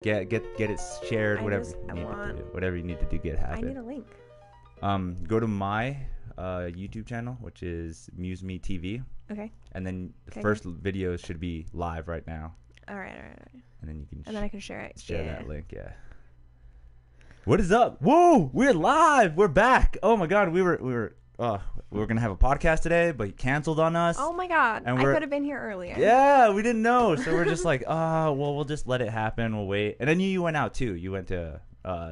Get it shared. Whatever you need to do, get it happen. I need a link. Go to my YouTube channel, which is MuseMe TV. Okay. And then the first video should be live right now. All right. And then you can. And then I can share it. Share that link. Yeah. What is up? Whoa! We're live. We're back. Oh my God. We were gonna have a podcast today, but you canceled on us. Oh my God. I could have been here earlier. Yeah, we didn't know, so we're just like, we'll just let it happen. We'll wait. And then you went out too. You went to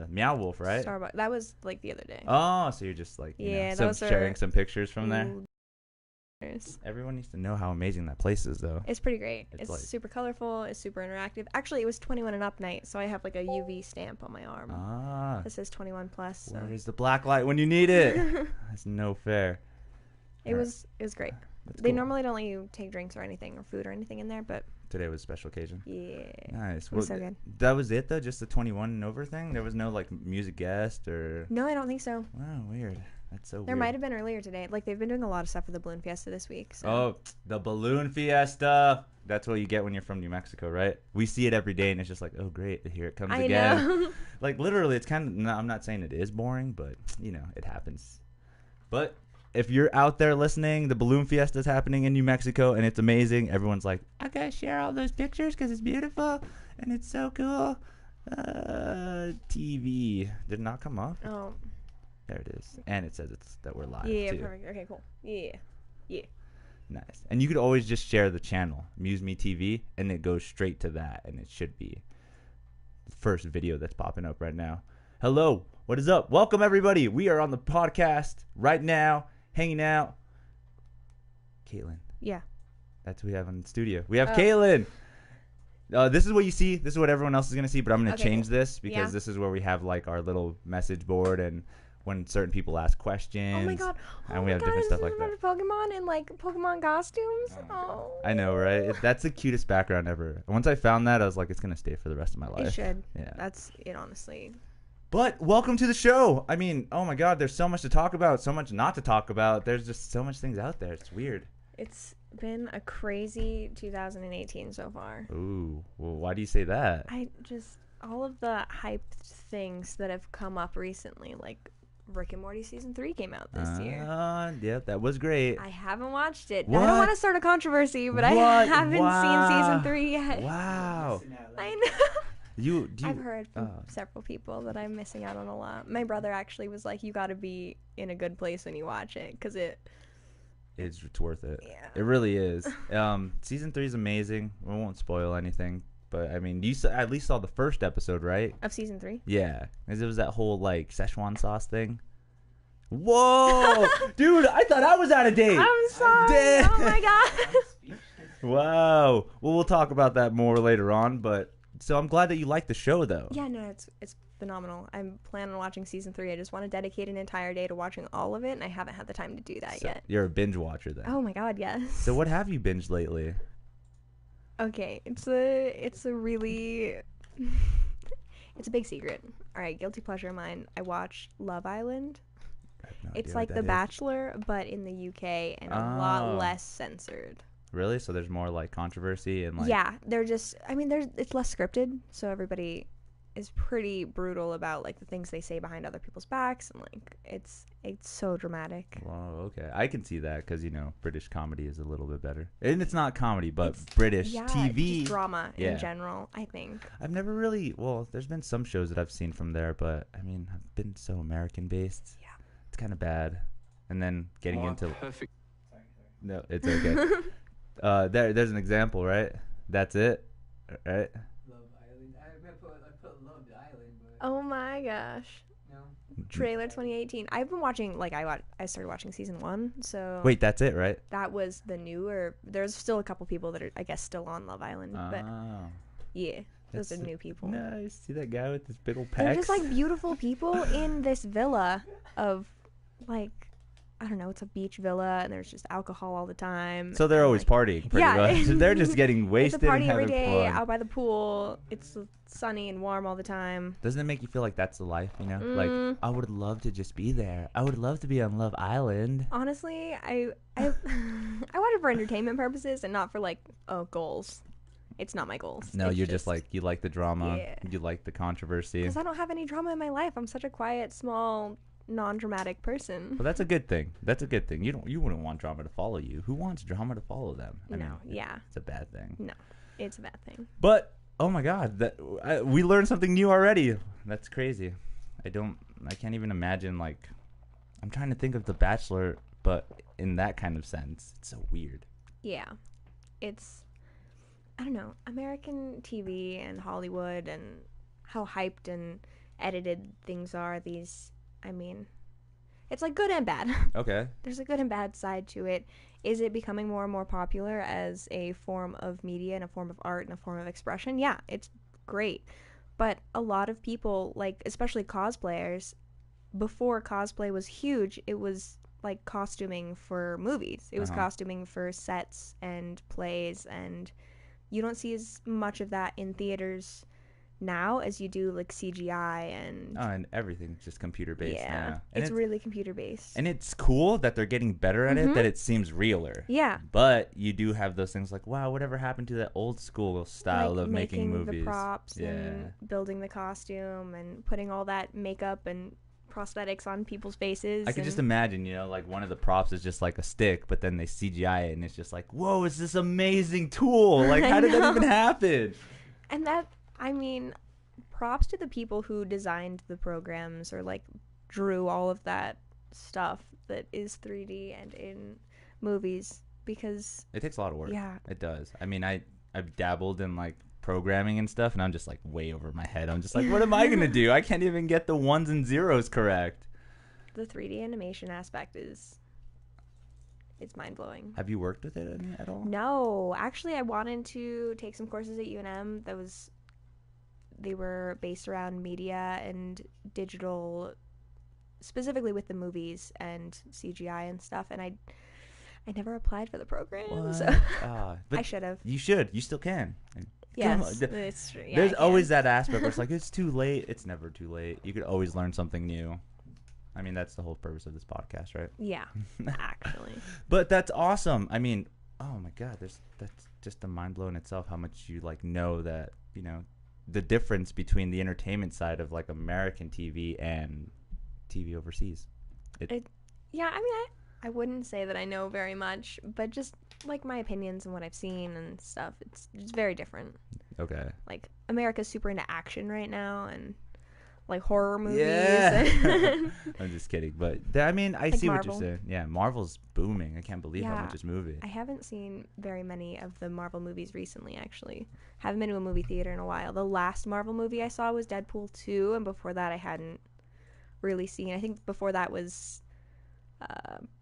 Meow Wolf, right? Starbucks. That was like the other day. Oh, so you're just like sharing some pictures from there. Everyone needs to know how amazing that place is, though. It's pretty great. It's like, super colorful. It's super interactive. Actually, it was 21 and up night, so I have like a UV stamp on my arm. That says 21 plus. So. Where's the black light when you need it? That's no fair. It was great. They normally don't let you take drinks or anything or food or anything in there, but today was a special occasion. Yeah. Nice. It was so good. That was it though, just the 21 and over thing. There was no like music guest or. No, I don't think so. Wow, weird. That's so weird. There might have been earlier today. Like they've been doing a lot of stuff for the Balloon Fiesta this week. So. Oh, the Balloon Fiesta. That's what you get when you're from New Mexico, right? We see it every day, and it's just like, oh, great, here it comes again. I know. Like literally, it's kind of. No, I'm not saying it is boring, but it happens. But if you're out there listening, the Balloon Fiesta is happening in New Mexico, and it's amazing. Everyone's like, I gotta share all those pictures because it's beautiful and it's so cool. TV did not come up. Oh. There it is. And it says that we're live, yeah, too. Perfect. Okay, cool. Yeah. Nice. And you could always just share the channel, MuseMe TV, and it goes straight to that, and it should be the first video that's popping up right now. Hello. What is up? Welcome, everybody. We are on the podcast right now, hanging out. Caitlyn. Yeah. That's what we have in the studio. We have Caitlyn. This is what you see. This is what everyone else is going to see, but I'm going to change this because this is where we have like our little message board and when certain people ask questions. Oh my God. And we have different stuff like that. Pokemon and like Pokemon costumes. Oh. I know, right? That's the cutest background ever. Once I found that, I was like, it's going to stay for the rest of my life. It should. Yeah. That's it, honestly. But welcome to the show. I mean, oh my God, there's so much to talk about, so much not to talk about. There's just so much things out there. It's weird. It's been a crazy 2018 so far. Ooh. Well, why do you say that? All of the hyped things that have come up recently, like Rick and Morty season 3 came out this year. Yeah, that was great. I haven't watched it. What? I don't want to start a controversy, but I haven't seen season 3 yet. Wow. I know. I've heard from several people that I'm missing out on a lot. My brother actually was like, you got to be in a good place when you watch it because it's worth it. Yeah. It really is. Season 3 is amazing. We won't spoil anything. But, I mean, you at least saw the first episode, right? Of season 3? Yeah. Because it was that whole, like, Szechuan sauce thing. Whoa! Dude, I thought I was out of date. I'm sorry. Damn. Oh, my God. Wow. Well, we'll talk about that more later on. But so I'm glad that you liked the show, though. Yeah, no, it's phenomenal. I'm planning on watching season 3. I just want to dedicate an entire day to watching all of it, and I haven't had the time to do that yet. You're a binge watcher, then. Oh, my God, yes. So what have you binged lately? Okay, it's a really it's a big secret. All right, guilty pleasure of mine. I watch Love Island. It's like The Bachelor, but in the UK and a lot less censored. Really? So there's more like controversy and like. Yeah, it's less scripted, so everybody is pretty brutal about like the things they say behind other people's backs, and like it's so dramatic. Whoa, okay, I can see that because British comedy is a little bit better, and it's not comedy, but it's British TV just drama in general. I think I've never really. Well, there's been some shows that I've seen from there, but I mean, I've been so American based. Yeah, it's kind of bad. And then getting into. Perfect. No, it's okay. There's an example, right? That's it, right? Oh my gosh. No. Trailer 2018. I've been watching, like, I started watching season 1, so. Wait, that's it, right? That was the newer. There's still a couple people that are, I guess, still on Love Island. But, yeah, those are new people. Nice. See that guy with his big old pecs? They're just, like, beautiful people in this villa of, like, I don't know, it's a beach villa, and there's just alcohol all the time. So they're always partying, pretty much. They're just getting wasted and having fun. It's a party every day, out by the pool. It's sunny and warm all the time. Doesn't it make you feel like that's the life, Like, I would love to just be there. I would love to be on Love Island. Honestly, I watch it for entertainment purposes and not for, like, goals. It's not my goals. No, you're just like, you like the drama. Yeah. You like the controversy. Because I don't have any drama in my life. I'm such a quiet, small, non-dramatic person. Well, that's a good thing. That's a good thing. You wouldn't want drama to follow you. Who wants drama to follow them? I mean, yeah. It's a bad thing. No, it's a bad thing. But, oh my God, we learned something new already. That's crazy. I can't even imagine, like, I'm trying to think of The Bachelor, but in that kind of sense. It's so weird. Yeah. It's, I don't know, American TV and Hollywood and how hyped and edited things are these, I mean, it's like good and bad. Okay. There's a good and bad side to it. Is it becoming more and more popular as a form of media and a form of art and a form of expression? Yeah, it's great. But a lot of people, like, especially cosplayers, before cosplay was huge, it was like costuming for movies. It was costuming for sets and plays, and you don't see as much of that in theaters now as you do like CGI and everything's just computer based. Yeah, it's really computer based. And it's cool that they're getting better at it, that it seems realer. Yeah. But you do have those things like, wow, whatever happened to that old school style like of making movies? The props and building the costume and putting all that makeup and prosthetics on people's faces. I could just imagine, like one of the props is just like a stick, but then they CGI it and it's just like, whoa, it's this amazing tool. Like, how did that even happen? And that, I mean, props to the people who designed the programs or like drew all of that stuff that is 3D and in movies, because it takes a lot of work. Yeah, it does. I mean, I've dabbled in like programming and stuff, and I'm just like way over my head. I'm just like, what am I gonna do? I can't even get the ones and zeros correct. The 3D animation aspect it's mind-blowing. Have you worked with it at all? No, actually I wanted to take some courses at UNM they were based around media and digital, specifically with the movies and CGI and stuff, and I never applied for the program. So but I should have. You should. You still can. Yes, it's true. Yeah, there's always that aspect where it's like, it's too late. It's never too late. You could always learn something new. I mean, that's the whole purpose of this podcast, right? Yeah, actually. But that's awesome. I mean, oh my God, that's just a mind blow in itself how much you like know that, the difference between the entertainment side of like American TV and TV overseas. Yeah, I mean, I wouldn't say that I know very much, but just like my opinions and what I've seen and stuff, it's very different. Okay. Like, America's super into action right now and like horror movies. Yeah. I'm just kidding, but I mean, I like see Marvel. what you're saying. Yeah, Marvel's booming. I can't believe how much is moving. I haven't seen very many of the Marvel movies recently, actually. Haven't been to a movie theater in a while. The last Marvel movie I saw was Deadpool 2, and before that I hadn't really seen. I think before that was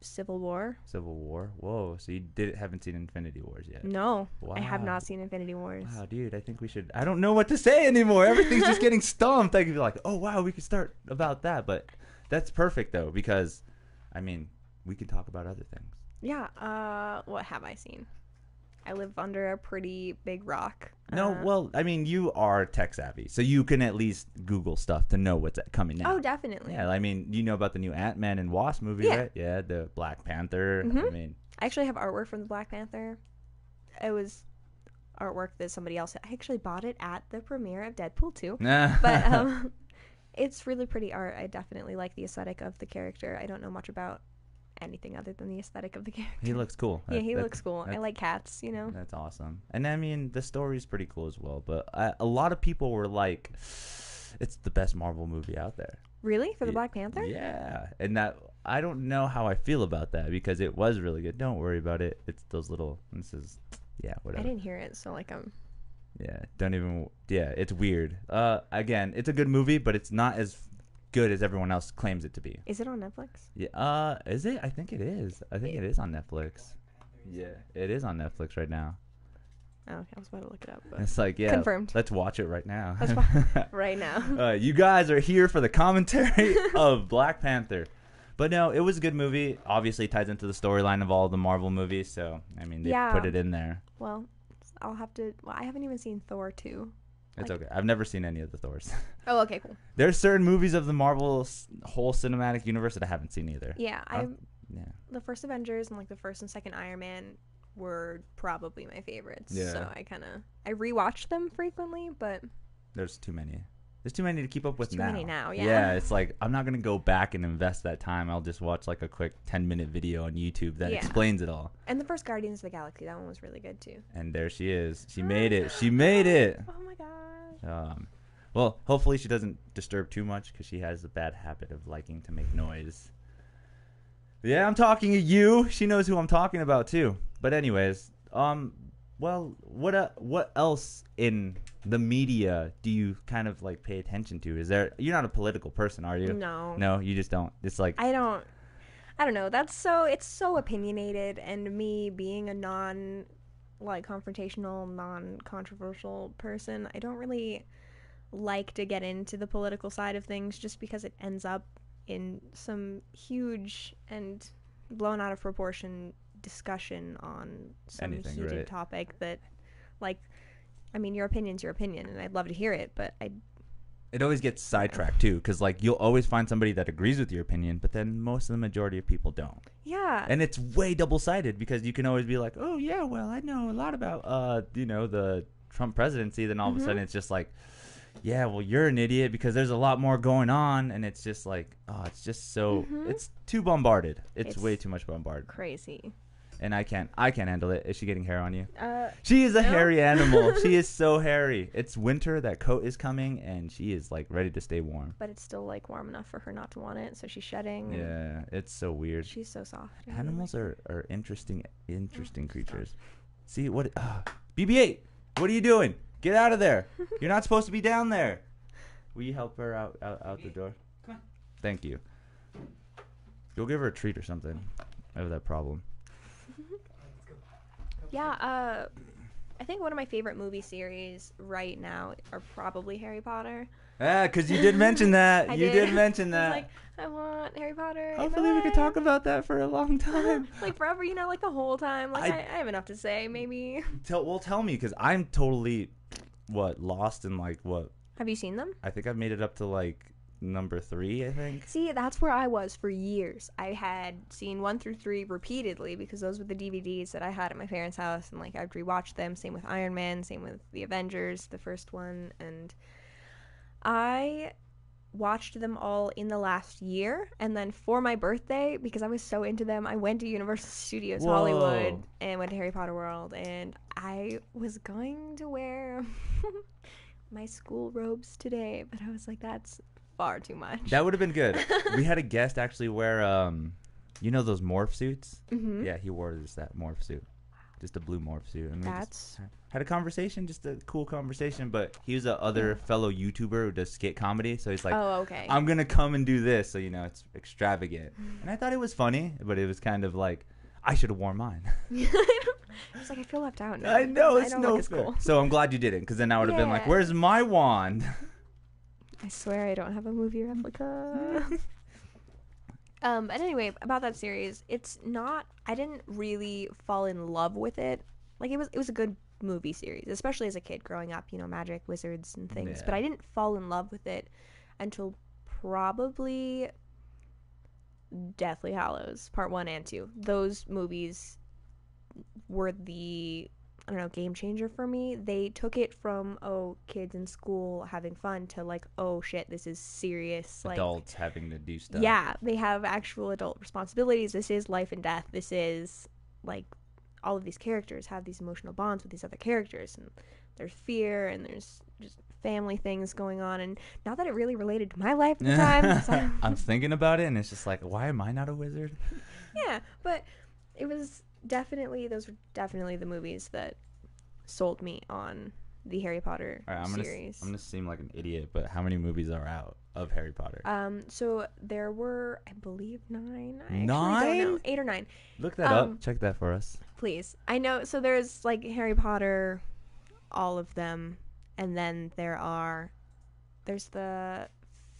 Civil War. Civil War? Whoa, so you haven't seen Infinity Wars yet? No, wow. I have not seen Infinity Wars. Wow, dude, I think we should. I don't know what to say anymore. Everything's just getting stumped. I could be like, oh, wow, we could start about that. But that's perfect, though, because, I mean, we can talk about other things. Yeah, what have I seen? I live under a pretty big rock. No, well, I mean, you are tech savvy, so you can at least Google stuff to know what's coming out. Oh, definitely. Yeah, I mean, you know about the new Ant-Man and Wasp movie, right? Yeah, the Black Panther. Mm-hmm. I mean, I actually have artwork from the Black Panther. It was artwork that somebody else. I actually bought it at the premiere of Deadpool 2. But it's really pretty art. I definitely like the aesthetic of the character. I don't know much about anything other than the aesthetic of the character. He looks cool. Yeah, he looks cool. I like cats, That's awesome. And I mean, the story's pretty cool as well. But a lot of people were like, it's the best Marvel movie out there. Really? For the Black Panther? Yeah. And that, I don't know how I feel about that because it was really good. Don't worry about it. It's those little, whatever. I didn't hear it, so like it's weird. Again, it's a good movie, but it's not as good as everyone else claims it to be. Is it on Netflix? Yeah. Is it? I think it is. I think it is on Netflix. Yeah, it is on Netflix right now. Oh, okay. I was about to look it up. But it's like, yeah, confirmed. Let's watch it right now. Right now. You guys are here for the commentary of Black Panther. But no, it was a good movie. Obviously, it ties into the storyline of all the Marvel movies. So, I mean, they put it in there. Well, I'll have to. Well, I haven't even seen Thor 2. It's okay. I've never seen any of the Thors. Oh, okay, cool. There's certain movies of the Marvel whole cinematic universe that I haven't seen either. Yeah, the first Avengers and like the first and second Iron Man were probably my favorites. Yeah. So I rewatch them frequently, but there's too many. There's too many to keep up with too now. many now, yeah. Yeah, it's like I'm not gonna go back and invest that time. I'll just watch like a quick 10-minute video on YouTube that explains it all. And the first Guardians of the Galaxy, that one was really good too. And there she is. She made it. She made it. Oh my gosh. Well, hopefully she doesn't disturb too much because she has a bad habit of liking to make noise. Yeah, I'm talking to you. She knows who I'm talking about too. But anyways, well, what else in the media do you kind of like pay attention to? You're not a political person, are you? No, you just don't. It's like I don't know. It's so opinionated, and me being a confrontational, non-controversial person, I don't really like to get into the political side of things just because it ends up in some huge and blown out of proportion discussion on some heated topic that, like, I mean, your opinion's your opinion, and I'd love to hear it, but it always gets sidetracked too, because like you'll always find somebody that agrees with your opinion, but then most of the majority of people don't. Yeah. And it's way double-sided because you can always be like, oh yeah, well I know a lot about the Trump presidency. Then all of a sudden it's just like, yeah, well you're an idiot because there's a lot more going on, and it's just like, oh, it's just so it's too bombarded. It's way too much bombarded. Crazy. And I can't handle it. Is she getting hair on you? She is a hairy animal. She is so hairy. It's winter. That coat is coming, and she is like ready to stay warm. But it's still like warm enough for her not to want it, so she's shedding. Yeah, it's so weird. She's so soft. Animals are interesting creatures. See what? BB-8, what are you doing? Get out of there. You're not supposed to be down there. Will you help her out the door? Come on. Thank you. You'll give her a treat or something. I have that problem. Yeah, I think one of my favorite movie series right now are probably Harry Potter. Yeah, because you did mention that. I did mention that. I was like, I want Harry Potter. Hopefully we could talk about that for a long time. Like forever, like the whole time. Like I have enough to say, maybe. Tell me, because I'm totally, lost in like what? Have you seen them? I think I've made it up to like number 3, I think. See, that's where I was for years. I had seen 1 through 3 repeatedly because those were the DVDs that I had at my parents' house, and like I'd rewatch them. Same with Iron Man, same with the Avengers, the first one, and I watched them all in the last year. And then for my birthday, because I was so into them, I went to Universal Studios Hollywood and went to Harry Potter World, and I was going to wear my school robes today, but I was like, that's far too much. That would have been good. We had a guest actually wear those morph suits. Yeah, he wore just that morph suit, just a blue morph suit, and we just had a conversation, just a cool conversation. But he was a other fellow YouTuber who does skit comedy, so he's like, oh, okay, I'm gonna come and do this, so it's extravagant. And I thought it was funny, but it was kind of like, I should have worn mine. It's like, I feel left out now. I know, it's no fair. Cool. So I'm glad you didn't, because then I would have been like, where's my wand? I swear I don't have a movie replica. But anyway, about that series, it's not, I didn't really fall in love with it. Like, it was a good movie series, especially as a kid growing up, magic, wizards, and things. But I didn't fall in love with it until probably Deathly Hallows, Part 1 and 2. Those movies were the, I don't know, game changer for me. They took it from, kids in school having fun to like, oh shit, this is serious. Adults having to do stuff. Yeah, they have actual adult responsibilities. This is life and death. This is like, all of these characters have these emotional bonds with these other characters, and there's fear, and there's just family things going on. And not that it really related to my life at the time. So. I'm thinking about it, and it's just like, why am I not a wizard? Yeah, but it was those were definitely the movies that sold me on the Harry Potter series. I'm gonna seem like an idiot, but how many movies are out of Harry Potter? So there were, I believe, 9. I 9? Don't know, 8 or 9. Look that up. Check that for us, please. I know. So there's like Harry Potter, all of them, and then there's the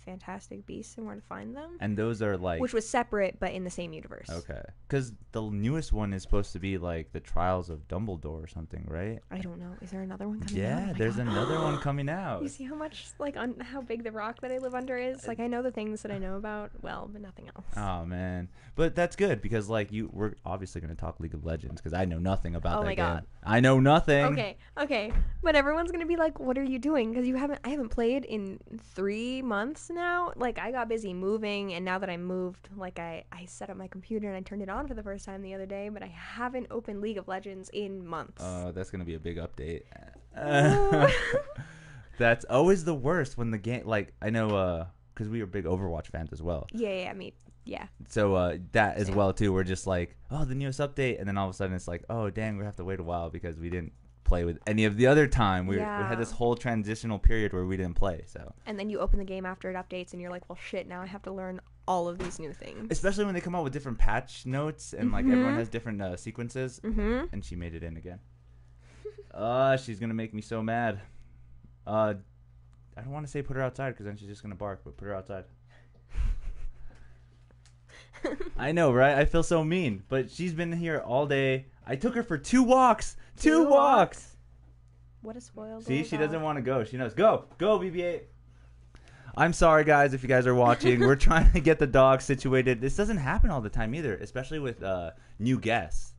Fantastic Beasts and Where to Find Them. And those are like... Which was separate, but in the same universe. Okay. Because the newest one is supposed to be like the Trials of Dumbledore or something, right? I don't know. Is there another one coming out? Yeah, there's another one coming out. You see how much, like, how big the rock that I live under is? Like, I know the things that I know about, well, but nothing else. Oh, man. But that's good because, like, we're obviously going to talk League of Legends because I know nothing about that game. God. I know nothing. Okay. But everyone's going to be like, what are you doing? Because I haven't played in 3 months now. Like, I got busy moving, and now that I moved, like, I set up my computer and I turned it on for the first time the other day, but I haven't opened League of Legends in months. That's going to be a big update. That's always the worst when the game, like, I know, because we were big Overwatch fans as well. Yeah, I mean, yeah. So that as well, too. We're just like, oh, the newest update, and then all of a sudden it's like, oh, dang, we have to wait a while because we didn't play with any of the other time. We had this whole transitional period where we didn't play. So. And then you open the game after it updates, and you're like, well, shit, now I have to learn all of these new things. Especially when they come out with different patch notes, and like everyone has different sequences. And she made it in again. She's gonna make me so mad. I don't want to say put her outside because then she's just gonna bark, but put her outside. I know, right? I feel so mean, but she's been here all day. I took her for 2 walks. 2 walks. What a spoiled. See, she doesn't want to go. She knows. Go, BB-8. I'm sorry, guys, if you guys are watching. We're trying to get the dog situated. This doesn't happen all the time either, especially with new guests.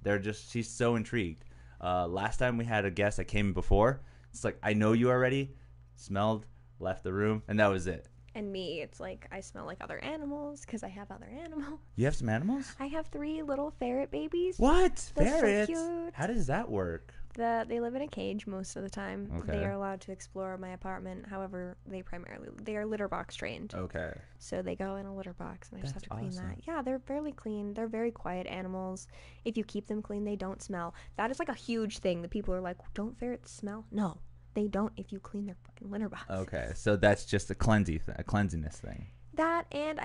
She's so intrigued. Last time we had a guest that came before. It's like, I know you already. Smelled, left the room, and that was it. And me, it's like I smell like other animals because I have other animals. You have some animals? I have 3 little ferret babies. What? They're ferrets? So cute. How does that work? They live in a cage most of the time. Okay. They are allowed to explore my apartment. However, they are litter box trained. Okay. So they go in a litter box, and I just have to clean awesome. that. Yeah, they're fairly clean. They're very quiet animals. If you keep them clean, they don't smell. That is like a huge thing that people are like, don't ferrets smell? No. They don't if you clean their fucking litter box. Okay, so that's just a cleanliness thing. That, and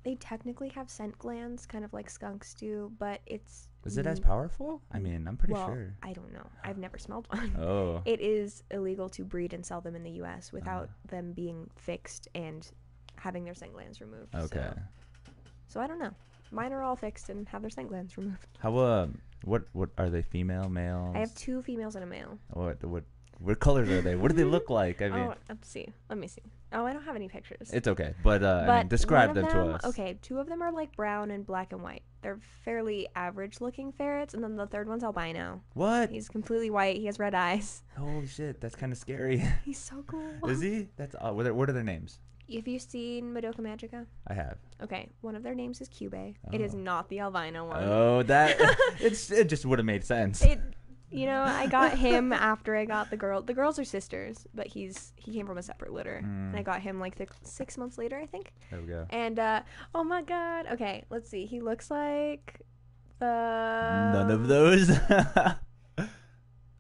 they technically have scent glands, kind of like skunks do, but it's... Is it as powerful? I mean, I'm pretty sure. I don't know. I've never smelled one. Oh. It is illegal to breed and sell them in the U.S. without them being fixed and having their scent glands removed. Okay. So I don't know. Mine are all fixed and have their scent glands removed. How, what are they, female, male? I have 2 females and a male. What colors are they? What do they look like? I mean, let's see. Let me see. Oh, I don't have any pictures. It's okay, but I mean, describe them to us. Okay, 2 of them are like brown and black and white. They're fairly average-looking ferrets, and then the third one's albino. What? He's completely white. He has red eyes. Holy shit, that's kind of scary. He's so cool. Is he? That's what are their names? Have you seen Madoka Magica? I have. Okay, one of their names is Cube. It is not the albino one. Oh, that it just would have made sense. You know, I got him after I got the girl. The girls are sisters, but he came from a separate litter. And I got him like 6 months later, I think. There we go. And oh my god. Okay, let's see. He looks like none of those.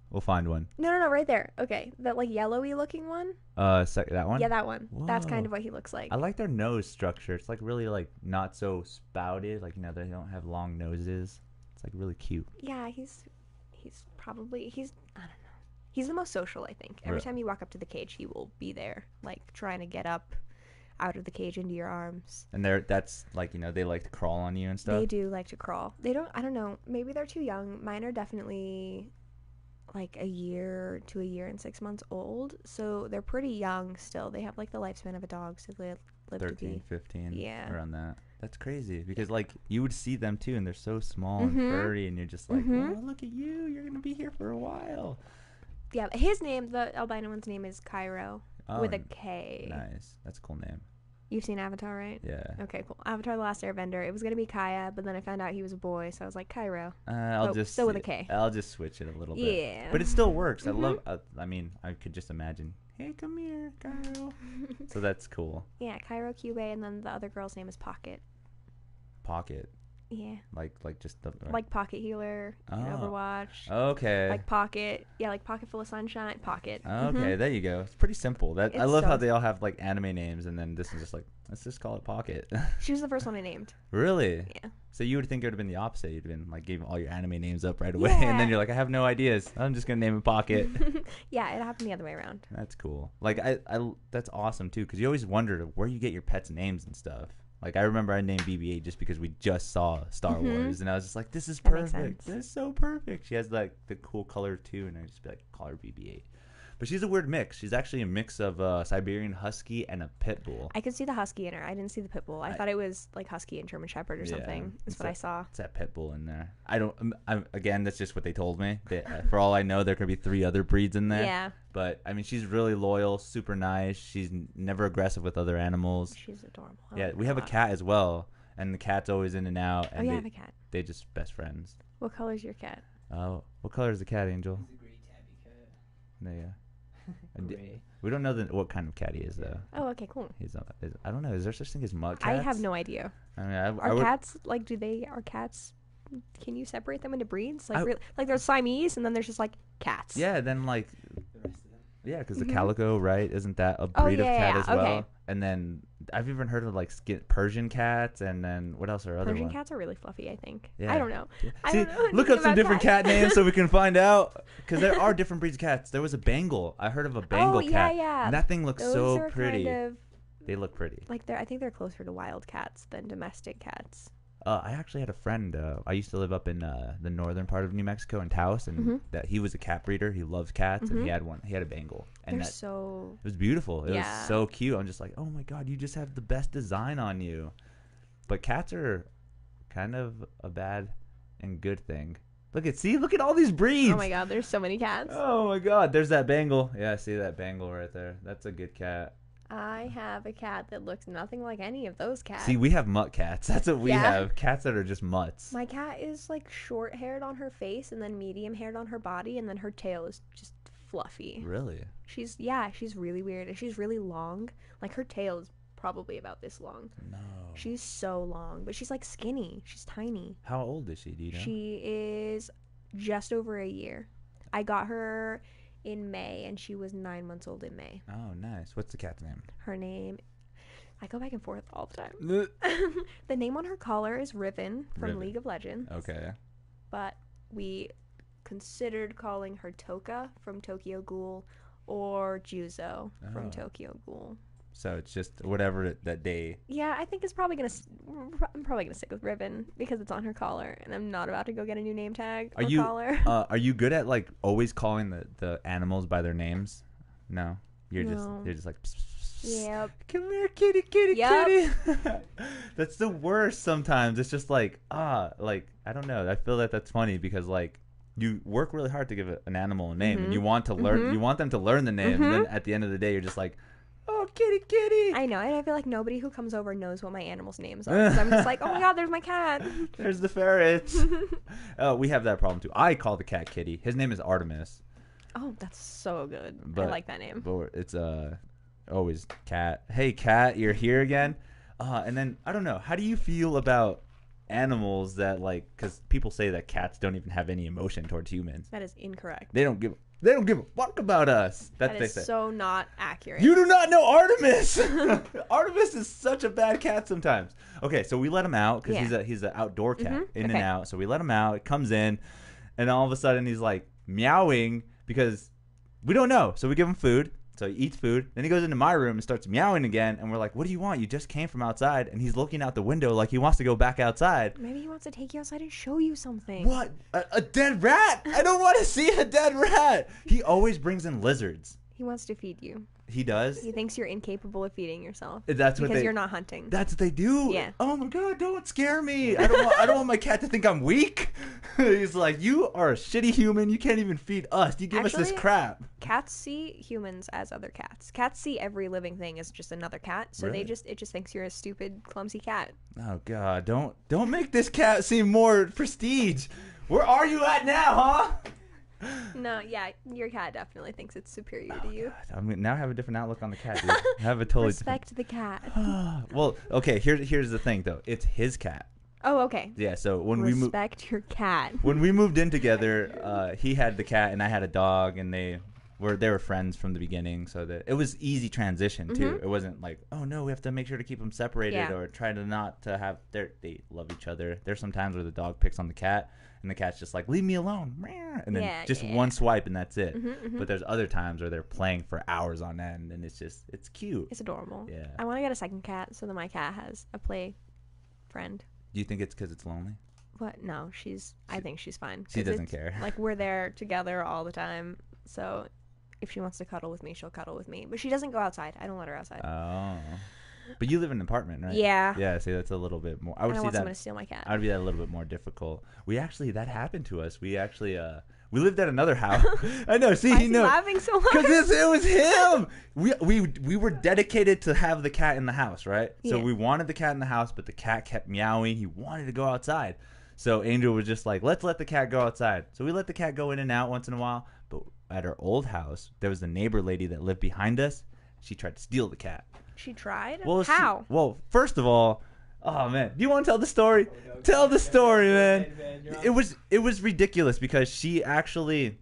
We'll find one. No, right there. Okay, that like yellowy looking one. That one? Yeah, that one. Whoa. That's kind of what he looks like. I like their nose structure. It's like really like not so spouted. Like, you know, they don't have long noses. It's like really cute. Yeah, he's I don't know. He's the most social, I think. Every time you walk up to the cage, he will be there, like trying to get up out of the cage into your arms. And that's like, you know, they like to crawl on you and stuff. They do like to crawl. I don't know. Maybe they're too young. Mine are definitely like a year to a year and 6 months old. So they're pretty young still. They have like the lifespan of a dog. So they live 13, 15, yeah, around that. That's crazy because like you would see them too, and they're so small and furry, and you're just like, oh, look at you, you're gonna be here for a while. Yeah, his name, the albino one's name is Cairo with a K. Nice, that's a cool name. You've seen Avatar, right? Yeah. Okay, cool. Avatar: The Last Airbender. It was gonna be Kaya, but then I found out he was a boy, so I was like Cairo. Still with a K. I'll just switch it a little bit. Yeah. But it still works. I love. I mean, I could just imagine. Hey, come here, Cairo. So that's cool. Yeah, Cairo, Cube, and then the other girl's name is Pocket. Pocket. Yeah. Like just the Like Pocket Healer in Overwatch. Okay. Like Pocket. Yeah, like Pocket Full of Sunshine. Pocket. Okay, there you go. It's pretty simple. I love so how they all have like anime names, and then this is just like, let's just call it Pocket. She was the first one I named. Really? Yeah. So you would think it would have been the opposite. You'd have been like gave all your anime names up right away, and then you're like, I have no ideas. I'm just gonna name it Pocket. Yeah, it happened the other way around. That's cool. Like I that's awesome too, because you always wonder where you get your pets' names and stuff. Like I remember I named BB-8 just because we just saw Star Wars, and I was just like, this is perfect. That's so perfect. She has like the cool color too, and I just be like, call her BB-8. But she's a weird mix. She's actually a mix of a Siberian Husky and a Pit Bull. I could see the Husky in her. I didn't see the Pit Bull. I thought it was like Husky and German Shepherd or something. Is what I saw. It's that Pit Bull in there. Again, that's just what they told me. For all I know, there could be 3 other breeds in there. Yeah. But, I mean, she's really loyal, super nice. She's never aggressive with other animals. She's adorable. Yeah, we have a cat as well. And the cat's always in and out. And I have a cat. They're just best friends. What color is your cat? Oh, what color is the cat, Angel? He's a gray tabby cat. There you go. We don't know what kind of cat he is, though. Oh, okay, cool. I don't know. Is there such thing as mud cats? I have no idea. I mean, are cats, like, are cats, can you separate them into breeds? Like, like there's Siamese, and then there's just, like, cats. Yeah, then, like, the rest of them. Yeah, because the calico, right? Isn't that a breed of cat as well? Okay. And then I've even heard of, like, Persian cats, and then what else are other ones? Persian cats are really fluffy, I think. Yeah. I don't know. Yeah. I don't know. Look up some different cat names so we can find out. Because there are different breeds of cats. There was a Bengal. I heard of a Bengal cat. Yeah. And that thing looks so pretty. They look pretty. Like I think they're closer to wild cats than domestic cats. I actually had a friend. I used to live up in the northern part of New Mexico in Taos, and that he was a cat breeder. He loves cats, and he had one. He had a Bengal, and it was beautiful. It was so cute. I'm just like, oh my god, you just have the best design on you. But cats are kind of a bad and good thing. Look at all these breeds. Oh my god, there's so many cats. Oh my god, there's that Bengal. Yeah, I see that Bengal right there. That's a good cat. I have a cat that looks nothing like any of those cats. See, we have mutt cats. That's what we have. Cats that are just mutts. My cat is like short-haired on her face and then medium-haired on her body, and then her tail is just fluffy. Really? She's really weird, and she's really long. Like her tail is probably about this long. No. She's so long, but she's like skinny. She's tiny. How old is she? Do you know? She is just over a year. I got her in May, and she was 9 months old in May. Oh, nice. What's the cat's name? Her name, I go back and forth all the time. The name on her collar is Riven from League of Legends. Okay. But we considered calling her Toka from Tokyo Ghoul or Juzo from Tokyo Ghoul. So it's just whatever that day. Yeah, I think I'm probably gonna stick with Ribbon because it's on her collar, and I'm not about to go get a new name tag or collar. Are you good at like always calling the animals by their names? No, you're just like. Yep. Come here, kitty, kitty, kitty. That's the worst. Sometimes it's just like like I don't know. I feel that's funny because like. You work really hard to give an animal a name, and you want to learn. You want them to learn the name, and then at the end of the day, you're just like, "Oh, kitty, kitty." I know, and I feel like nobody who comes over knows what my animals' names are. So I'm just like, "Oh my god, there's my cat." There's the ferrets. We have that problem too. I call the cat Kitty. His name is Artemis. Oh, that's so good. I like that name. But it's always Cat. Hey, Cat, you're here again. And then I don't know. How do you feel about animals that like? Because people say that cats don't even have any emotion towards humans. That is incorrect. They don't give a fuck about us. That is so not accurate. You do not know Artemis. Artemis is such a bad cat sometimes. Okay, so we let him out because he's an outdoor cat, in and out. So we let him out. It comes in, and all of a sudden he's like meowing because we don't know. So we give him food. So he eats food. Then he goes into my room and starts meowing again. And we're like, what do you want? You just came from outside. And he's looking out the window like he wants to go back outside. Maybe he wants to take you outside and show you something. What? A dead rat? I don't want to see a dead rat. He always brings in lizards. He wants to feed you. He does? He thinks you're incapable of feeding yourself. That's what because you're not hunting. That's what they do? Yeah. Oh my god, don't scare me. I don't want my cat to think I'm weak. He's like, you are a shitty human. You can't even feed us. You give us this crap. Cats see humans as other cats. Cats see every living thing as just another cat. So it just thinks you're a stupid, clumsy cat. Oh god, don't make this cat seem more prestige. Where are you at now, huh? No, yeah, your cat definitely thinks it's superior to you. God. I'm now have a different outlook on the cat, dude. I have a totally respect the cat. Well, okay, here's the thing though. It's his cat. Oh, okay. Yeah, so when respect your cat. When we moved in together, he had the cat and I had a dog, and they were friends from the beginning, so that it was easy transition too. It wasn't like, oh no, we have to make sure to keep them separated or try to not to have they love each other. There's some times where the dog picks on the cat and the cat's just like, leave me alone, and then just one swipe and that's it. But there's other times where they're playing for hours on end, and it's cute. It's adorable. Yeah. I want to get a second cat so that my cat has a play friend. Do you think it's because it's lonely? What? No, I think she's fine. She doesn't care. Like, we're there together all the time, so if she wants to cuddle with me, she'll cuddle with me. But she doesn't go outside. I don't let her outside. Oh. But you live in an apartment, right? Yeah. Yeah, see, that's a little bit more. I want someone to steal my cat. I would be that a little bit more difficult. That happened to us. We actually, we lived at another house. I know, see, Why is he laughing so much? Because it was him. We were dedicated to have the cat in the house, right? So we wanted the cat in the house, but the cat kept meowing. He wanted to go outside. So Angel was just like, let's let the cat go outside. So we let the cat go in and out once in a while. But at our old house, there was the neighbor lady that lived behind us. She tried to steal the cat. She tried? Well, how? First of all, oh man, do you want to tell the story? Tell the story, man. It was ridiculous because she actually,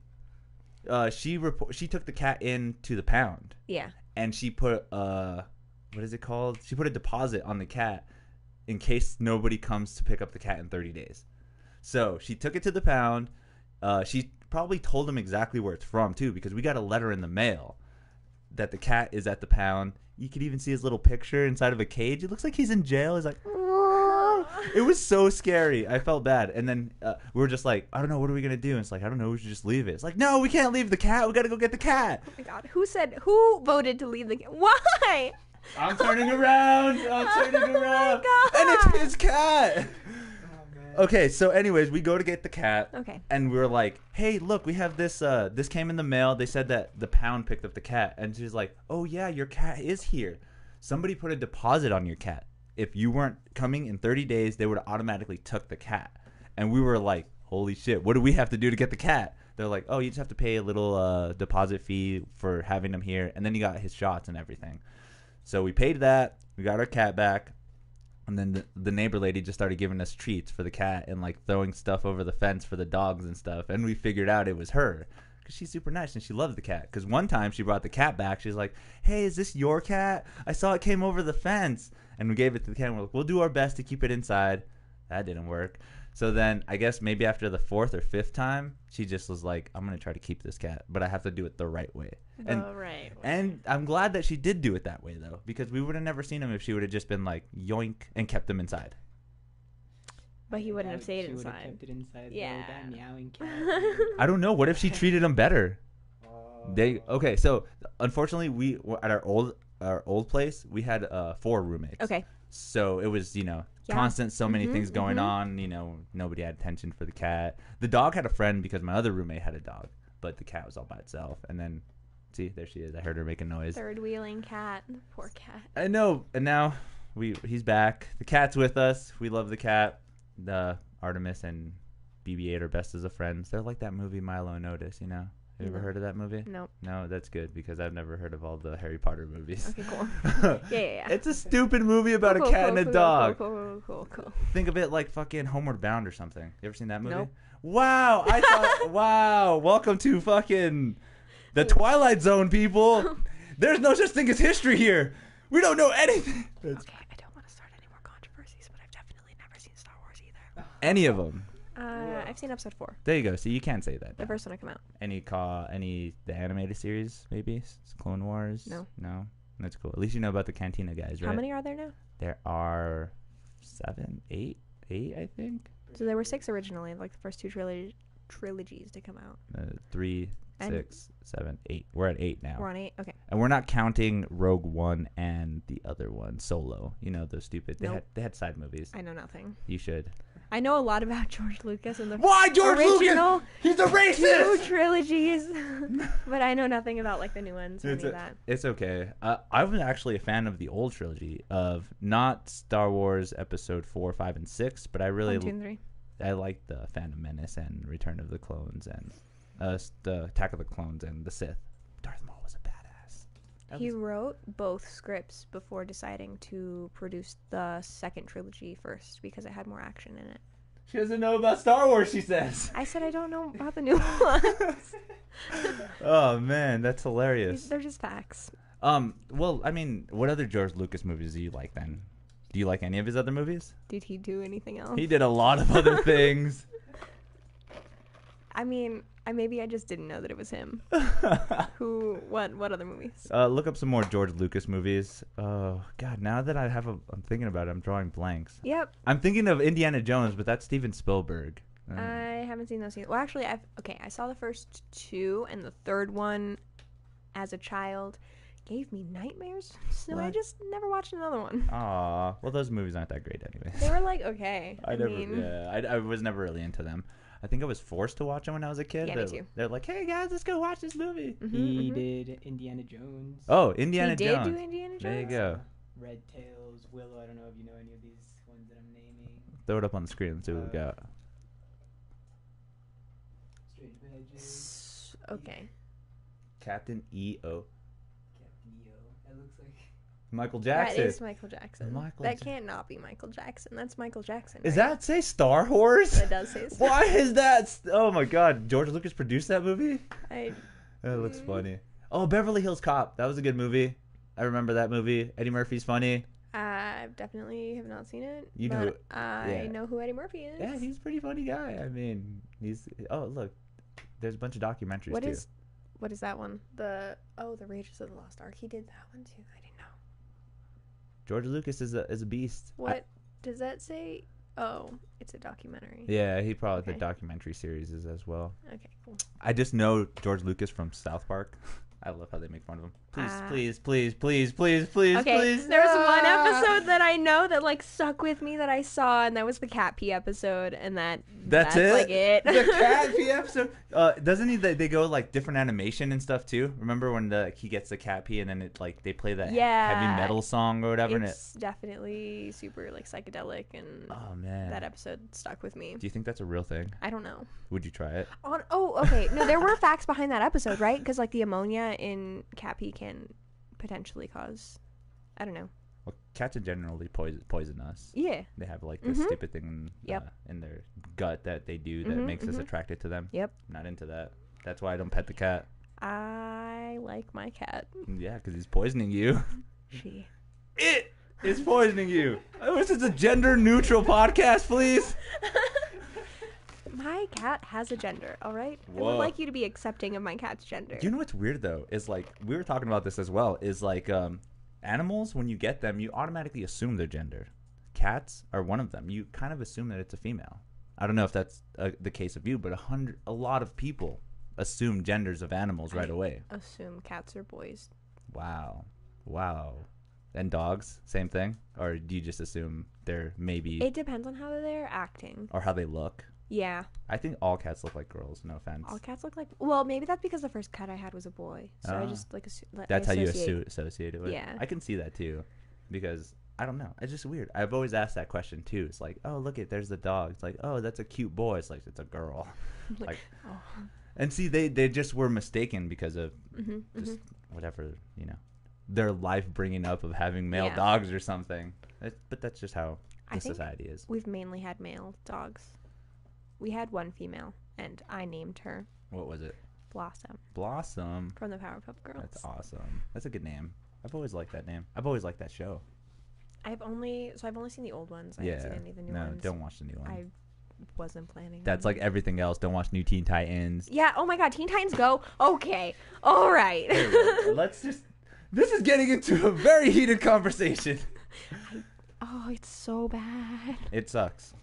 she took the cat into the pound. Yeah. And she put what is it called? She put a deposit on the cat in case nobody comes to pick up the cat in 30 days. So she took it to the pound. She probably told them exactly where it's from too, because we got a letter in the mail that the cat is at the pound. You could even see his little picture inside of a cage. It looks like he's in jail. He's like, it was so scary. I felt bad. And then we were just like, I don't know, what are we going to do? And it's like, I don't know, we should just leave it. It's like, no, we can't leave the cat. We got to go get the cat. Oh my God. Who voted to leave the cat? Why? I'm turning around. Oh my God. And it's his cat. Okay, so anyways, we go to get the cat. Okay. And we were like, hey, look, we have this, this came in the mail. They said that the pound picked up the cat. And she's like, oh, yeah, your cat is here. Somebody put a deposit on your cat. If you weren't coming in 30 days, they would have automatically took the cat. And we were like, holy shit, what do we have to do to get the cat? They're like, oh, you just have to pay a little deposit fee for having him here. And then you got his shots and everything. So we paid that. We got our cat back. And then the neighbor lady just started giving us treats for the cat and like throwing stuff over the fence for the dogs and stuff. And we figured out it was her because she's super nice and she loves the cat. Because one time she brought the cat back. She's like, hey, is this your cat? I saw it came over the fence. And we gave it to the cat and we're like, we'll do our best to keep it inside. That didn't work. So then I guess maybe after the 4th or 5th time, she just was like, I'm going to try to keep this cat, but I have to do it the right way. And I'm glad that she did do it that way, though, because we would have never seen him if she would have just been like, yoink, and kept him inside. But he wouldn't have stayed inside. She would have kept it inside. Yeah. That meowing cat. I don't know. What if she treated him better? Okay, so unfortunately, we at our old place, we had 4 roommates. Okay. So it was, constant, so many things going on. Nobody had attention for the cat. The dog had a friend because my other roommate had a dog, but the cat was all by itself. And then, see, there she is. I heard her make a noise. Third wheeling cat. Poor cat. I know. And now he's back. The cat's with us. We love the cat. The Artemis and BB-8 are best as a friends. They're like that movie Milo and Otis, Have you ever heard of that movie? Nope. No, that's good because I've never heard of all the Harry Potter movies. Okay, cool. Yeah. It's a stupid movie about a cat and a dog. Cool. Think of it like fucking Homeward Bound or something. You ever seen that movie? Nope. Wow, I thought, wow, welcome to fucking the Twilight Zone, people. There's no such thing as history here. We don't know anything. Okay, I don't want to start any more controversies, but I've definitely never seen Star Wars either. Any of them. I've seen episode 4. There you go. See, you can't say that. The first one to come out. The animated series, maybe? Clone Wars? No? That's cool. At least you know about the Cantina guys, right? How many are there now? There are 7, 8, I think. So there were 6 originally, like the first 2 trilogies to come out. 3, 6, 7, 8. We're at 8 now. We're on 8? Okay. And we're not counting Rogue One and the other one, Solo. Those stupid. They had side movies. I know nothing. You should. I know a lot about George Lucas and the Why George original Lucas? He's a racist! 2 trilogies. But I know nothing about like the new ones or any of that. It's okay. I was actually a fan of the old trilogy of not Star Wars Episode 4, 5, and 6, but I really 1, 2, and 3. I liked the Phantom Menace and Return of the Clones and the Attack of the Clones and the Sith. Darth Maul was a badass. He wrote both scripts before deciding to produce the second trilogy first because it had more action in it. She doesn't know about Star Wars, she says. I said I don't know about the new ones. Oh, man, that's hilarious. They're just facts. Well, I mean, what other George Lucas movies do you like then? Do you like any of his other movies? Did he do anything else? He did a lot of other things. I mean, maybe I just didn't know that it was him. What other movies? Look up some more George Lucas movies. Oh, God, now that I'm thinking about it, I'm drawing blanks. Yep. I'm thinking of Indiana Jones, but that's Steven Spielberg. I haven't seen those either. Well, actually, I saw the first two, and the third one as a child gave me nightmares, so I just never watched another one. Aw, well, those movies aren't that great anyway. They were like, okay. I was never really into them. I think I was forced to watch them when I was a kid. Yeah, me too. They're like, hey, guys, let's go watch this movie. He did Indiana Jones. Oh, Indiana Jones. He did do Indiana Jones? There you go. Red Tails, Willow. I don't know if you know any of these ones that I'm naming. Throw it up on the screen. Let's see what we got. Straight Edges. Okay. Captain E.O. Captain EO. That looks like... Michael Jackson. That is Michael Jackson. That can't not be Michael Jackson. That's Michael Jackson. Is that say Star Wars? It does say Star Why is that? Oh my God! George Lucas produced that movie. That looks funny. Oh, Beverly Hills Cop. That was a good movie. I remember that movie. Eddie Murphy's funny. I definitely have not seen it. You know, I know who Eddie Murphy is. Yeah, he's a pretty funny guy. I mean, he's. Oh, look, there's a bunch of documentaries too. What is that one? The Rages of the Lost Ark. He did that one too. I didn't know. George Lucas is a beast. What does that say? Oh, it's a documentary. Yeah, he probably the documentary series is as well. Okay, cool. I just know George Lucas from South Park. I love how they make fun of him. Please. Okay, there's one episode that I know that like stuck with me that I saw, and that was the cat pee episode, and that's it. Like it. The cat pee episode. Doesn't he? They go like different animation and stuff too. Remember when he gets the cat pee, and then it like they play that heavy metal song or whatever. It's definitely super like psychedelic, and oh man, that episode stuck with me. Do you think that's a real thing? I don't know. Would you try it? Okay. No, there were facts behind that episode, right? Because like the ammonia in cat pee can potentially cause, I don't know. Well, cats are generally poisonous. Yeah. They have like this stupid thing in their gut that they do that makes us attracted to them. Yep. Not into that. That's why I don't pet the cat. I like my cat. Yeah, because he's poisoning you. It is poisoning you. This is a gender neutral podcast, please. My cat has a gender, all right? Whoa. I would like you to be accepting of my cat's gender. You know what's weird, though, is like, we were talking about this as well, is like animals, when you get them, you automatically assume their gender. Cats are one of them. You kind of assume that it's a female. I don't know if that's the case of you, but a lot of people assume genders of animals right away. Assume cats are boys. Wow. And dogs, same thing? Or do you just assume they're maybe... It depends on how they're acting. Or how they look. Yeah. I think all cats look like girls, no offense. All cats look like... Well, maybe that's because the first cat I had was a boy. So I just like... That's how you associate it with? Yeah. I can see that too. Because, I don't know. It's just weird. I've always asked that question too. It's like, oh, look there's the dog. It's like, oh, that's a cute boy. It's like, it's a girl. like, oh. And see, they just were mistaken because of just whatever, their life bringing up of having male dogs or something. But that's just how the society is. We've mainly had male dogs. We had one female, and I named her. What was it? Blossom. From the Powerpuff Girls. That's awesome. That's a good name. I've always liked that name. I've always liked that show. I've only seen the old ones. I haven't seen any of the new ones. No, don't watch the new one. I wasn't planning. That's like everything else. Don't watch new Teen Titans. Yeah. Oh my God, Teen Titans Go. Okay. All right. This is getting into a very heated conversation. It's so bad. It sucks.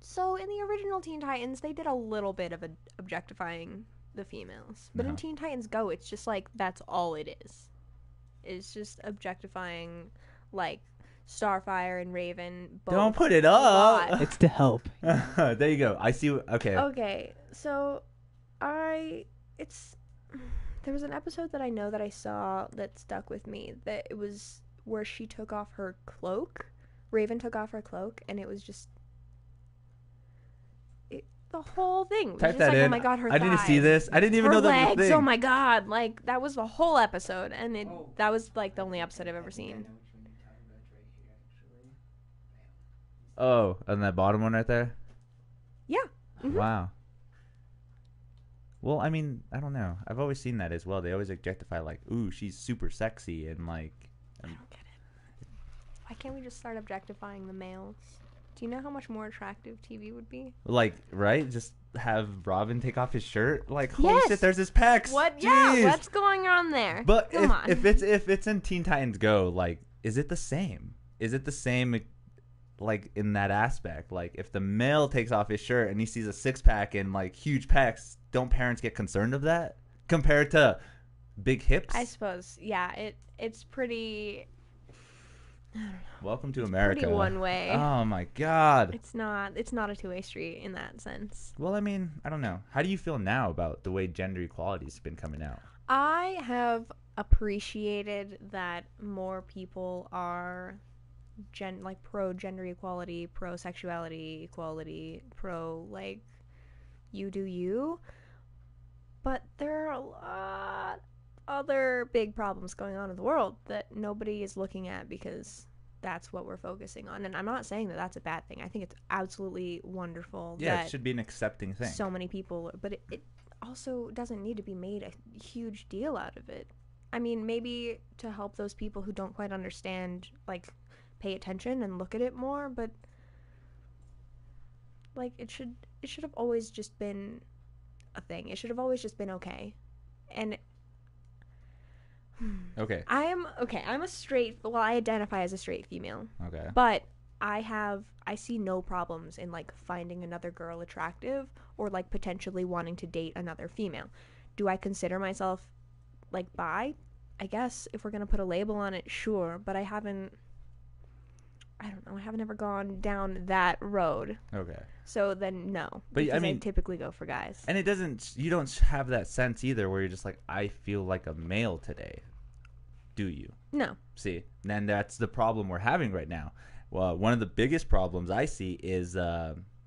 So in the original Teen Titans, they did a little bit of objectifying the females. But in Teen Titans Go, it's just like, that's all it is. It's just objectifying, like, Starfire and Raven. Both. Don't put it up. It's to help. There you go. I see. Okay. Okay. So, there was an episode that I know that I saw that stuck with me. That it was where she took off her cloak. Raven took off her cloak, and it was just... the whole thing. It was Type just that like, in. oh my god, her I didn't thighs, see this. I didn't even know her that was a legs. thing. Oh my god, like that was the whole episode, and that was like the only episode I've ever seen. Oh, and that bottom one right there? Yeah. Mm-hmm. Wow. Well, I mean, I don't know. I've always seen that as well. They always objectify, like, ooh, she's super sexy, and like... I don't get it. Why can't we just start objectifying the males? Do you know how much more attractive TV would be? Like, right? Just have Robin take off his shirt? Like, holy Yes! shit, there's his pecs! What? Jeez! Yeah, what's going on there? But Come on. if it's in Teen Titans Go, like, is it the same? Is it the same, like, in that aspect? Like, if the male takes off his shirt and he sees a six-pack and, like, huge pecs, don't parents get concerned of that? Compared to big hips? I suppose, yeah, it's pretty... I don't know. Welcome to America. Pretty one way. Oh, my God. It's not a two-way street in that sense. Well, I mean, I don't know. How do you feel now about the way gender equality's been coming out? I have appreciated that more people are pro gender equality, pro sexuality equality, pro like you do you. But there are a lot other big problems going on in the world that nobody is looking at because that's what we're focusing on. And I'm not saying that that's a bad thing. I think it's absolutely wonderful. Yeah, that it should be an accepting thing. So many people, but it also doesn't need to be made a huge deal out of it. I mean, maybe to help those people who don't quite understand, like, pay attention and look at it more, but like it should have always just been a thing. It should have always just been okay. And Okay. I'm a straight, well, I identify as a straight female. Okay. But I see no problems in like finding another girl attractive or like potentially wanting to date another female. Do I consider myself like bi? I guess if we're going to put a label on it, sure, but I haven't ever gone down that road. Okay. So then no, but because I mean, typically go for guys. And you don't have that sense either where you're just like, I feel like a male today. Do you? No. See, and that's the problem we're having right now. Well, one of the biggest problems I see is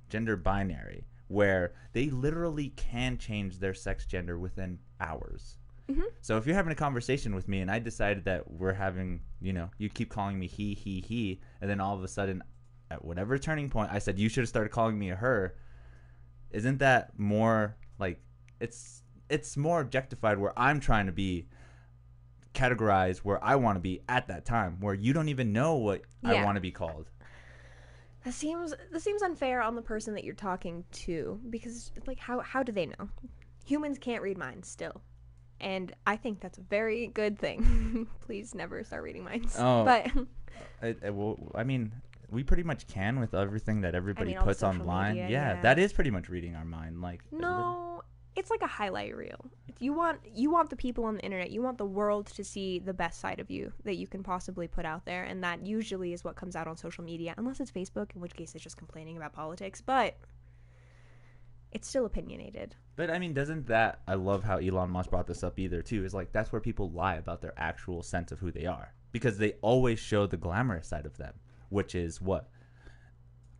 gender binary, where they literally can change their sex gender within hours. Mm-hmm. So if you're having a conversation with me and I decided that we're having, you keep calling me he, and then all of a sudden, at whatever turning point, I said you should have started calling me a her, isn't that more like it's more objectified where I'm trying to be categorized where I want to be at that time, where you don't even know what I want to be called. That seems unfair on the person that you're talking to, because like how do they know? Humans can't read minds still. And I think that's a very good thing. Please never start reading minds. Oh, but I mean, we pretty much can with everything that everybody puts online. Media, yeah, that is pretty much reading our mind. Like, no, it's like a highlight reel. You want the people on the internet. You want the world to see the best side of you that you can possibly put out there, and that usually is what comes out on social media, unless it's Facebook, in which case it's just complaining about politics. But it's still opinionated. But I mean, I love how Elon Musk brought this up either too, is like that's where people lie about their actual sense of who they are, because they always show the glamorous side of them, which is what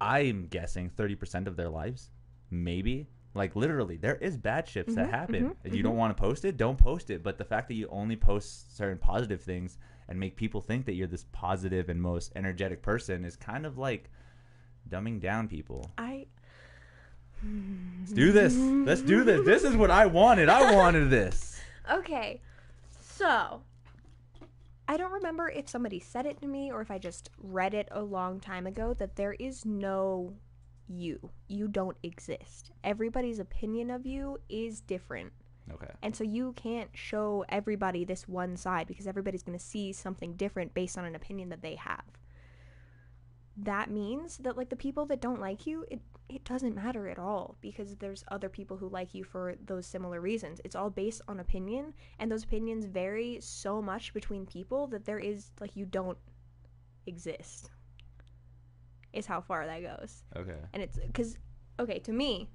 I'm guessing 30% of their lives, maybe. Like literally, there is bad ships that happen. If you don't want to post it, don't post it. But the fact that you only post certain positive things and make people think that you're this positive and most energetic person is kind of like dumbing down people. Let's do this. Let's do this. This is what I wanted. I wanted this. Okay. So, I don't remember if somebody said it to me or if I just read it a long time ago that there is no you. You don't exist. Everybody's opinion of you is different. Okay. And so you can't show everybody this one side because everybody's going to see something different based on an opinion that they have. That means that like the people that don't like you, it doesn't matter at all because there's other people who like you for those similar reasons. It's all based on opinion, and those opinions vary so much between people that there is like you don't exist is how far that goes. Okay. And it's because, okay, to me,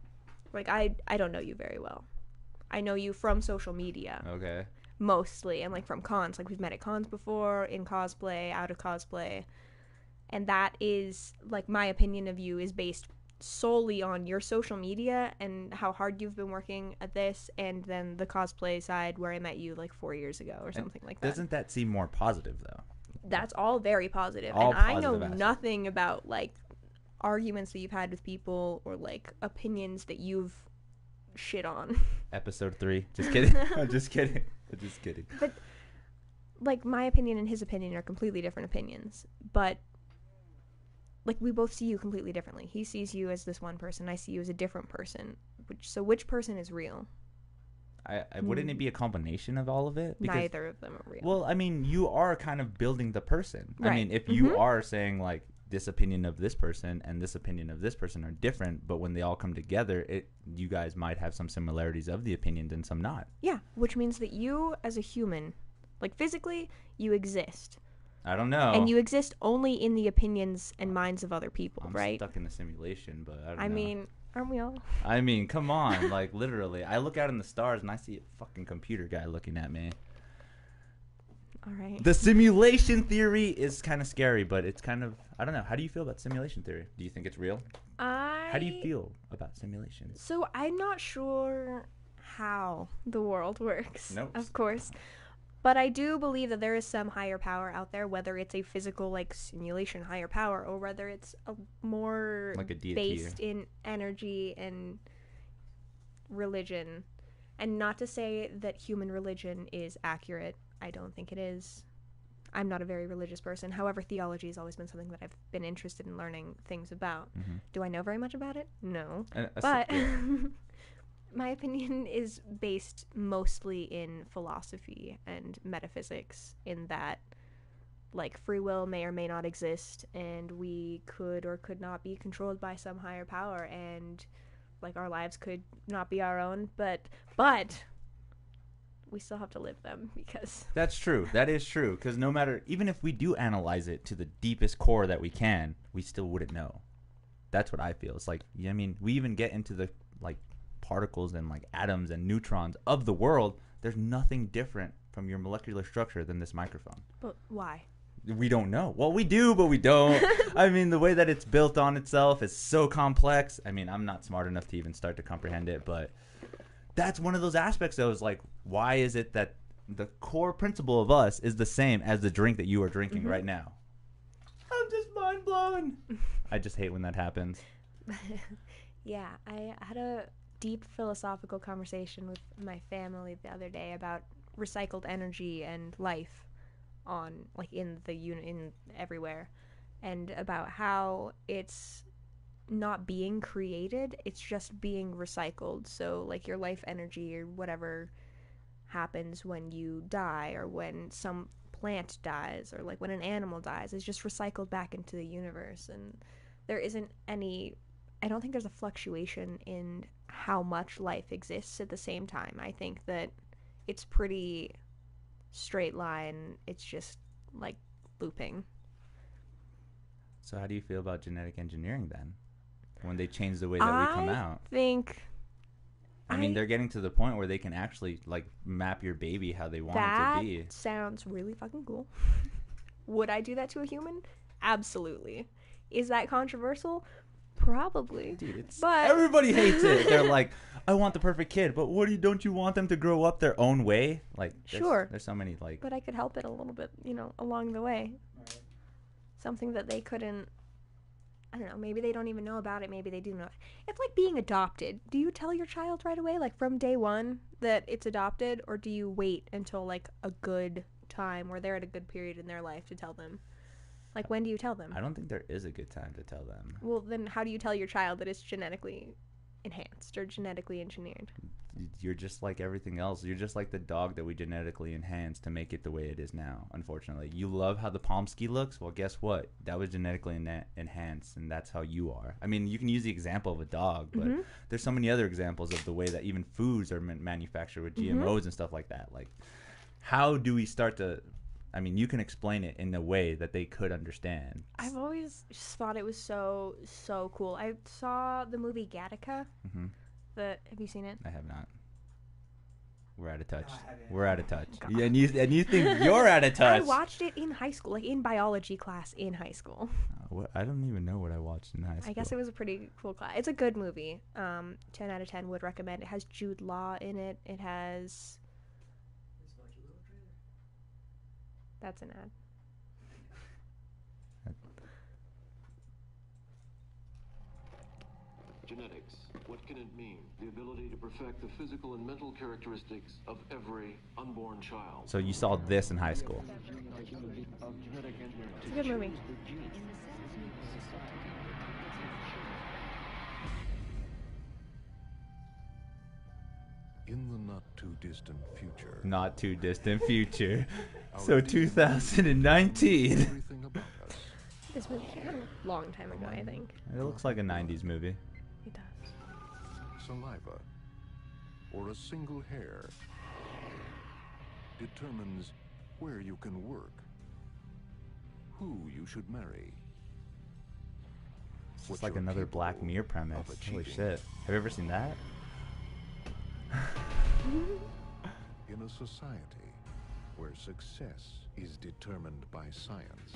like I don't know you very well. I know you from social media. Okay. Mostly, and like from cons. Like we've met at cons before, in cosplay, out of cosplay. And that is, like, my opinion of you is based solely on your social media and how hard you've been working at this, and then the cosplay side where I met you like 4 years ago or something like that. Doesn't that seem more positive though? That's all very positive. All and I know positive nothing about like arguments that you've had with people or like opinions that you've shit on. Episode 3. Just kidding. I'm just kidding. But like my opinion and his opinion are completely different opinions, but like we both see you completely differently. He sees you as this one person, I see you as a different person. Which person is real? I wouldn't it be a combination of all of it? Because neither of them are real. Well, I mean, you are kind of building the person. Right. I mean, if you are saying like this opinion of this person and this opinion of this person are different, but when they all come together, you guys might have some similarities of the opinions and some not. Yeah, which means that you as a human, like physically, you exist. I don't know. And you exist only in the opinions and minds of other people, I'm right? stuck in the simulation, but I don't know. I mean, aren't we all? I mean, come on. Like, literally. I look out in the stars and I see a fucking computer guy looking at me. All right. The simulation theory is kind of scary, but it's kind of, I don't know. How do you feel about simulation theory? Do you think it's real? How do you feel about simulations? So I'm not sure how the world works, Nope. Of course. But I do believe that there is some higher power out there, whether it's a physical, like, simulation higher power, or whether it's a more like a deity based in energy and religion. And not to say that human religion is accurate. I don't think it is. I'm not a very religious person. However, theology has always been something that I've been interested in learning things about. Mm-hmm. Do I know very much about it? No. But my opinion is based mostly in philosophy and metaphysics, in that like free will may or may not exist, and we could or could not be controlled by some higher power, and like our lives could not be our own, but we still have to live them, because that's true. That is true, because no matter, even if we do analyze it to the deepest core that we can, we still wouldn't know. That's what I feel. It's like, I mean, we even get into the like particles and like atoms and neutrons of the world. There's nothing different from your molecular structure than this microphone. But why? We don't know. Well, we do, but we don't. I mean, the way that it's built on itself is so complex. I mean, I'm not smart enough to even start to comprehend it, but that's one of those aspects that was like, why is it that the core principle of us is the same as the drink that you are drinking right now? I'm just mind blown. I just hate when that happens. Yeah, I had a deep philosophical conversation with my family the other day about recycled energy and life on like in everywhere, and about how it's not being created, it's just being recycled. So like your life energy or whatever happens when you die, or when some plant dies, or like when an animal dies, is just recycled back into the universe. And there isn't any, I don't think there's a fluctuation in how much life exists at the same time. I think that it's pretty straight line. It's just like looping. So how do you feel about genetic engineering then, when they change the way that we come out? I mean, they're getting to the point where they can actually like map your baby how they want it to be. That sounds really fucking cool. Would I do that to a human? Absolutely. Is that controversial? Probably. Dude, but everybody hates it. They're like, I want the perfect kid, but don't you want them to grow up their own way? Like, sure. There's so many like. But I could help it a little bit, along the way. Right. Something that they couldn't. I don't know. Maybe they don't even know about it. Maybe they do know. It's like being adopted. Do you tell your child right away, like from day one, that it's adopted, or do you wait until like a good time where they're at a good period in their life to tell them? Like, when do you tell them? I don't think there is a good time to tell them. Well, then how do you tell your child that it's genetically enhanced or genetically engineered? You're just like everything else. You're just like the dog that we genetically enhanced to make it the way it is now, unfortunately. You love how the Pomsky looks? Well, guess what? That was genetically enhanced, and that's how you are. I mean, you can use the example of a dog, but there's so many other examples of the way that even foods are manufactured with GMOs and stuff like that. Like, how do we start to... I mean, you can explain it in a way that they could understand. I've always just thought it was so, so cool. I saw the movie Gattaca. Have you seen it? I have not. We're out of touch. No, I haven't. We're out of touch. God. Yeah, and you think you're out of touch. I watched it in high school, like in biology class in high school. Oh, What? I don't even know what I watched in high school. I guess it was a pretty cool class. It's a good movie. 10 out of 10 would recommend. It has Jude Law in it. It has... That's an ad. Genetics. What can it mean? The ability to perfect the physical and mental characteristics of every unborn child. So you saw this in high school. It's a good movie. In the not too distant future. Not too distant future. So 2019. Everything about us. This movie came out a long time ago, I think. It looks like a 90s movie. It does. Saliva or a single hair determines where you can work, who you should marry. It's like another Black Mirror premise. Holy shit. Have you ever seen that? In a society where success is determined by science,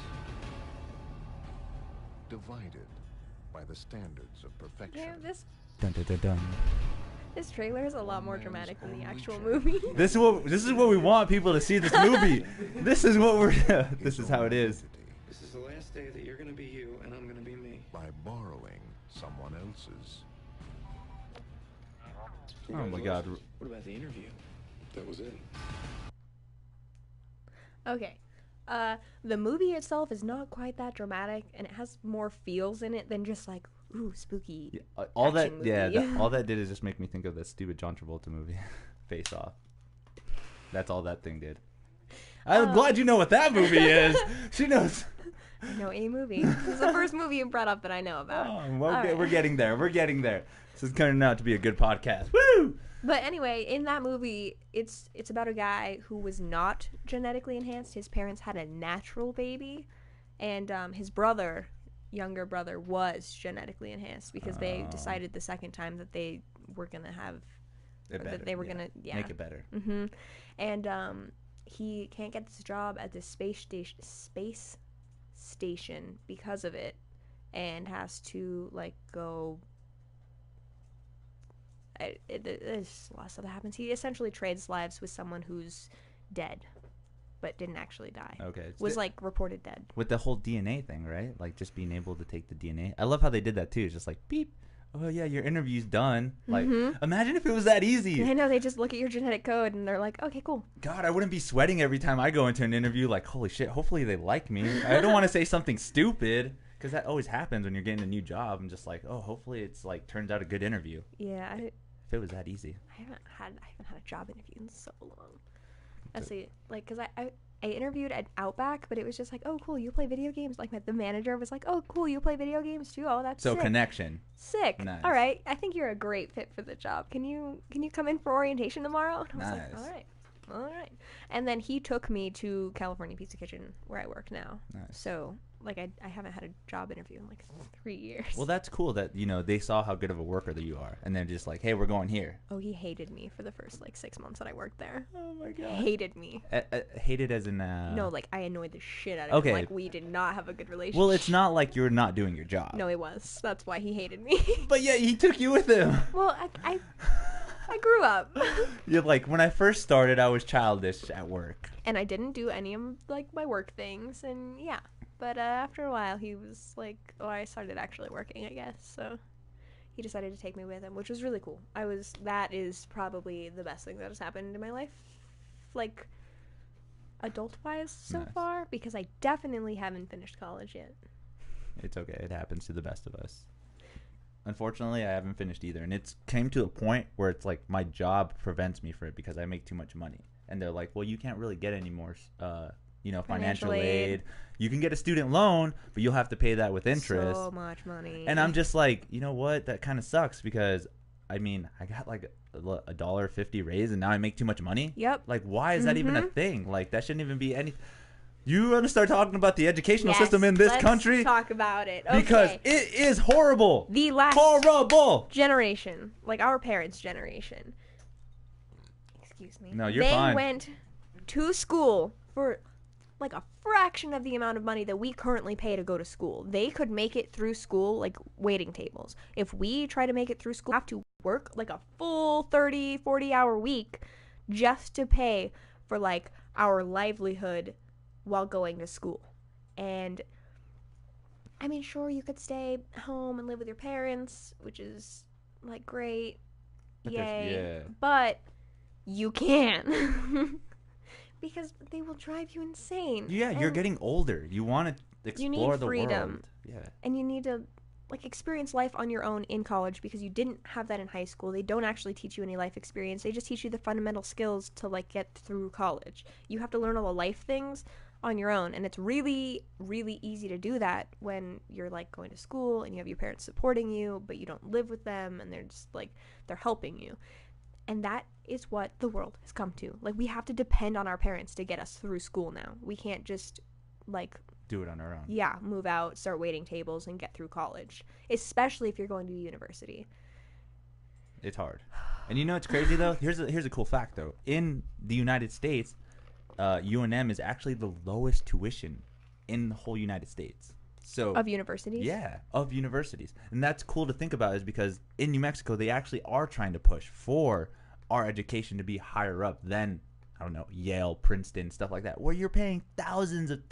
divided by the standards of perfection. Yeah, Dun, dun, dun, dun. this trailer is a lot more dramatic than the actual movie. This is what we want people to see. This movie. This is what we're. This is how it is. This is the last day that you're gonna be you and I'm gonna be me. By borrowing someone else's. Oh my God. What about the interview? That was it. Okay. The movie itself is not quite that dramatic, and it has more feels in it than just like, ooh, spooky. Yeah, all that, action movie. yeah, all that did is just make me think of that stupid John Travolta movie, Face Off. That's all that thing did. I'm glad you know what that movie is. She knows. I know a movie. This is the first movie you brought up that I know about. Oh, well, All right. we're getting there. We're getting there. This is turning out to be a good podcast. Woo! But anyway, in that movie, it's about a guy who was not genetically enhanced. His parents had a natural baby, and his younger brother, was genetically enhanced because they decided the second time that they were gonna have, Make it better. Mm-hmm. And he can't get this job at this space station because of it, and has to go. There's a lot of stuff that happens. He essentially trades lives with someone who's dead, but didn't actually die. Okay. Was reported dead. With the whole DNA thing, right? Like just being able to take the DNA. I love how they did that too. It's just like beep. Oh yeah, your interview's done. Like, imagine if it was that easy. I know, they just look at your genetic code and they're like, okay, cool. God, I wouldn't be sweating every time I go into an interview. Like, holy shit, hopefully they like me. I don't want to say something stupid. Because that always happens when you're getting a new job. I'm just like, oh, hopefully it's turns out a good interview. Yeah, If it was that easy. I haven't had a job interview in so long. Actually, because I interviewed at Outback, but it was just like, oh, cool, you play video games. Like the manager was like, oh, cool, you play video games too. Oh, that's so sick. Connection. Sick. Nice. All right, I think you're a great fit for the job. Can you come in for orientation tomorrow? And I was Nice. like, all right. And then he took me to California Pizza Kitchen where I work now. Nice. So I haven't had a job interview in 3 years. Well, that's cool that they saw how good of a worker that you are, and they're just like, hey, we're going here. Oh, he hated me for the first 6 months that I worked there. Oh my God. Hated me. Hated as in No, I annoyed the shit out of Okay. him. We did not have a good relationship. Well, it's not like you're not doing your job. No, it was. That's why he hated me. But yeah, he took you with him. Well, I grew up. You're like, when I first started, I was childish at work. And I didn't do any of my work things, and yeah. But after a while, he was like, oh, I started actually working, I guess. So he decided to take me with him, which was really cool. That is probably the best thing that has happened in my life, adult-wise so Nice. far, because I definitely haven't finished college yet. It's okay. It happens to the best of us. Unfortunately, I haven't finished either. And it's came to a point where it's like my job prevents me from it because I make too much money. And they're like, well, you can't really get any more, financial aid. You can get a student loan, but you'll have to pay that with interest. So much money. And I'm just like, you know what? That kind of sucks because, I got a $1.50 raise and now I make too much money. Yep. Like, why is that even a thing? Like, that shouldn't even be any. You want to start talking about the educational system in this country? Let's talk about it. Okay. Because it is horrible. The last horrible generation, our parents' generation. Excuse me. No, you're fine. They went to school for a fraction of the amount of money that we currently pay to go to school. They could make it through school like waiting tables. If we try to make it through school, we have to work like a full 30, 40-hour week just to pay for like our livelihood while going to school. And I mean, sure, you could stay home and live with your parents, which is like great. Yay. But you can't. Because they will drive you insane. Yeah, you're getting older. You want to explore the freedom. world. Yeah. And you need to like experience life on your own in college because you didn't have that in high school. They don't actually teach you any life experience. They just teach you the fundamental skills to like get through college. You have to learn all the life things on your own, and it's really, really easy to do that when you're like going to school and you have your parents supporting you, but you don't live with them and they're just like they're helping you. And that is what the world has come to. Like, we have to depend on our parents to get us through school now. We can't just, like... do it on our own. Yeah, move out, start waiting tables, and get through college. Especially if you're going to university. It's hard. And you know what's crazy, though? Here's a cool fact, though. In the United States, UNM is actually the lowest tuition in the whole United States. So of universities? Yeah, of universities. And that's cool to think about is because in New Mexico, they actually are trying to push for our education to be higher up than, I don't know, Yale, Princeton, stuff like that, where you're paying thousands of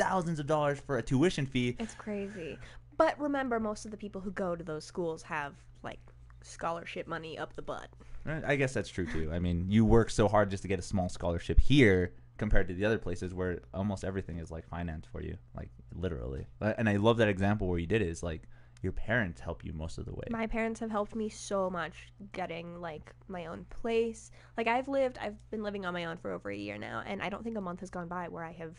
dollars for a tuition fee. It's crazy. But remember, most of the people who go to those schools have, like, scholarship money up the butt. I guess that's true, too. I mean, you work so hard just to get a small scholarship here compared to the other places where almost everything is, like, financed for you, like, literally. And I love that example where you did it. Is like, your parents help you most of the way. My parents have helped me so much getting, like, my own place. Like, I've been living on my own for over a year now, and I don't think a month has gone by where I have,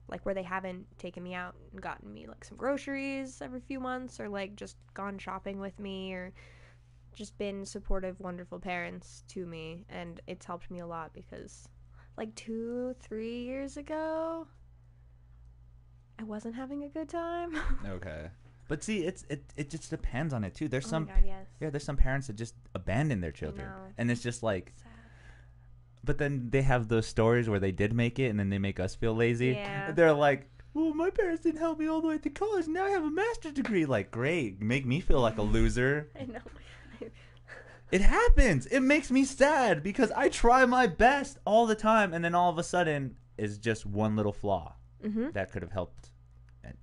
like, where they haven't taken me out and gotten me, like, some groceries every few months, or, like, just gone shopping with me, or just been supportive, wonderful parents to me, and it's helped me a lot because, like, 2-3 years ago, I wasn't having a good time. Okay. But see, it just depends on it too. There's some yes. Yeah, there's some parents that just abandon their children. And it's just like sad. But then they have those stories where they did make it and then they make us feel lazy. Yeah. They're like, "Well, my parents didn't help me all the way to college. Now I have a master's degree." Like, great. Make me feel like a loser. I know. It happens. It makes me sad because I try my best all the time and then all of a sudden is just one little flaw that could have helped.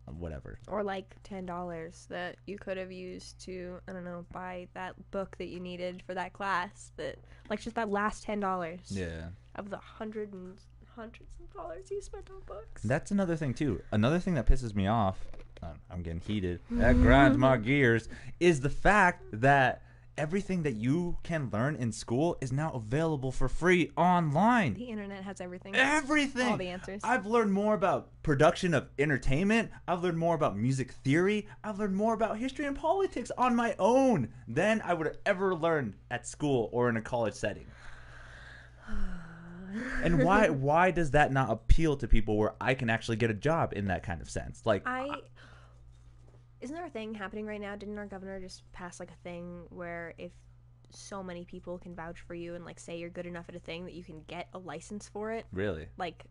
Whatever. Or like $10 that you could have used to, I don't know, buy that book that you needed for that class. That, like, just that last $10. Yeah. Of the hundreds of dollars you spent on books. That's another thing too. Another thing that pisses me off, I'm getting heated, that grinds my gears, is the fact that everything that you can learn in school is now available for free online. The internet has everything. Everything. All the answers. I've learned more about production of entertainment. I've learned more about music theory. I've learned more about history and politics on my own than I would have ever learned at school or in a college setting. And why does that not appeal to people where I can actually get a job in that kind of sense? Like, isn't there a thing happening right now? Didn't our governor just pass, like, a thing where if so many people can vouch for you and, like, say you're good enough at a thing that you can get a license for it? Really? Like,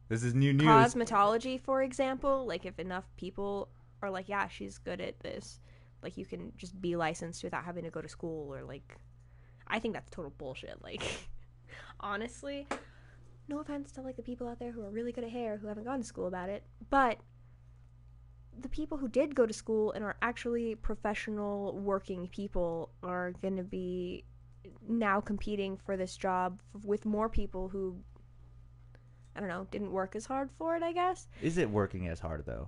this is new news. Cosmetology, for example. Like, if enough people are like, yeah, she's good at this, like, you can just be licensed without having to go to school, or, like, I think that's total bullshit. Like, honestly, no offense to, like, the people out there who are really good at hair who haven't gone to school about it, but the people who did go to school and are actually professional working people are going to be now competing for this job with more people who, I don't know, didn't work as hard for it, I guess. Is it working as hard, though?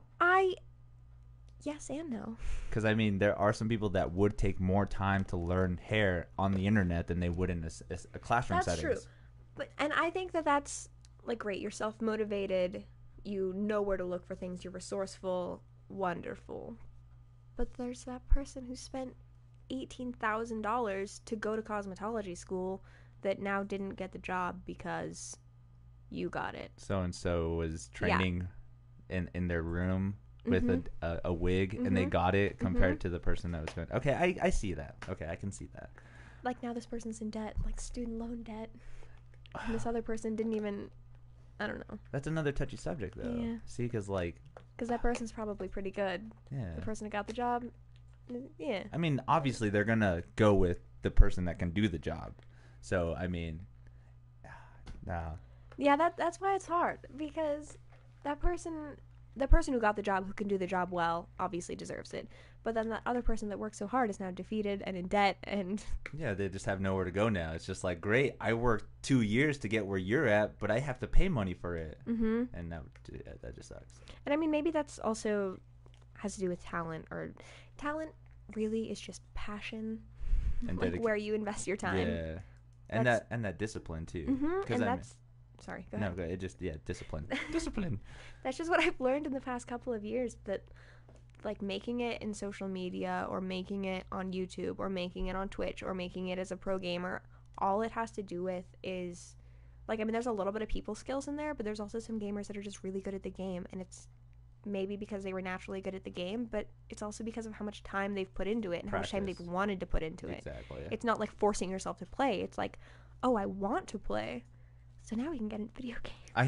Yes and no. Because, I mean, there are some people that would take more time to learn hair on the internet than they would in a classroom setting. That's true. And I think that's, like, great. You're self-motivated. You know where to look for things. You're resourceful. Wonderful. But there's that person who spent $18,000 to go to cosmetology school that now didn't get the job because you got it. So-and-so was training in their room with a wig, and they got it compared to the person that was going. Okay, I see that. Okay, I can see that. Like, now this person's in debt, like student loan debt. And this other person didn't even I don't know. That's another touchy subject, though. Yeah. See, because that person's probably pretty good. Yeah. The person who got the job, yeah. I mean, obviously, they're going to go with the person that can do the job. So, I mean, no. Yeah, that's why it's hard, because the person who got the job, who can do the job well, obviously deserves it. But then that other person that worked so hard is now defeated and in debt, and yeah, they just have nowhere to go now. It's just like, great, I worked 2 years to get where you're at, but I have to pay money for it, and that just sucks. And I mean, maybe that's also has to do with talent, or talent really is just passion, and like where you invest your time. Yeah, and that discipline too. And that's. Sorry, go ahead. No, it just, discipline. Discipline. That's just what I've learned in the past couple of years, that like making it in social media, or making it on YouTube, or making it on Twitch, or making it as a pro gamer, all it has to do with is, like, I mean, there's a little bit of people skills in there, but there's also some gamers that are just really good at the game, and it's maybe because they were naturally good at the game, but it's also because of how much time they've put into it and how much time they've wanted to put into it. Exactly. Yeah. It's not like forcing yourself to play. It's like, oh, I want to play. So now we can get into video games. I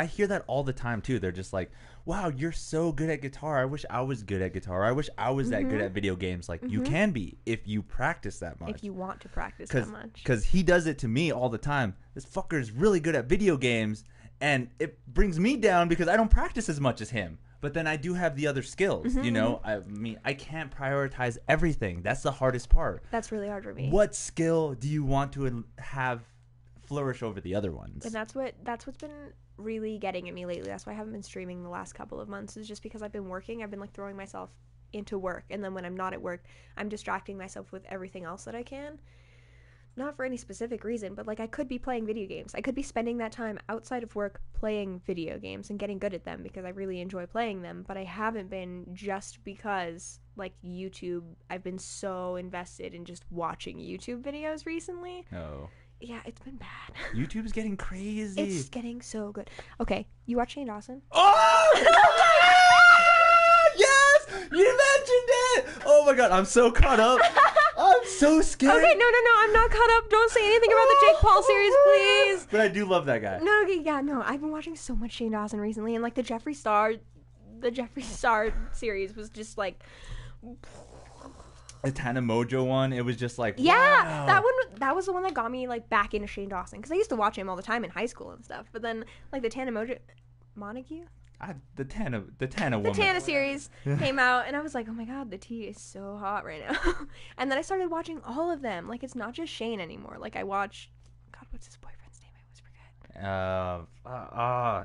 hear that all the time too. They're just like, "Wow, you're so good at guitar. I wish I was good at guitar. I wish I was that good at video games." Like, you can be if you practice that much. If you want to practice that much. Because he does it to me all the time. This fucker is really good at video games, and it brings me down because I don't practice as much as him. But then I do have the other skills, you know? I mean, I can't prioritize everything. That's the hardest part. That's really hard for me. What skill do you want to have flourish over the other ones? And that's what's been really getting at me lately. That's why I haven't been streaming the last couple of months, is just because I've been working. I've been like throwing myself into work, and then when I'm not at work, I'm distracting myself with everything else that I can. Not for any specific reason, but like I could be playing video games. I could be spending that time outside of work playing video games and getting good at them because I really enjoy playing them, but I haven't been, just because like YouTube, I've been so invested in just watching YouTube videos recently. Oh. Yeah, it's been bad. YouTube's getting crazy. It's getting so good. Okay, you watch Shane Dawson? Oh! Yes! You mentioned it! Oh my god, I'm so caught up. I'm so scared. Okay, no, I'm not caught up. Don't say anything about the Jake Paul series, please. But I do love that guy. No, okay, yeah, no. I've been watching so much Shane Dawson recently, and like the Jeffree Star series was just like... The Tana Mojo one, it was just like, yeah, wow. that was the one that got me like back into Shane Dawson, because I used to watch him all the time in high school and stuff. But then like the Tana Mojo, Montague, the Tana woman, the Tana series came out, and I was like, oh my god, the tea is so hot right now. And then I started watching all of them. Like, it's not just Shane anymore. Like, I watch, God, what's his boyfriend's name? I always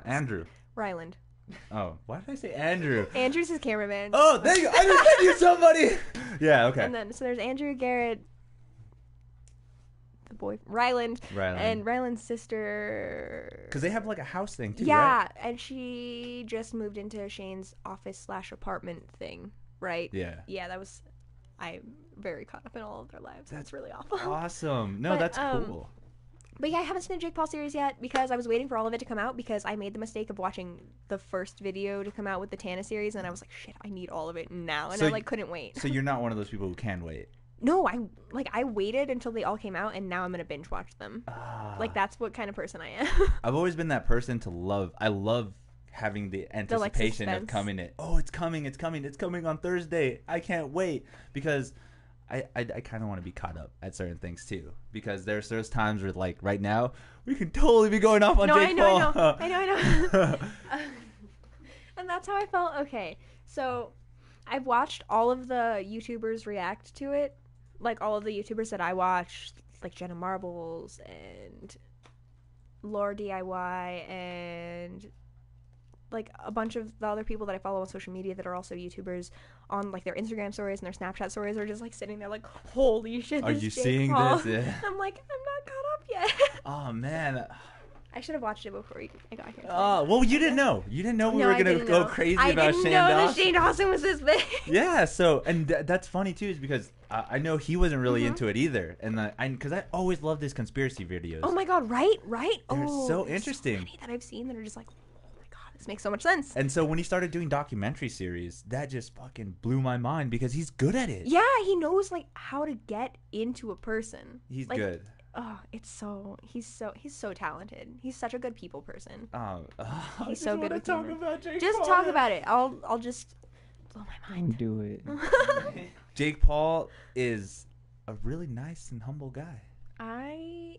forget. Andrew. Ryland. Oh, why did I say Andrew? Andrew's his cameraman. Oh, there you go. I just said you somebody. Yeah, okay. And then, so there's Andrew, Garrett, the boy, Ryland, and Ryland's sister. Because they have like a house thing too, yeah, right? and she just moved into Shane's office/apartment thing, right? Yeah. Yeah, I'm very caught up in all of their lives. That's really awful. Awesome. No, that's cool. But yeah, I haven't seen the Jake Paul series yet because I was waiting for all of it to come out, because I made the mistake of watching the first video to come out with the Tana series, and I was like, shit, I need all of it now, and I like couldn't wait. So you're not one of those people who can wait? No, I waited until they all came out, and now I'm gonna binge watch them. Like, that's what kind of person I am. I've always been that person to love. I love having the anticipation of coming in. Oh, it's coming on Thursday. I can't wait, because I kind of want to be caught up at certain things too, because there's times where, like, right now we can totally be going off on Jake Paul. I know. And that's how I felt. Okay, so I've watched all of the YouTubers react to it, like all of the YouTubers that I watch, like Jenna Marbles and Lore DIY and like a bunch of the other people that I follow on social media that are also YouTubers, on like their Instagram stories and their Snapchat stories, are just like sitting there like, holy shit, are you seeing this? Yeah. I'm like, I'm not caught up yet. Oh man, I should have watched it before I got here. Oh, well, you didn't know. You didn't know we were going to go crazy about Shane Dawson. I didn't know that Shane Dawson was this big. Yeah, so, and that's funny too, is because I know he wasn't really into it either, and because I always loved his conspiracy videos. Oh my god, right? They're so interesting. So many that I've seen that are just like, this makes so much sense. And so when he started doing documentary series, that just fucking blew my mind, because he's good at it. Yeah, he knows like how to get into a person. He's like, good. he's so talented. He's such a good people person. He's so good to with talk humor. about Jake Just Paul. talk about it. I'll just blow my mind. Do it. Jake Paul is a really nice and humble guy. I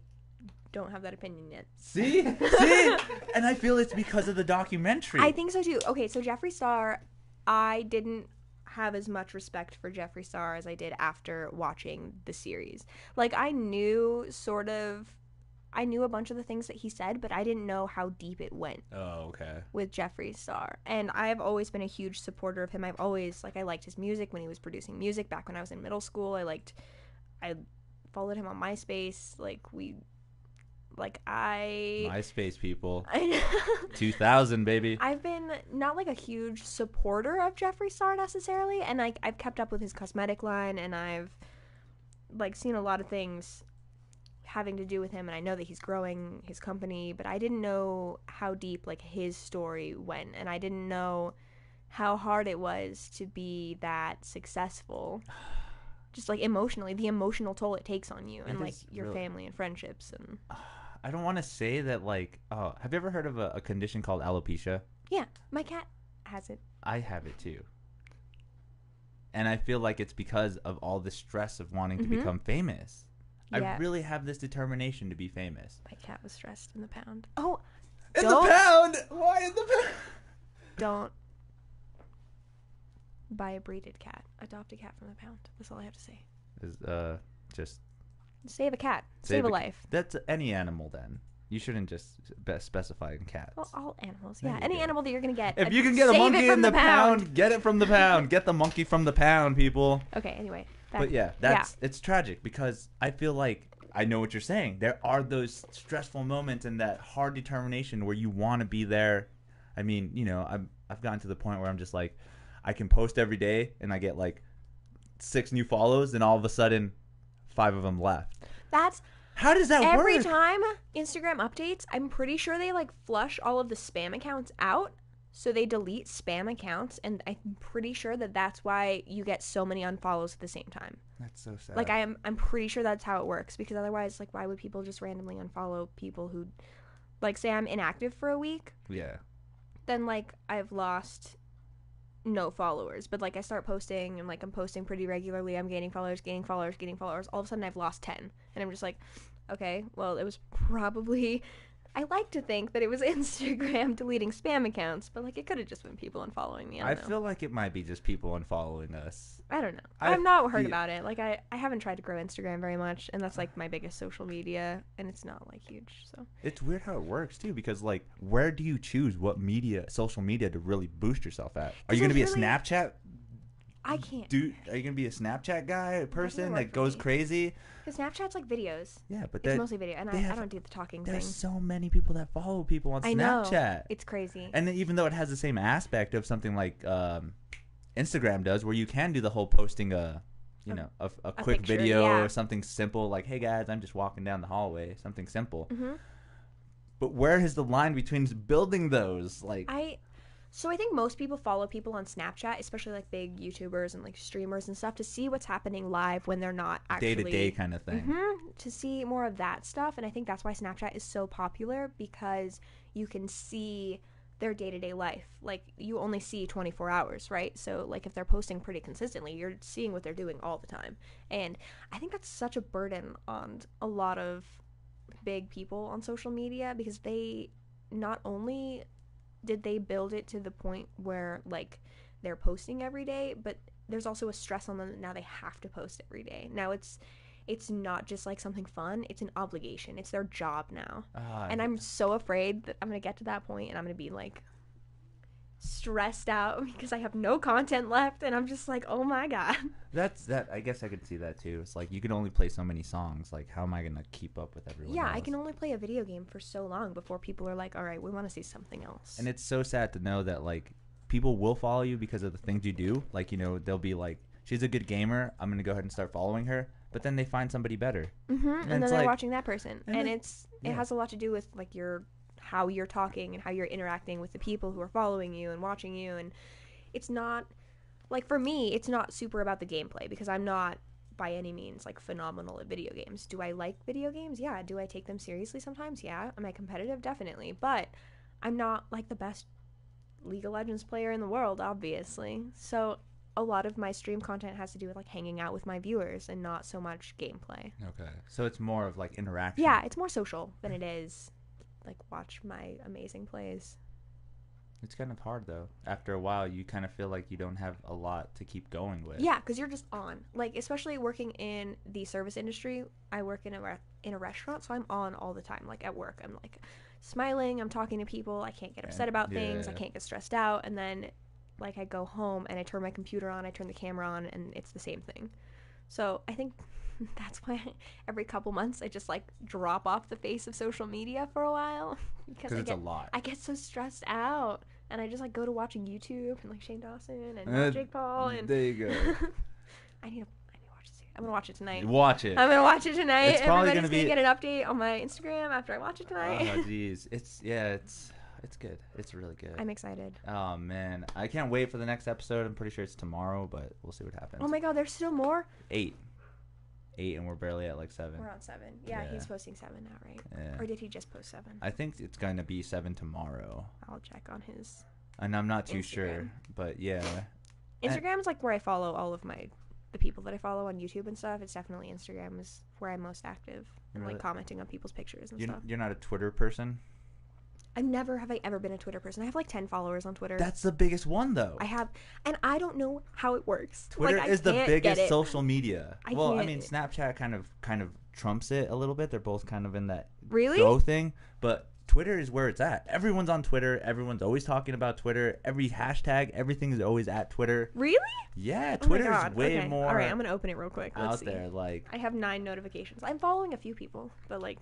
don't have that opinion yet. See? And I feel it's because of the documentary. I think so too. Okay, so Jeffree Star, I didn't have as much respect for Jeffree Star as I did after watching the series. Like, I knew a bunch of the things that he said, but I didn't know how deep it went. Oh, okay. With Jeffree Star. And I've always been a huge supporter of him. I liked his music when he was producing music back when I was in middle school. I followed him on MySpace. MySpace people. I know. 2000, baby. I've been not like a huge supporter of Jeffree Star necessarily, and I've kept up with his cosmetic line, and I've seen a lot of things having to do with him, and I know that he's growing his company, but I didn't know how deep his story went, and I didn't know how hard it was to be that successful. Just emotionally, the emotional toll it takes on you, and your family and friendships. And I don't want to say that have you ever heard of a condition called alopecia? Yeah, my cat has it. I have it too. And I feel like it's because of all the stress of wanting to become famous. Yeah. I really have this determination to be famous. My cat was stressed in the pound. Oh, in the pound? Why in the pound? Don't buy a breeded cat. Adopt a cat from the pound. That's all I have to say. Just save a cat. Save a life. That's any animal then. You shouldn't just specify in cats. Well, all animals. Yeah, any animal that you're going to get. If you can get a monkey in the pound, get it from the pound. Get the monkey from the pound, people. Okay, anyway. But yeah, it's tragic because I feel like I know what you're saying. There are those stressful moments and that hard determination where you want to be there. I mean, I've gotten to the point where I'm just I can post every day and I get 6 new follows and all of a sudden 5 of them left. How does that work? Every time Instagram updates, I'm pretty sure they flush all of the spam accounts out. So they delete spam accounts, and I'm pretty sure that that's why you get so many unfollows at the same time. That's so sad. I'm pretty sure that's how it works, because otherwise, why would people just randomly unfollow people who, say I'm inactive for a week? Yeah. Then I've lost no followers, but I start posting and I'm posting pretty regularly. I'm gaining followers. All of a sudden I've lost 10, and I'm just okay, well, it was probably. I like to think that it was Instagram deleting spam accounts, but it could have just been people unfollowing me. I feel like it might be just people unfollowing us. I don't know. I've not heard about it. I haven't tried to grow Instagram very much, and that's my biggest social media, and it's not huge. So it's weird how it works too, because where do you choose what social media to really boost yourself at? Are you going to be a Snapchat? I can't. Dude, are you going to be a Snapchat guy, a person that goes crazy? Because Snapchat's videos. Yeah, but it's mostly video, and I don't do the talking thing. There's so many people that follow people on Snapchat. I know. It's crazy. And then even though it has the same aspect of something Instagram does, where you can do the whole posting a quick picture, video or something simple, hey guys, I'm just walking down the hallway, something simple. Mm-hmm. But where is the line between building those? So I think most people follow people on Snapchat, especially big YouTubers and streamers and stuff, to see what's happening live when they're not actually day-to-day kind of thing. Mm-hmm, to see more of that stuff, and I think that's why Snapchat is so popular, because you can see their day-to-day life. You only see 24 hours, right? So if they're posting pretty consistently, you're seeing what they're doing all the time. And I think that's such a burden on a lot of big people on social media, because they not only did they build it to the point where they're posting every day, but there's also a stress on them that now they have to post every day. Now it's not just something fun, it's an obligation. It's their job now. And I'm so afraid that I'm going to get to that point and I'm going to be stressed out because I have no content left, and I'm just oh my god. I guess I could see that too. It's you can only play so many songs. How am I gonna keep up with everyone else? I can only play a video game for so long before people are all right, we want to see something else. And it's so sad to know that people will follow you because of the things you do. They'll be she's a good gamer, I'm gonna go ahead and start following her, but then they find somebody better. Mm-hmm. And then they're watching that person, and it has a lot to do with how you're talking and how you're interacting with the people who are following you and watching you. And it's not for me, it's not super about the gameplay, because I'm not by any means like phenomenal at video games. Do I like video games? Yeah. Do I take them seriously sometimes? Yeah. Am I competitive? Definitely. But I'm not like the best League of Legends player in the world, obviously. So a lot of my stream content has to do with like hanging out with my viewers and not so much gameplay. Okay. So it's more of like interaction. Yeah, it's more social than it is like watch my amazing plays. It's kind of hard though. After a while, you kind of feel like you don't have a lot to keep going with. Yeah, because you're just on. Like, especially working in the service industry, I work in a restaurant, so I'm on all the time. Like, at work, I'm like smiling, I'm talking to people, I can't get upset about things, I can't get stressed out, and then like I go home and I turn my computer on, I turn the camera on, and it's the same thing. So I think that's why every couple months I just like drop off the face of social media for a while because it's a lot. I get so stressed out, and I just like go to watching YouTube and like Shane Dawson and Jake Paul, and there you go. I need to watch this. I'm gonna watch it tonight. Watch it. I'm gonna watch it tonight. It's probably Everybody's gonna get an update on my Instagram after I watch it tonight. Oh jeez, it's good. It's really good. I'm excited. Oh man, I can't wait for the next episode. I'm pretty sure it's tomorrow, but we'll see what happens. Oh my god, there's still more. 8, and we're barely at like 7. We're on 7. Yeah, he's posting 7 now, right? Yeah. Or did he just post 7? I think it's going to be 7 tomorrow. I'll check on his. And I'm not too Instagram. sure, but yeah. Instagram's like where I follow all of the people that I follow on YouTube and stuff. It's definitely Instagram is where I'm most active and Really? Like commenting on people's pictures and stuff. You're not a Twitter person? Have I ever been a Twitter person. I have like 10 followers on Twitter. That's the biggest one though. I have, and I don't know how it works. Twitter like, is the biggest social media. I mean, can't. Snapchat kind of trumps it a little bit. They're both kind of in that really go thing, but Twitter is where it's at. Everyone's on Twitter. Everyone's always talking about Twitter. Every hashtag, everything is always at Twitter. Really? Yeah, Twitter is way more. All right, I'm gonna open it real quick. Let's out see. there. Like I have 9 notifications. I'm following a few people, but like.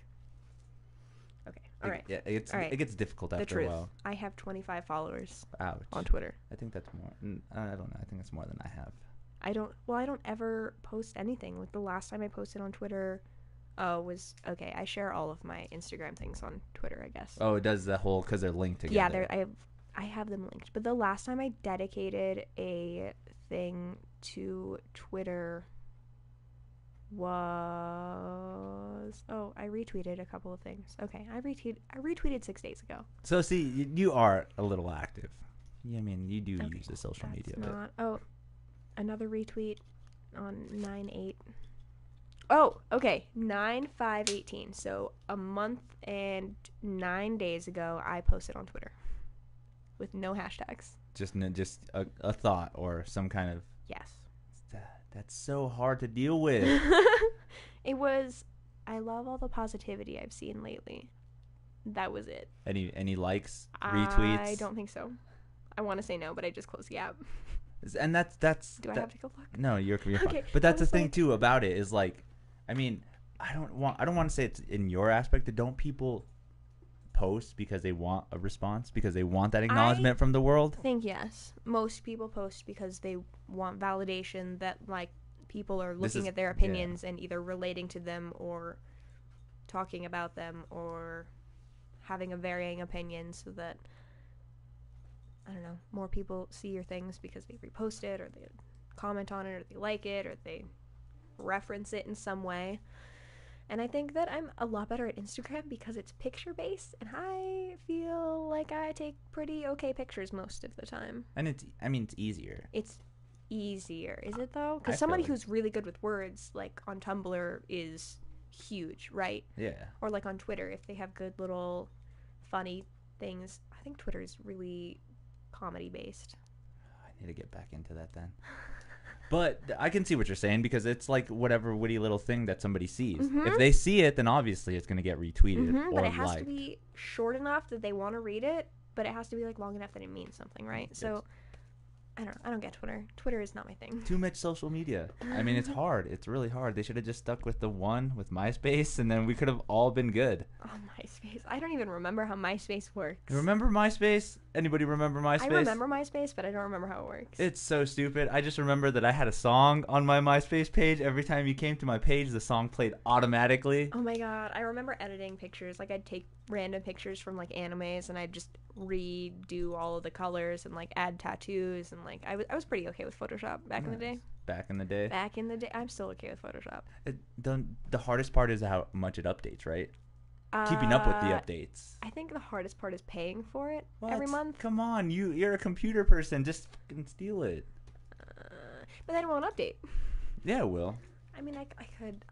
Okay. All right. Yeah, it gets difficult after the truth. a while. I have 25 followers. Ouch. On Twitter. I think that's more. I don't know. I think it's more than I have. I don't ever post anything. Like the last time I posted on Twitter was okay. I share all of my Instagram things on Twitter, I guess. Oh, it does the whole because they're linked together. Yeah, I have them linked. But the last time I dedicated a thing to Twitter was I retweeted a couple of things. Okay, I retweeted 6 days ago. So see, you are a little active. Yeah, I mean, you do use the social media. Another retweet on 9/8. Oh, okay, 9/5/18. So a month and 9 days ago, I posted on Twitter with no hashtags. Just a thought or some kind of. Yes. That's so hard to deal with. It was. I love all the positivity I've seen lately. That was it. Any likes, retweets? I don't think so. I want to say no, but I just closed the app. And that's. Do I have to go look? No, you're Okay, fine. But that's the thing too about it is like, I mean, I don't want to say it's in your aspect. But don't people post because they want a response, because they want that acknowledgement from the world? I think yes. Most people post because they want validation that like people are looking at their opinions and either relating to them or talking about them or having a varying opinion so that I don't know, more people see your things because they repost it or they comment on it or they like it or they reference it in some way. And I think that I'm a lot better at Instagram because it's picture-based, and I feel like I take pretty okay pictures most of the time. And it's easier. It's easier, is it though? Because somebody who's really good with words, like on Tumblr, is huge, right? Yeah. Or like on Twitter, if they have good little funny things. I think Twitter is really comedy-based. I need to get back into that then. But I can see what you're saying because it's like whatever witty little thing that somebody sees. Mm-hmm. If they see it, then obviously it's going to get retweeted or but it has liked. to be short enough that they want to read it, but it has to be like long enough that it means something, right? So I don't get Twitter. Twitter is not my thing. Too much social media. I mean, it's hard. It's really hard. They should have just stuck with the one with MySpace, and then we could have all been good. Oh, MySpace. I don't even remember how MySpace works. You remember MySpace? Anybody remember MySpace? I remember MySpace, but I don't remember how it works. It's so stupid. I just remember that I had a song on my MySpace page. Every time you came to my page, the song played automatically. Oh my god. I remember editing pictures. Like, I'd take random pictures from, like, animes, and I'd just redo all of the colors and, like, add tattoos. And, like, I was pretty okay with Photoshop back in the day. back in the day. Back in the day, I'm still okay with Photoshop. The hardest part is how much it updates, right? Keeping up with the updates. I think the hardest part is paying for it every month. Come on, you're a computer person. Just fucking steal it. But then it won't update. Yeah, it will. I mean, I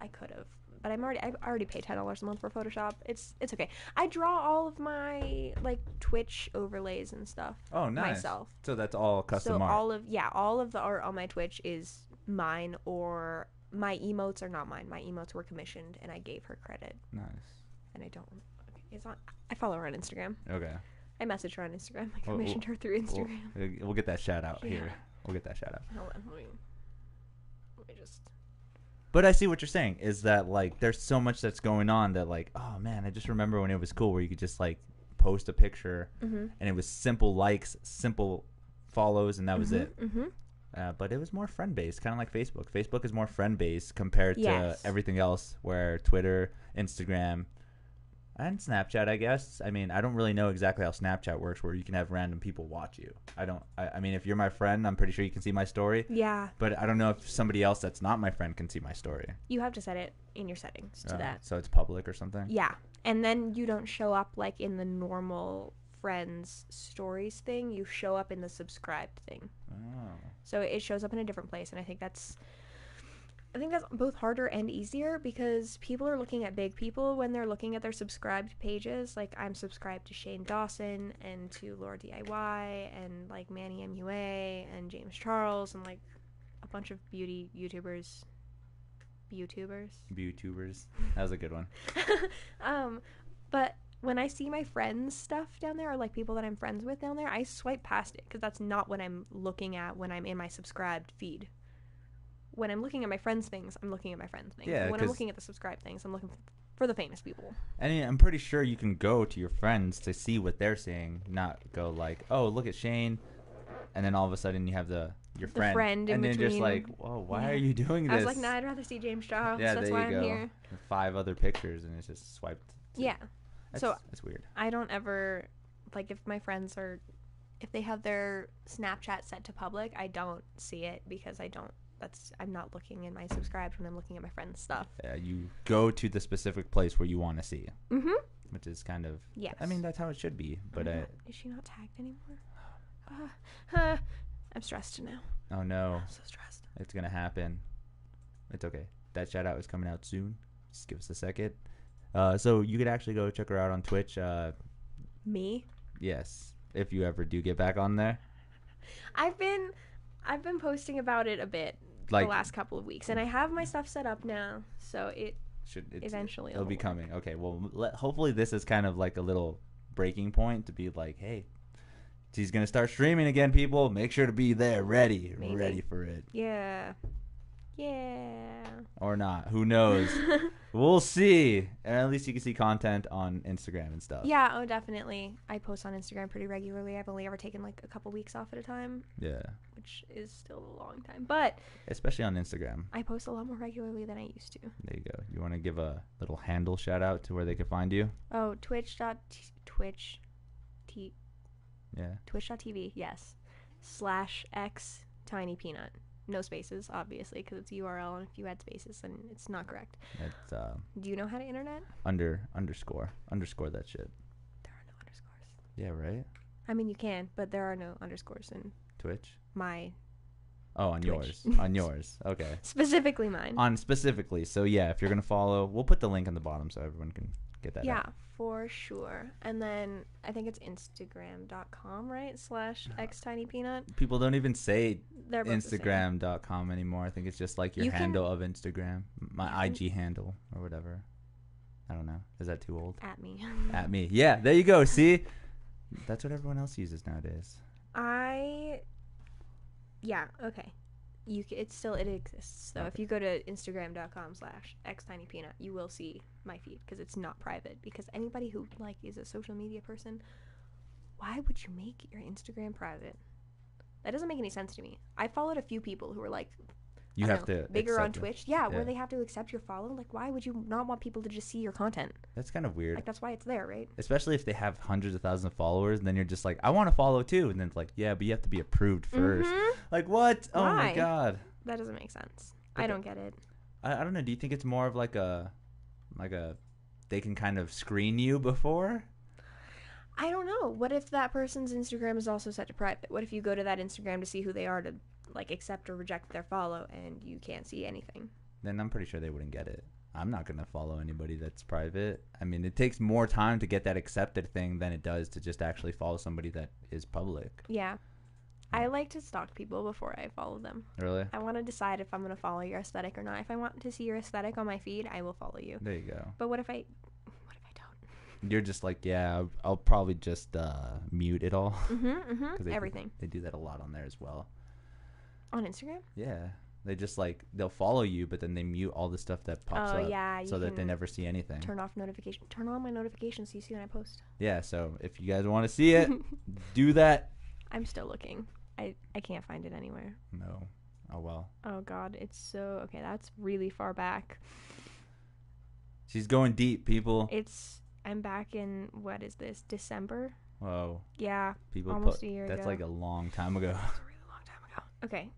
could have, but I've already paid $10 a month for Photoshop. It's okay. I draw all of my like Twitch overlays and stuff. Oh, nice. Myself. So that's all custom art. all of the art on my Twitch is mine, or my emotes are not mine. My emotes were commissioned, and I gave her credit. Nice. And I don't. It's on. I follow her on Instagram. Okay. I messaged her on Instagram. I commissioned her through Instagram. We'll get that shout out here. We'll get that shout out. Hold on, let me just. But I see what you're saying is that like there's so much that's going on that like, oh man, I just remember when it was cool where you could just like post a picture and it was simple likes, simple follows, and that was it. But it was more friend based, kind of like Facebook. Facebook is more friend based compared to everything else, where Twitter, Instagram, and Snapchat, I guess. I mean, I don't really know exactly how Snapchat works, where you can have random people watch you. I mean, if you're my friend, I'm pretty sure you can see my story. Yeah. But I don't know if somebody else that's not my friend can see my story. You have to set it in your settings to that. So it's public or something? Yeah. And then you don't show up like in the normal friends stories thing. You show up in the subscribed thing. Oh. So it shows up in a different place, and I think that's both harder and easier, because people are looking at big people when they're looking at their subscribed pages. Like, I'm subscribed to Shane Dawson and to Laura DIY and like Manny MUA and James Charles and like a bunch of beauty YouTubers. That was a good one. But when I see my friends' stuff down there, or like people that I'm friends with down there, I swipe past it, because that's not what I'm looking at when I'm in my subscribed feed. When I'm looking at my friends' things, I'm looking at my friends' things. Yeah, when I'm looking at the subscribed things, I'm looking for the famous people. And I'm pretty sure you can go to your friends to see what they're seeing, not go like, oh, look at Shane, and then all of a sudden you have your friend and then between. Just like, whoa, why are you doing this? I was like, nah, I'd rather see James Charles. Yeah, that's there why you I'm go. here. 5 other pictures, and it's just swiped. Yeah. That's weird. I don't ever, like, if my friends if they have their Snapchat set to public, I don't see it, because I'm not looking in my subscribed when I'm looking at my friends' stuff. Yeah, you go to the specific place where you want to see. Which is kind of, I mean, that's how it should be. But is she not tagged anymore? I'm stressed now. Oh no. I'm so stressed. It's gonna happen. It's okay. That shout out is coming out soon. Just give us a second. So you could actually go check her out on Twitch. Me? Yes. If you ever do get back on there. I've been posting about it a bit the last couple of weeks, and I have my stuff set up now, so eventually it'll be coming. Okay, well, hopefully this is kind of like a little breaking point to be like, hey, she's gonna start streaming again, people. Make sure to be there, ready for it. Yeah. Or not? Who knows? We'll see. And at least you can see content on Instagram and stuff. Yeah. Oh, definitely. I post on Instagram pretty regularly. I've only ever taken like a couple weeks off at a time. Yeah. Which is still a long time, but especially on Instagram, I post a lot more regularly than I used to. There you go. You want to give a little handle shout out to where they can find you? Oh, Twitch.tv. Yes. /X Tiny Peanut. No spaces, obviously, because it's URL, and if you add spaces, then it's not correct. It's Do you know how to internet? Underscore that shit. There are no underscores. Yeah, right? I mean, you can, but there are no underscores in Twitch. My on Twitch. yours. On yours. Okay. Specifically mine. Specifically. So yeah, if you're gonna follow, we'll put the link on the bottom so everyone can get that. Yeah, out. for sure. And then I think it's Instagram.com, right? /XTinyPeanut. People don't even say Instagram.com anymore. I think it's just like your handle of Instagram. My IG handle or whatever. I don't know. Is that too old? At me. At me. Yeah, there you go. See? That's what everyone else uses nowadays. Yeah, okay. It exists. So if you go to Instagram.com /XTinyPeanut, you will see my feed, because it's not private. Because anybody who like is a social media person, why would you make your Instagram private? That doesn't make any sense to me. I followed a few people who were like, bigger on Twitch. Yeah, where they have to accept your follow. Like, why would you not want people to just see your content? That's kind of weird. Like, that's why it's there, right? Especially if they have hundreds of thousands of followers, and then you're just like, I want to follow too. And then it's like, yeah, but you have to be approved first. Like, what? Oh my God. That doesn't make sense. I don't get it. I don't know. Do you think it's more of like a they can kind of screen you before? I don't know. What if that person's Instagram is also set to private? What if you go to that Instagram to see who they are to like accept or reject their follow and you can't see anything? Then I'm pretty sure they wouldn't get it. I'm not going to follow anybody that's private. I mean, it takes more time to get that accepted thing than it does to just actually follow somebody that is public. Yeah. I like to stalk people before I follow them. Really? I want to decide if I'm going to follow your aesthetic or not. If I want to see your aesthetic on my feed, I will follow you. There you go. But what if I don't? You're just like, yeah, I'll probably just mute it all. Everything. They do that a lot on there as well. On Instagram? Yeah. They just like, they'll follow you, but then they mute all the stuff that pops up. Yeah, so that they never see anything. Turn off notification. Turn on my notifications so you see when I post. Yeah, so if you guys want to see it, do that. I'm still looking. I can't find it anywhere. No. Oh, well. Oh, God. It's so... Okay, that's really far back. She's going deep, people. I'm back in... What is this? December? Whoa. Yeah. People almost a year ago. That's like a long time ago. That's a really long time ago. Okay.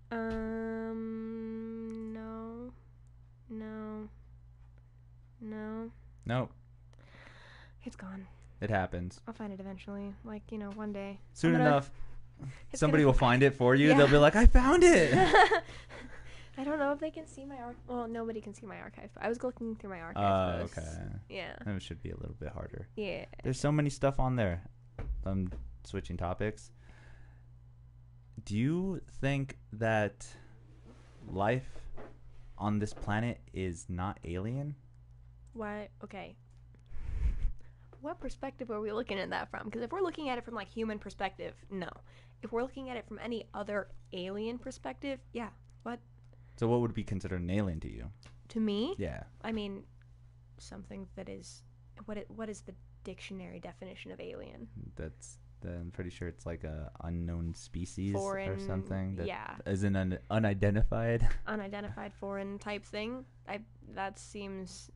No. Nope. It's gone. It happens. I'll find it eventually. Like, one day. Soon enough. Somebody will find it for you. Yeah. They'll be like, I found it. I don't know if they can see my well, nobody can see my archive. I was looking through my archive posts. Okay. Yeah. That should be a little bit harder. Yeah. There's so many stuff on there. I'm switching topics. Do you think that life on this planet is not alien? Why? Okay. What perspective are we looking at that from? Because if we're looking at it from like human perspective, no. If we're looking at it from any other alien perspective, yeah. What? So what would be considered an alien to you? To me? Yeah. I mean, something that is... What is the dictionary definition of alien? I'm pretty sure it's like a unknown species foreign, or something. That yeah. Is an unidentified. Unidentified foreign type thing. That seems...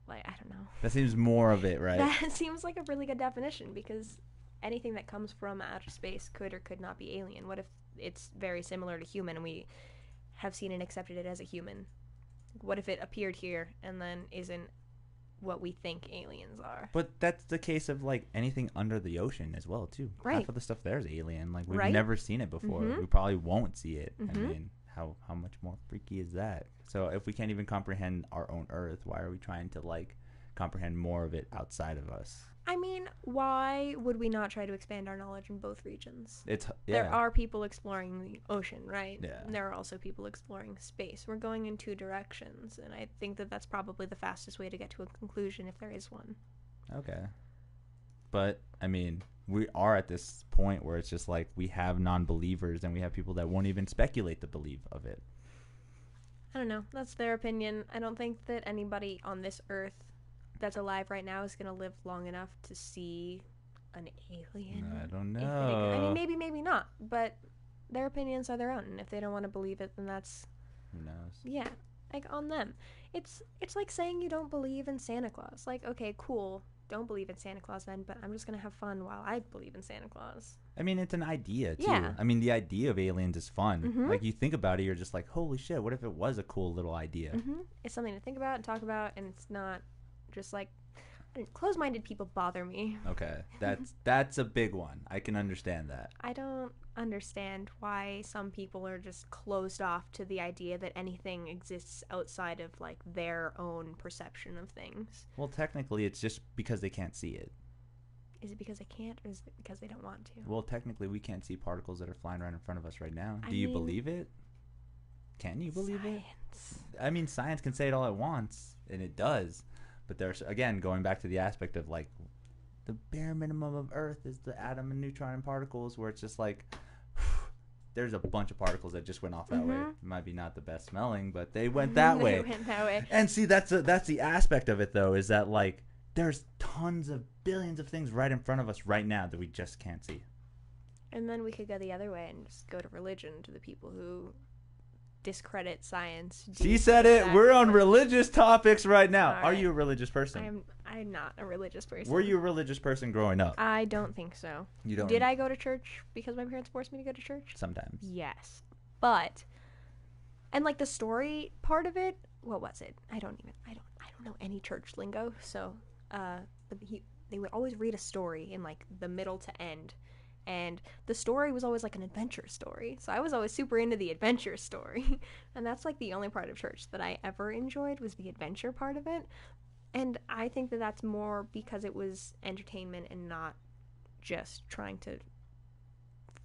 Like, I don't know. That seems more of it, right? That seems like a really good definition because anything that comes from outer space could or could not be alien. What if it's very similar to human and we have seen and accepted it as a human? What if it appeared here and then isn't what we think aliens are? But that's the case of like anything under the ocean as well, too. Right. Half of the stuff there is alien. Like we've right? never seen it before. Mm-hmm. We probably won't see it. Mm-hmm. I mean, how much more freaky is that? So if we can't even comprehend our own Earth, why are we trying to like comprehend more of it outside of us? I mean, why would we not try to expand our knowledge in both regions? Yeah. There are people exploring the ocean, right? Yeah. And there are also people exploring space. We're going in two directions, and I think that that's probably the fastest way to get to a conclusion if there is one. Okay. But, I mean, we are at this point where it's just like we have non-believers and we have people that won't even speculate to believe of it. I don't know. That's their opinion. I don't think that anybody on this earth that's alive right now is going to live long enough to see an alien. I don't know. I mean, maybe not. But their opinions are their own. And if they don't want to believe it, then that's... Who knows? Yeah. Like, on them. It's like saying you don't believe in Santa Claus. Like, okay, cool. Don't believe in Santa Claus then, but I'm just going to have fun while I believe in Santa Claus. I mean, it's an idea, too. Yeah. I mean, the idea of aliens is fun. Mm-hmm. Like, you think about it, you're just like, holy shit, what if it was a cool little idea? Mm-hmm. It's something to think about and talk about, and it's not just like... Close-minded people bother me. Okay. That's a big one. I can understand that. I don't understand why some people are just closed off to the idea that anything exists outside of, like, their own perception of things. Well, technically, it's just because they can't see it. Is it because they can't, or is it because they don't want to? Well, technically, we can't see particles that are flying right in front of us right now. Do you believe it? Can you believe it? I mean, science can say it all it wants, and it does. But there's, again, going back to the aspect of, like, the bare minimum of Earth is the atom and neutron and particles, where it's just like, there's a bunch of particles that just went off that way. It might be not the best smelling, but they went that way. They went that way. And see, that's the aspect of it, though, is that, like, there's tons of billions of things right in front of us right now that we just can't see. And then we could go the other way and just go to religion, to the people who discredit science. She said it. We're on religious topics right now. Right. Are you a religious person? I'm not a religious person. Were you a religious person growing up? I don't think so. You don't? Did I go to church because my parents forced me to go to church? Sometimes. Yes. But And like the story part of it, what was it? I don't know any church lingo. So, they would always read a story in like the middle to end, and the story was always like an adventure story. So I was always super into the adventure story, and that's like the only part of church that I ever enjoyed was the adventure part of it. And I think that that's more because it was entertainment and not just trying to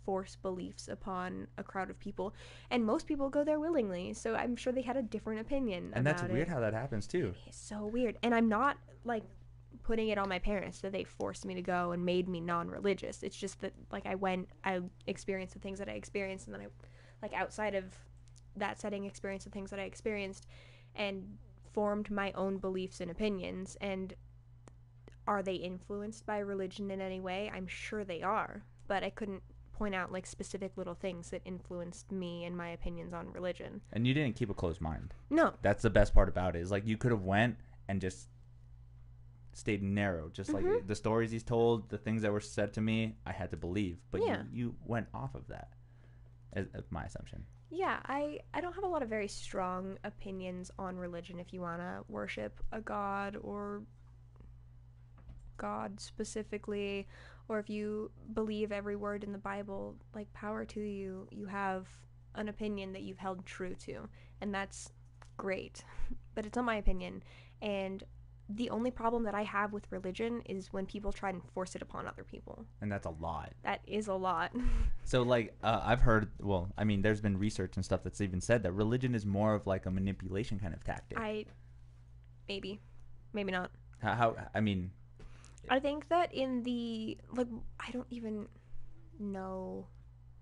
force beliefs upon a crowd of people. And most people go there willingly, so I'm sure they had a different opinion And about that's weird how that happens too. It's so weird. And I'm not like putting it on my parents that they forced me to go and made me non-religious. It's just that like I experienced the things that I experienced, and then I like outside of that setting experienced the things that I experienced and formed my own beliefs and opinions. And are they influenced by religion in any way? I'm sure they are, but I couldn't point out like specific little things that influenced me and my opinions on religion. And you didn't keep a closed mind. No. That's the best part about it, is like you could have went and just stayed narrow, just like the stories he's told, the things that were said to me, I had to believe, but you went off of that, as my assumption. Yeah, I don't have a lot of very strong opinions on religion. If you want to worship a god or God specifically, or if you believe every word in the Bible, like power to you, you have an opinion that you've held true to, and that's great, but it's not my opinion. And the only problem that I have with religion is when people try and force it upon other people. And that's a lot. That is a lot. So, like, I've heard, well, I mean, there's been research and stuff that's even said that religion is more of, like, a manipulation kind of tactic. Maybe not. How I mean... I think that in the, like, I don't even know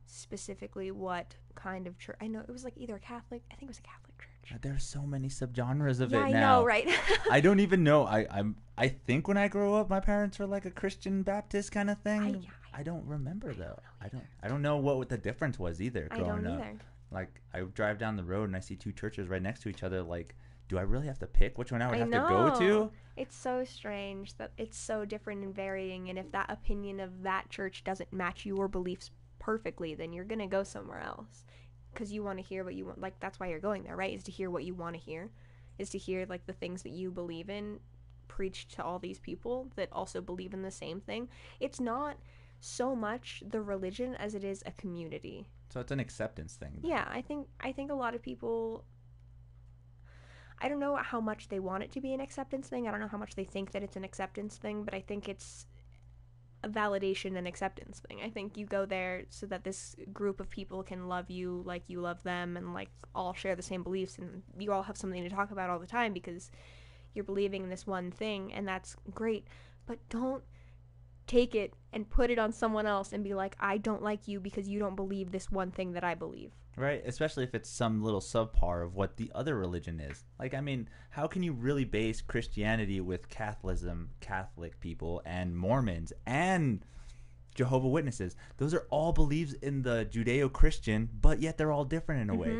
specifically what kind of church. I know it was, like, either a Catholic, I think it was a Catholic church. There's so many subgenres of it now. Yeah, I know, right? I don't even know. I think when I grow up, my parents were like a Christian Baptist kind of thing. I don't remember though. I don't know what the difference was either growing up. Like I drive down the road and I see two churches right next to each other. Like, do I really have to pick which one I would have to go to? It's so strange that it's so different and varying. And if that opinion of that church doesn't match your beliefs perfectly, then you're gonna go somewhere else. Because you want to hear what you want. Like, that's why you're going there, right? Is to hear what you want to hear. Is to hear, like, the things that you believe in preached to all these people that also believe in the same thing. It's not so much the religion as it is a community. So it's an acceptance thing. Yeah, I think a lot of people... I don't know how much they want it to be an acceptance thing. I don't know how much they think that it's an acceptance thing, but I think it's a validation and acceptance thing. I think you go there so that this group of people can love you like you love them, and like all share the same beliefs, and you all have something to talk about all the time because you're believing in this one thing, and that's great. But don't take it and put it on someone else and be like, I don't like you because you don't believe this one thing that I believe. Right, especially if it's some little subpar of what the other religion is. Like, I mean, how can you really base Christianity with Catholicism, Catholic people, and Mormons, and Jehovah's Witnesses? Those are all beliefs in the Judeo-Christian, but yet they're all different in a way.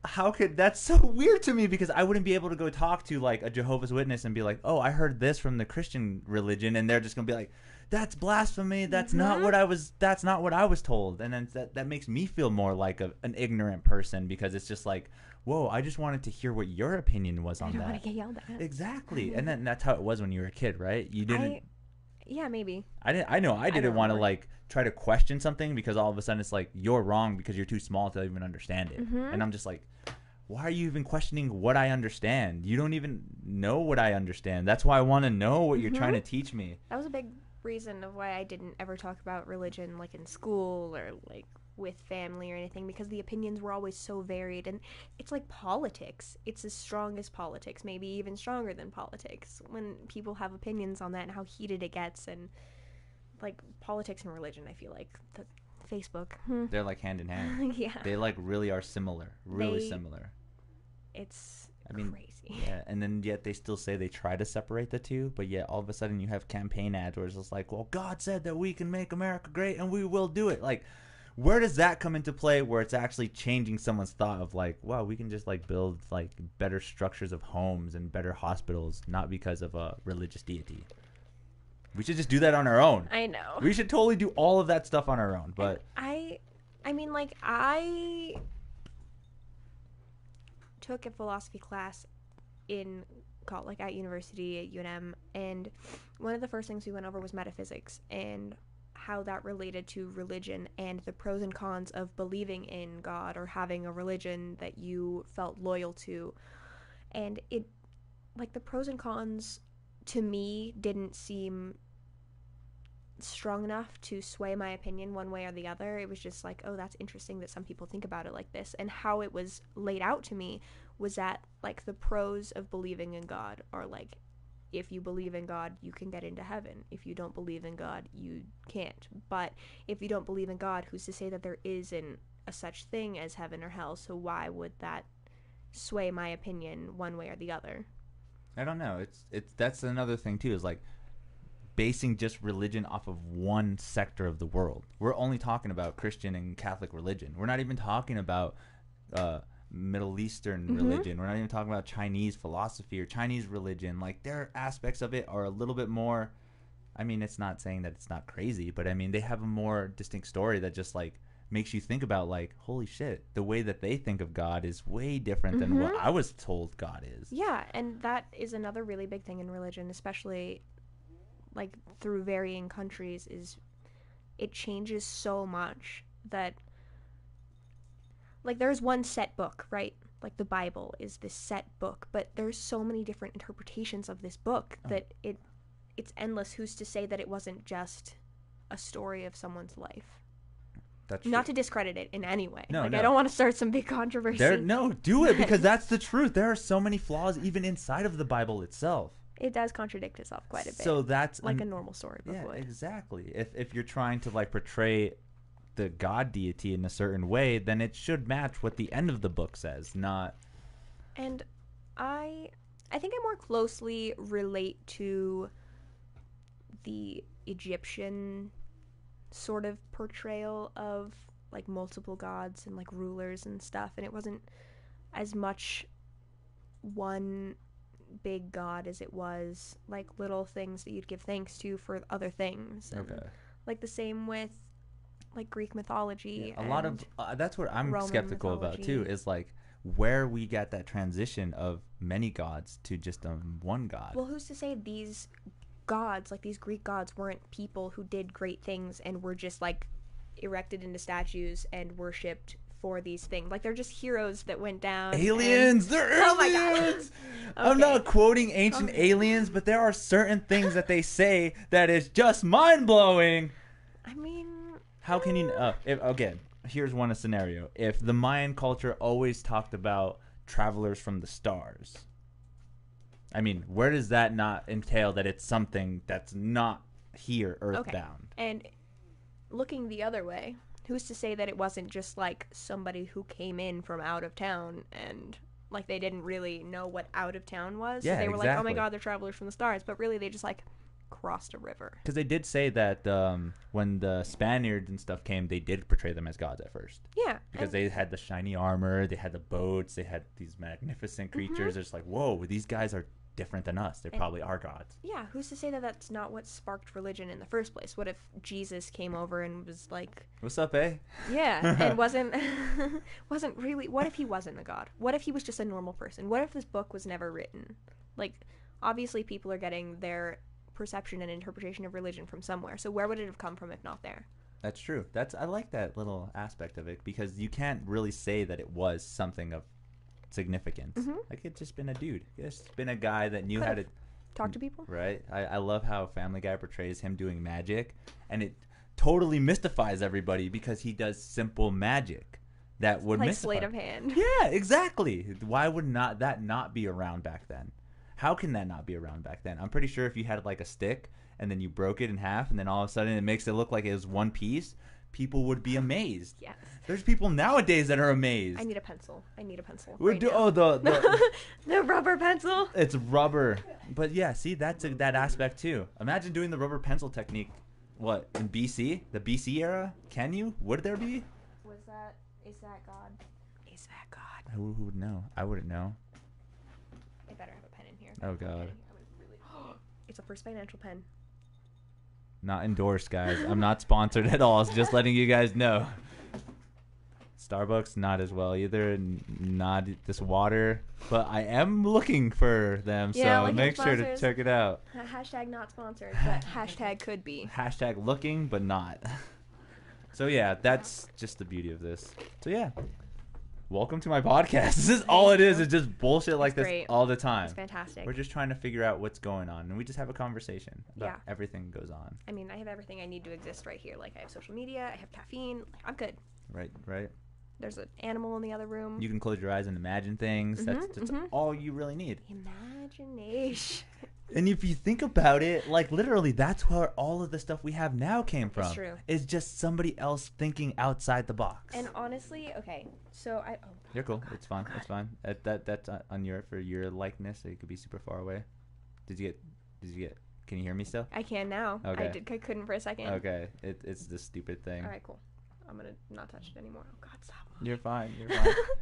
How could... That's so weird to me, because I wouldn't be able to go talk to, like, a Jehovah's Witness and be like, oh, I heard this from the Christian religion, and they're just going to be like, that's blasphemy. That's not what I was told. And then that makes me feel more like an ignorant person, because it's just like, whoa, I just wanted to hear what your opinion was on that. I don't want to get yelled at. Exactly. And then that's how it was when you were a kid, right? You didn't... Yeah, maybe. I didn't want to like try to question something, because all of a sudden it's like, you're wrong because you're too small to even understand it. And I'm just like, why are you even questioning what I understand? You don't even know what I understand. That's why I want to know what you're trying to teach me. That was a big reason of why I didn't ever talk about religion, like in school or like with family or anything, because the opinions were always so varied. And it's like politics. It's as strong as politics, maybe even stronger than politics, when people have opinions on that and how heated it gets. And like politics and religion, I feel like the Facebook, they're like hand in hand. Yeah, they like really are similar, similar. It's crazy. Yeah, and then yet they still say they try to separate the two, but yet all of a sudden you have campaign ads where it's just like, well, God said that we can make America great and we will do it. Like, where does that come into play, where it's actually changing someone's thought of like, wow, we can just like build like better structures of homes and better hospitals, not because of a religious deity? We should just do that on our own. I know. We should totally do all of that stuff on our own. But I mean, like, I took a philosophy class at university at UNM, and one of the first things we went over was metaphysics and how that related to religion and the pros and cons of believing in God or having a religion that you felt loyal to. And it, like, the pros and cons to me didn't seem strong enough to sway my opinion one way or the other. It was just like, oh, that's interesting that some people think about it like this. And how it was laid out to me was that, like, the pros of believing in God are, like, if you believe in God, you can get into heaven. If you don't believe in God, you can't. But if you don't believe in God, who's to say that there isn't a such thing as heaven or hell? So why would that sway my opinion one way or the other? I don't know. It's that's another thing too, is like basing just religion off of one sector of the world. We're only talking about Christian and Catholic religion. We're not even talking about Middle Eastern religion. We're not even talking about Chinese philosophy or Chinese religion. Like, their aspects of it are a little bit more, I mean, it's not saying that it's not crazy, but I mean, they have a more distinct story that just like makes you think about, like, holy shit, the way that they think of God is way different than what I was told God is. Yeah, and that is another really big thing in religion, especially like through varying countries, is it changes so much that, like, there's one set book, right? Like, the Bible is this set book, but there's so many different interpretations of this book that it's endless. Who's to say that it wasn't just a story of someone's life? That's not true. to discredit it in any way. No, like, no. I don't want to start some big controversy. No, do it, because that's the truth. There are so many flaws even inside of the Bible itself. It does contradict itself quite a bit. So that's like a normal story book would. Exactly. If you're trying to, like, portray the God deity in a certain way, then it should match what the end of the book says, not. And I think I more closely relate to the Egyptian sort of portrayal of, like, multiple gods and, like, rulers and stuff, and it wasn't as much one big god as it was, like, little things that you'd give thanks to for other things. And, like, the same with, like, Greek mythology. Yeah, a lot of that's what I'm Roman skeptical about too, is like where we got that transition of many gods to just one god. Well, who's to say these gods, like these Greek gods, weren't people who did great things and were just, like, erected into statues and worshipped for these things? Like, they're just heroes that went down. Aliens! They're aliens! Oh my god. Okay. I'm not quoting ancient aliens, but there are certain things that they say that is just mind-blowing. I mean, how can you... again, here's one scenario. If the Mayan culture always talked about travelers from the stars, I mean, where does that not entail that it's something that's not here, earthbound? Okay. And looking the other way, who's to say that it wasn't just, like, somebody who came in from out of town and, like, they didn't really know what out of town was? Yeah, so they were exactly. like, oh my god, they're travelers from the stars. But really, they just, like, crossed a river. Because they did say that when the Spaniards and stuff came, they did portray them as gods at first. Yeah. Because they had the shiny armor, they had the boats, they had these magnificent creatures. It's like, whoa, these guys are different than us. They probably are gods. Yeah, who's to say that that's not what sparked religion in the first place? What if Jesus came over and was like, what's up, eh? Yeah, and wasn't really, what if he wasn't a god? What if he was just a normal person? What if this book was never written? Like, obviously people are getting their perception and interpretation of religion from somewhere, so where would it have come from if not there? That's true. I like that little aspect of it, because you can't really say that it was something of significance. Like, it's just been a dude. It's just been a guy that knew how to talk to people. Right. I love how Family Guy portrays him doing magic, and it totally mystifies everybody because he does simple magic that would like mystify. Sleight of hand. Yeah, exactly. Why would that not be around back then? How can that not be around back then? I'm pretty sure if you had, like, a stick and then you broke it in half and then all of a sudden it makes it look like it was one piece, people would be amazed. Yes. There's people nowadays that are amazed. I need a pencil. The rubber pencil. It's rubber. But yeah, see, that's that aspect too. Imagine doing the rubber pencil technique. What, in BC? The BC era? Can you? Would there be? Is that God? Is that God? Who would know? I wouldn't know. I better have a pen in here. Oh god. It's a First Financial pen. Not endorsed, guys. I'm not sponsored at all. It's just letting you guys know. Starbucks, not as well either. Not this water, but I am looking for them, so make sure to check it out. Hashtag not sponsored, but hashtag could be. Hashtag looking, but not. So yeah, that's just the beauty of this. So yeah, welcome to my podcast. This is all it is. It's just bullshit like this all the time. It's fantastic. We're just trying to figure out what's going on, and we just have a conversation about everything goes on. I mean, I have everything I need to exist right here. Like, I have social media, I have caffeine. Like, I'm good. Right. There's an animal in the other room. You can close your eyes and imagine things. That's all you really need. Imagination. And if you think about it, like literally, that's where all of the stuff we have now came from. It's true. It's just somebody else thinking outside the box. And honestly, okay, so You're cool. It's fine. It's fine. That's on for your likeness. So you could be super far away. Did you get? Can you hear me still? I can now. Okay. I couldn't for a second. Okay. It's this stupid thing. All right, cool. I'm gonna not touch it anymore. Oh God, stop. You're fine.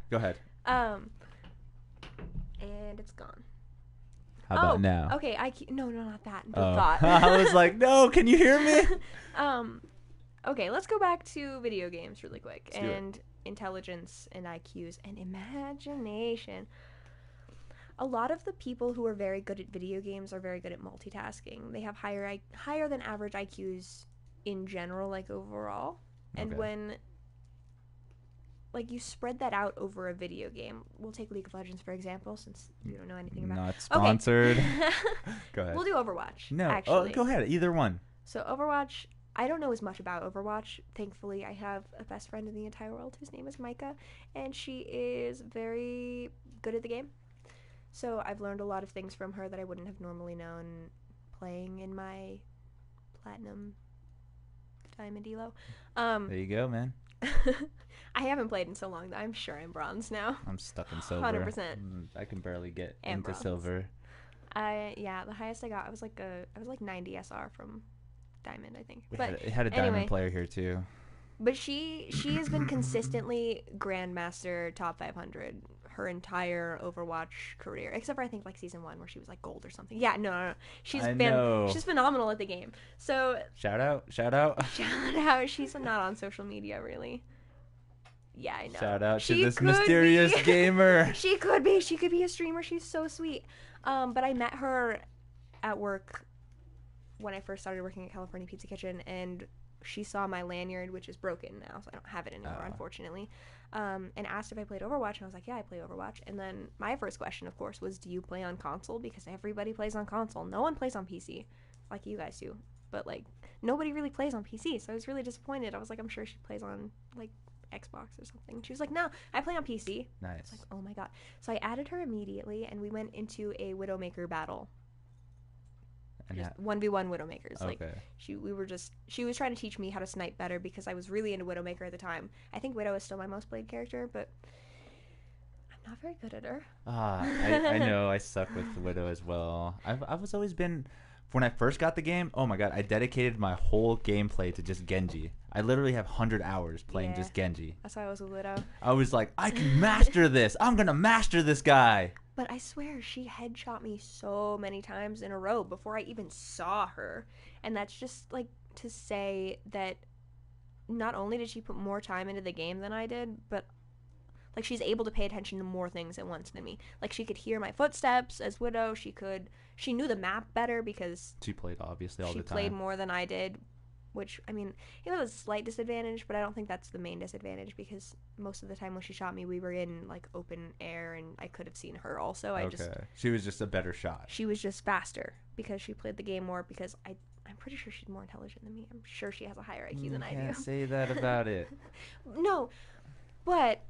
Go ahead. And it's gone. How about now? Okay, no, not that. The thought. I was like, no, can you hear me? Okay, let's go back to video games really quick. And intelligence and IQs and imagination. A lot of the people who are very good at video games are very good at multitasking. They have higher than average IQs in general, like overall. And when like you spread that out over a video game, we'll take League of Legends for example, since you don't know anything about. Not sponsored. Go ahead. We'll do Overwatch. No, actually. go ahead. Either one. So Overwatch, I don't know as much about Overwatch. Thankfully, I have a best friend in the entire world whose name is Micah, and she is very good at the game. So I've learned a lot of things from her that I wouldn't have normally known playing in my Platinum Diamond Elo. There you go, man. I haven't played in so long that I'm sure I'm bronze now. I'm stuck in silver. 100%. I can barely get And into bronze. silver. The highest I got, I was like 90 SR from Diamond, I think. It had a Diamond player here too. But she has been consistently Grandmaster top 500 her entire Overwatch career, except for I think like season 1 where she was like gold or something. Yeah, no. She's phenomenal at the game. So shout out. Shout out. She's not on social media really. Yeah, I know. Shout out to this mysterious gamer. She could be a streamer. She's so sweet. But I met her at work when I first started working at California Pizza Kitchen, and she saw my lanyard, which is broken now, so I don't have it anymore, unfortunately, and asked if I played Overwatch, and I was like, yeah, I play Overwatch. And then my first question, of course, was, do you play on console? Because everybody plays on console. No one plays on PC like you guys do, but like nobody really plays on PC, so I was really disappointed. I was like, I'm sure she plays on like Xbox or something. She was like, no, I play on PC. Nice. I was like, oh my god. So I added her immediately, and we went into a Widowmaker battle. Just 1v1 Widowmakers. Okay. Like she was trying to teach me how to snipe better because I was really into Widowmaker at the time. I think Widow is still my most played character, but I'm not very good at her. I know I suck with Widow as well. I've always been, when I first got the game, oh my god, I dedicated my whole gameplay to just Genji. I literally have 100 hours playing just Genji. That's why I was with Widow. I was like, I can master this. I'm gonna master this guy. But I swear, she headshot me so many times in a row before I even saw her. And that's just, like, to say that not only did she put more time into the game than I did, but, like, she's able to pay attention to more things at once than me. Like, she could hear my footsteps as Widow. She knew the map better because she played, obviously, all the time. She played more than I did. Which, I mean, it was a slight disadvantage, but I don't think that's the main disadvantage because most of the time when she shot me, we were in, like, open air, and I could have seen her also. She was just a better shot. She was just faster because she played the game more because I'm pretty sure she's more intelligent than me. I'm sure she has a higher IQ than I do. You can't say that about it. No, but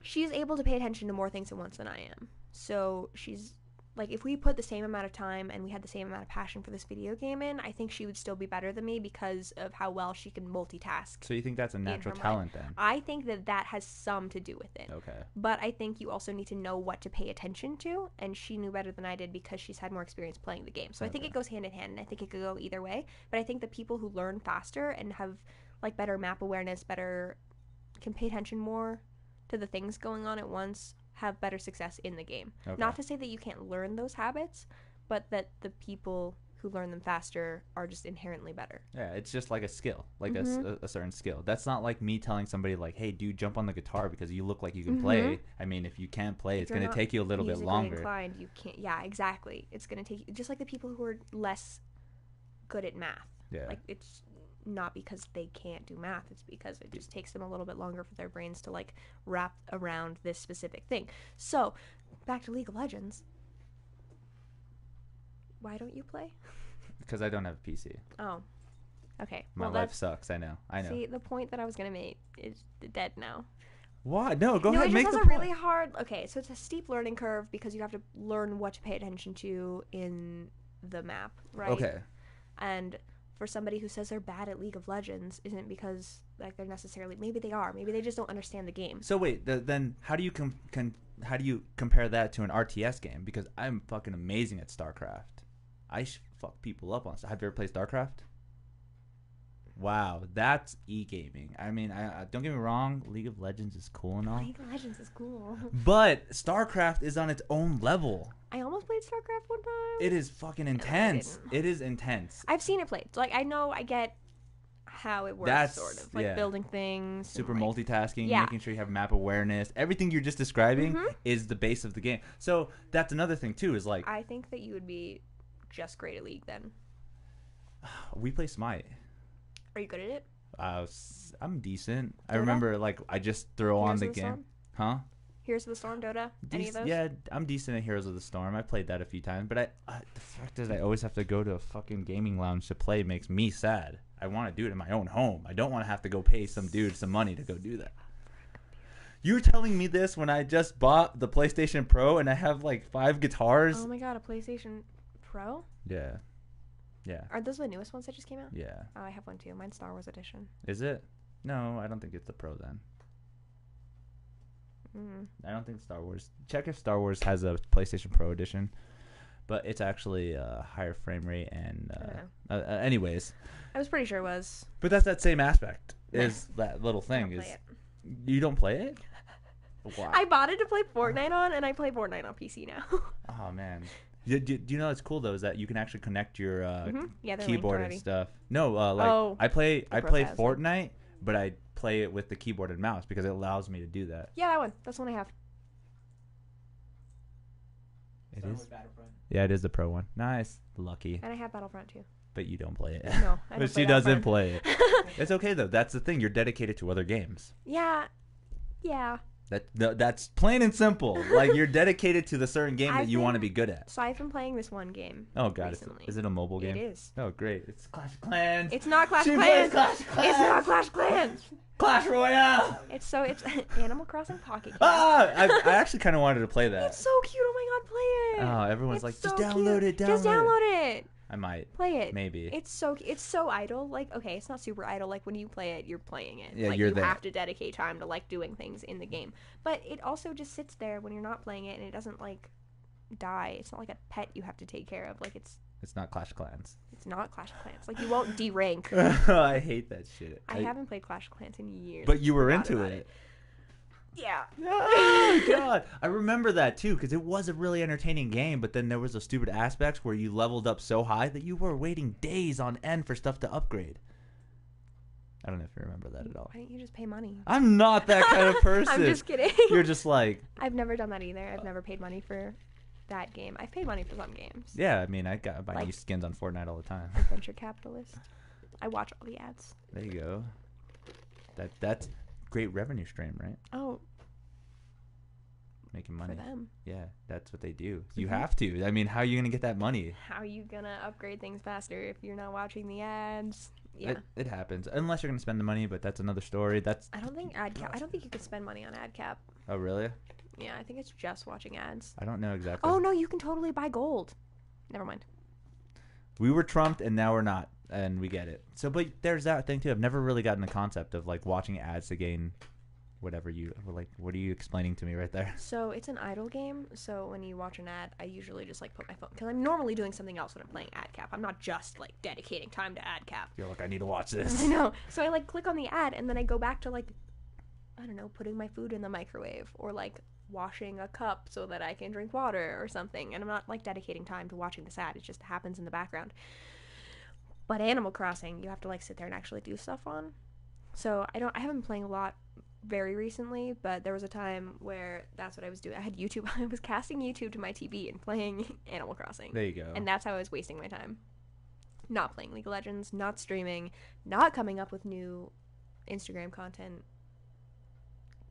she's able to pay attention to more things at once than I am. So she's... Like, if we put the same amount of time and we had the same amount of passion for this video game in, I think she would still be better than me because of how well she can multitask. So you think that's a natural talent then? I think that has some to do with it. Okay. But I think you also need to know what to pay attention to, and she knew better than I did because she's had more experience playing the game. So I think it goes hand in hand, and I think it could go either way. But I think the people who learn faster and have, like, better map awareness, can pay attention more to the things going on at once, have better success in the game. Okay. Not to say that you can't learn those habits, but that the people who learn them faster are just inherently better. Yeah, it's just like a skill, like a certain skill. That's not like me telling somebody like, hey, dude, jump on the guitar because you look like you can play. I mean, if you can't play, it's going to take you a little bit longer. Inclined, you can't. Yeah, exactly. It's going to take you, just like the people who are less good at math. Yeah. Like, it's not because they can't do math. It's because it just takes them a little bit longer for their brains to, like, wrap around this specific thing. So, back to League of Legends. Why don't you play? Because I don't have a PC. Oh. Okay. My life sucks. I know. See, the point that I was going to make is dead now. What? No, go ahead. Make the point. It just has a really hard... Okay, so it's a steep learning curve because you have to learn what to pay attention to in the map, right? Okay. And for somebody who says they're bad at League of Legends isn't because like they're necessarily... Maybe they are. Maybe they just don't understand the game. So wait, then how do you how do you compare that to an RTS game? Because I'm fucking amazing at StarCraft. I fuck people up on stuff. Have you ever played StarCraft? Wow, that's e-gaming. I mean, I don't get me wrong, League of Legends is cool and all. League of Legends is cool. But StarCraft is on its own level. I almost played StarCraft one time. It is fucking intense. It is intense. I've seen it played. Like, I know, I get how it works, sort of. Like, building things. Super multitasking, making sure you have map awareness. Everything you're just describing is the base of the game. So that's another thing, too, is like... I think that you would be just great at League, then. We play Smite. Are you good at it? I'm decent. Dota? I remember, like, I just throw on the game. Storm? Huh? Heroes of the Storm, Dota? Any of those? Yeah, I'm decent at Heroes of the Storm. I played that a few times. But the fact is I always have to go to a fucking gaming lounge to play makes me sad. I want to do it in my own home. I don't want to have to go pay some dude some money to go do that. You're telling me this when I just bought the PlayStation Pro and I have, like, 5 guitars? Oh, my God, a PlayStation Pro? Yeah. Yeah. Are those the newest ones that just came out? Yeah. Oh, I have one too. Mine's Star Wars Edition. Is it? No, I don't think it's the Pro then. I don't think Star Wars. Check if Star Wars has a PlayStation Pro Edition, but it's actually a higher frame rate and. Anyways. I was pretty sure it was. But that's that same aspect. Is that little thing is? You don't play it? Wow. I bought it to play Fortnite on, and I play Fortnite on PC now. Oh man. Do you know what's cool though is that you can actually connect your keyboard and stuff. No, I play Fortnite, but I play it with the keyboard and mouse because it allows me to do that. Yeah, that one. That's the one I have. It is. Yeah, it is the Pro one. Nice, lucky. And I have Battlefront too. But you don't play it. No, I don't. But she doesn't play it. It's okay though. That's the thing. You're dedicated to other games. Yeah. Yeah. That's plain and simple. Like, you're dedicated to the certain game that you want to be good at. So I've been playing this one game. Oh god, is it a mobile game? It is. Oh great, it's Clash of Clans. It's not Clash of Clans. Clash of Clans. It's not Clash of Clans. Clash Royale. It's Animal Crossing Pocket Camp. I actually kind of wanted to play that. It's so cute. Oh my god, play it. Oh, everyone's like, just download it. Just download it. I might play it. Maybe it's so idle. Like, okay, it's not super idle. Like, when you play it, you're playing it. Yeah, like, you have to dedicate time to like doing things in the game. But it also just sits there when you're not playing it, and it doesn't like die. It's not like a pet you have to take care of. Like, it's not Clash of Clans. It's not Clash of Clans. Like, you won't derank. I hate that shit. I haven't played Clash of Clans in years. But you were into it. Yeah. Oh god, I remember that too because it was a really entertaining game. But then there was those stupid aspects where you leveled up so high that you were waiting days on end for stuff to upgrade. I don't know if you remember that at all. Why didn't you just pay money? I'm not that kind of person. I'm just kidding. You're just like. I've never done that either. I've never paid money for that game. I've paid money for some games. Yeah, I mean, I buy new skins on Fortnite all the time. Adventure capitalist. I watch all the ads. There you go. That's great revenue stream, right? Oh. Making money. For them. Yeah, that's what they do. You have to. I mean, how are you going to get that money? How are you going to upgrade things faster if you're not watching the ads? Yeah. It happens. Unless you're going to spend the money, but that's another story. I don't think you could spend money on ad cap. Oh, really? Yeah, I think it's just watching ads. I don't know exactly. Oh, no, you can totally buy gold. Never mind. We were trumped and now we're not. And we get it. So, but there's that thing too. I've never really gotten the concept of like watching ads to gain whatever you like. What are you explaining to me right there? So it's an idle game. So when you watch an ad, I usually just like put my phone because I'm normally doing something else when I'm playing ad cap. I'm not just like dedicating time to ad cap. You're like, I need to watch this. I know. So I like click on the ad and then I go back to like, I don't know, putting my food in the microwave or like washing a cup so that I can drink water or something, and I'm not like dedicating time to watching this ad. It just happens in the background. But Animal Crossing, you have to like sit there and actually do stuff on. So I haven't been playing a lot very recently, but there was a time where that's what I was doing. I had YouTube. I was casting YouTube to my TV and playing Animal Crossing. There you go. And that's how I was wasting my time. Not playing League of Legends, not streaming, not coming up with new Instagram content.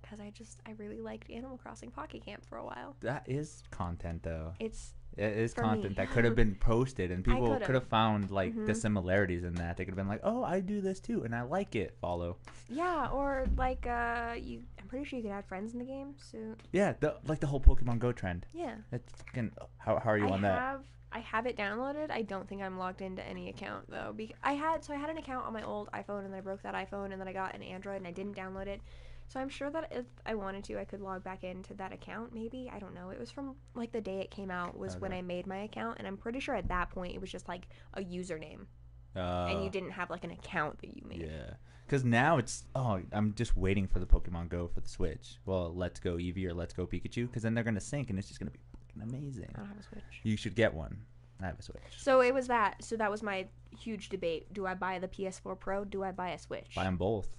Because I really liked Animal Crossing Pocket Camp for a while. That is content, though. It is for content me. that could have been posted, and people could have found like Mm-hmm. the similarities in that. They could have been like, "Oh, I do this too, and I like it." Follow. Yeah, or like I'm pretty sure you could add friends in the game. So Yeah, the whole Pokemon Go trend. yeah, It's fucking. How are you on that? I have it downloaded. I don't think I'm logged into any account though. I had an account on my old iPhone, and then I broke that iPhone, and then I got an Android, and I didn't download it. So I'm sure that if I wanted to, I could log back into that account. Maybe, I don't know. It was from like the day it came out was when I made my account, and I'm pretty sure at that point it was just like a username, and you didn't have like an account that you made. Yeah, because now I'm just waiting for the Pokemon Go for the Switch. Well, Let's Go Eevee or Let's Go Pikachu, because then they're gonna sync, and it's just gonna be fucking amazing. I don't have a Switch. You should get one. I have a Switch. So it was that. So that was my huge debate. Do I buy the PS4 Pro? Do I buy a Switch? Buy them both.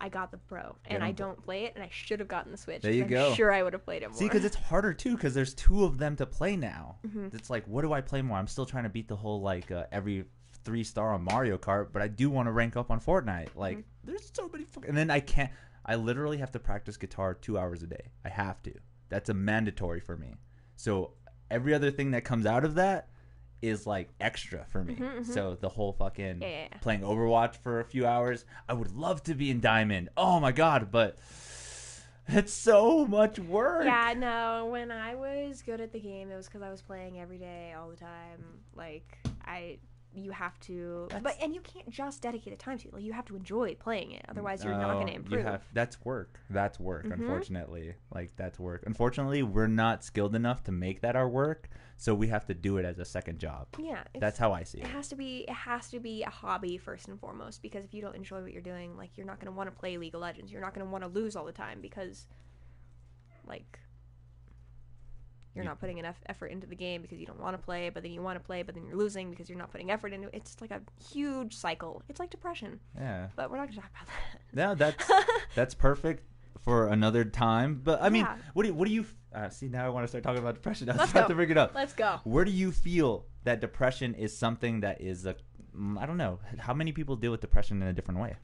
I got the Pro, and I don't play it, and I should have gotten the Switch. There you go. I'm sure I would have played it more. See, because it's harder too, because there's two of them to play now. Mm-hmm. It's like, what do I play more? I'm still trying to beat the whole like every 3-star on Mario Kart, but I do want to rank up on Fortnite. Like, there's so many, and then I can't. I literally have to practice guitar 2 hours a day. I have to. That's a mandatory for me. So every other thing that comes out of that is like extra for me. So the whole fucking playing Overwatch for a few hours, I would love to be in Diamond. Oh my god, but it's so much work. Yeah, no, when I was good at the game, it was because I was playing every day, all the time. Like, you have to, and you can't just dedicate the time to it. Like, you have to enjoy playing it. Otherwise, you're not going to improve. That's work. That's work, unfortunately. Like, that's work. Unfortunately, we're not skilled enough to make that our work, so we have to do it as a second job. Yeah. That's how I see it. It has to be a hobby first and foremost, because if you don't enjoy what you're doing, like, you're not going to want to play League of Legends. You're not going to want to lose all the time because, like, you're not putting enough effort into the game because you don't want to play, but then you want to play, but then you're losing because you're not putting effort into it. It's like a huge cycle. It's like depression. Yeah. But we're not going to talk about that. No, that's perfect for another time. But I mean, what do you see? Now I want to start talking about depression. I was about to bring it up. Let's go. Where do you feel that depression is something that is I don't know. How many people deal with depression in a different way?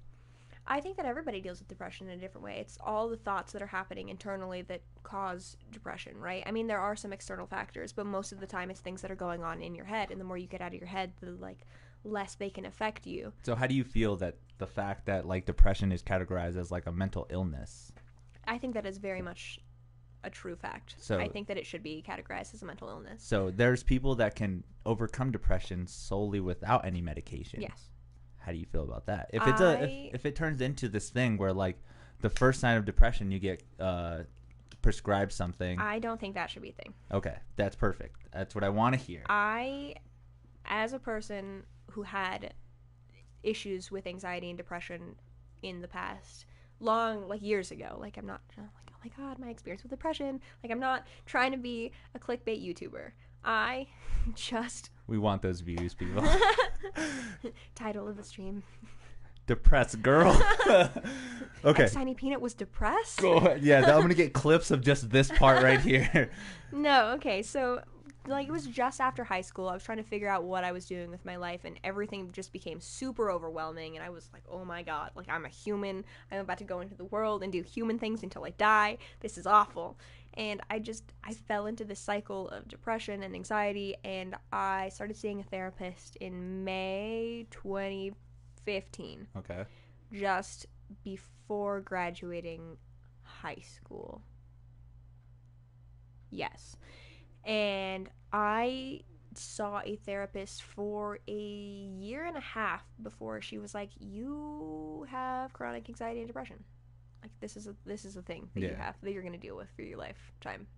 I think that everybody deals with depression in a different way. It's all the thoughts that are happening internally that cause depression, right? I mean, there are some external factors, but most of the time it's things that are going on in your head, and the more you get out of your head, the less they can affect you. So how do you feel that the fact that like depression is categorized as like a mental illness? I think that is very much a true fact. So I think that it should be categorized as a mental illness. So there's people that can overcome depression solely without any medication. Yes. How do you feel about that? If it's if it turns into this thing where like the first sign of depression you get prescribed something. I don't think that should be a thing. Okay, that's perfect. That's what I want to hear. As a person who had issues with anxiety and depression in the past, years ago, like I'm not like, oh my god, my experience with depression. Like, I'm not trying to be a clickbait YouTuber. We want those views, people. Title of the stream. Depressed girl. Okay. Tiny Peanut was depressed? Go ahead. Yeah, I'm going to get clips of just this part right here. No, okay. So, it was just after high school. I was trying to figure out what I was doing with my life, and everything just became super overwhelming, and I was like, oh my god, like, I'm a human. I'm about to go into the world and do human things until I die. This is awful. And I fell into this cycle of depression and anxiety, and I started seeing a therapist in May 2015. Okay. Just before graduating high school. Yes. And I saw a therapist for a year and a half before she was like, you have chronic anxiety and depression. Like, this is a thing that you have, that you're going to deal with for your lifetime.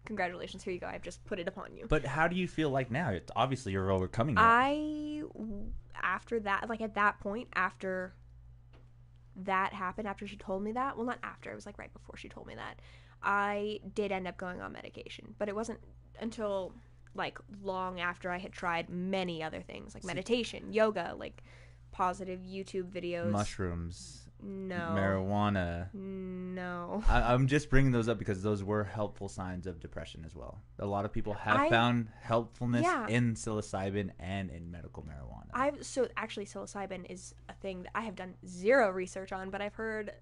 Congratulations, here you go. I've just put it upon you. But how do you feel like now? It's obviously you're overcoming it. After that, like at that point, after that happened, after she told me that, well, not after, it was like right before she told me that, I did end up going on medication, but it wasn't until like long after I had tried many other things like meditation, yoga, like positive YouTube videos. Mushrooms. No. Marijuana. No. I'm just bringing those up because those were helpful signs of depression as well. A lot of people have found helpfulness in psilocybin and in medical marijuana. So actually psilocybin is a thing that I have done zero research on, but I've heard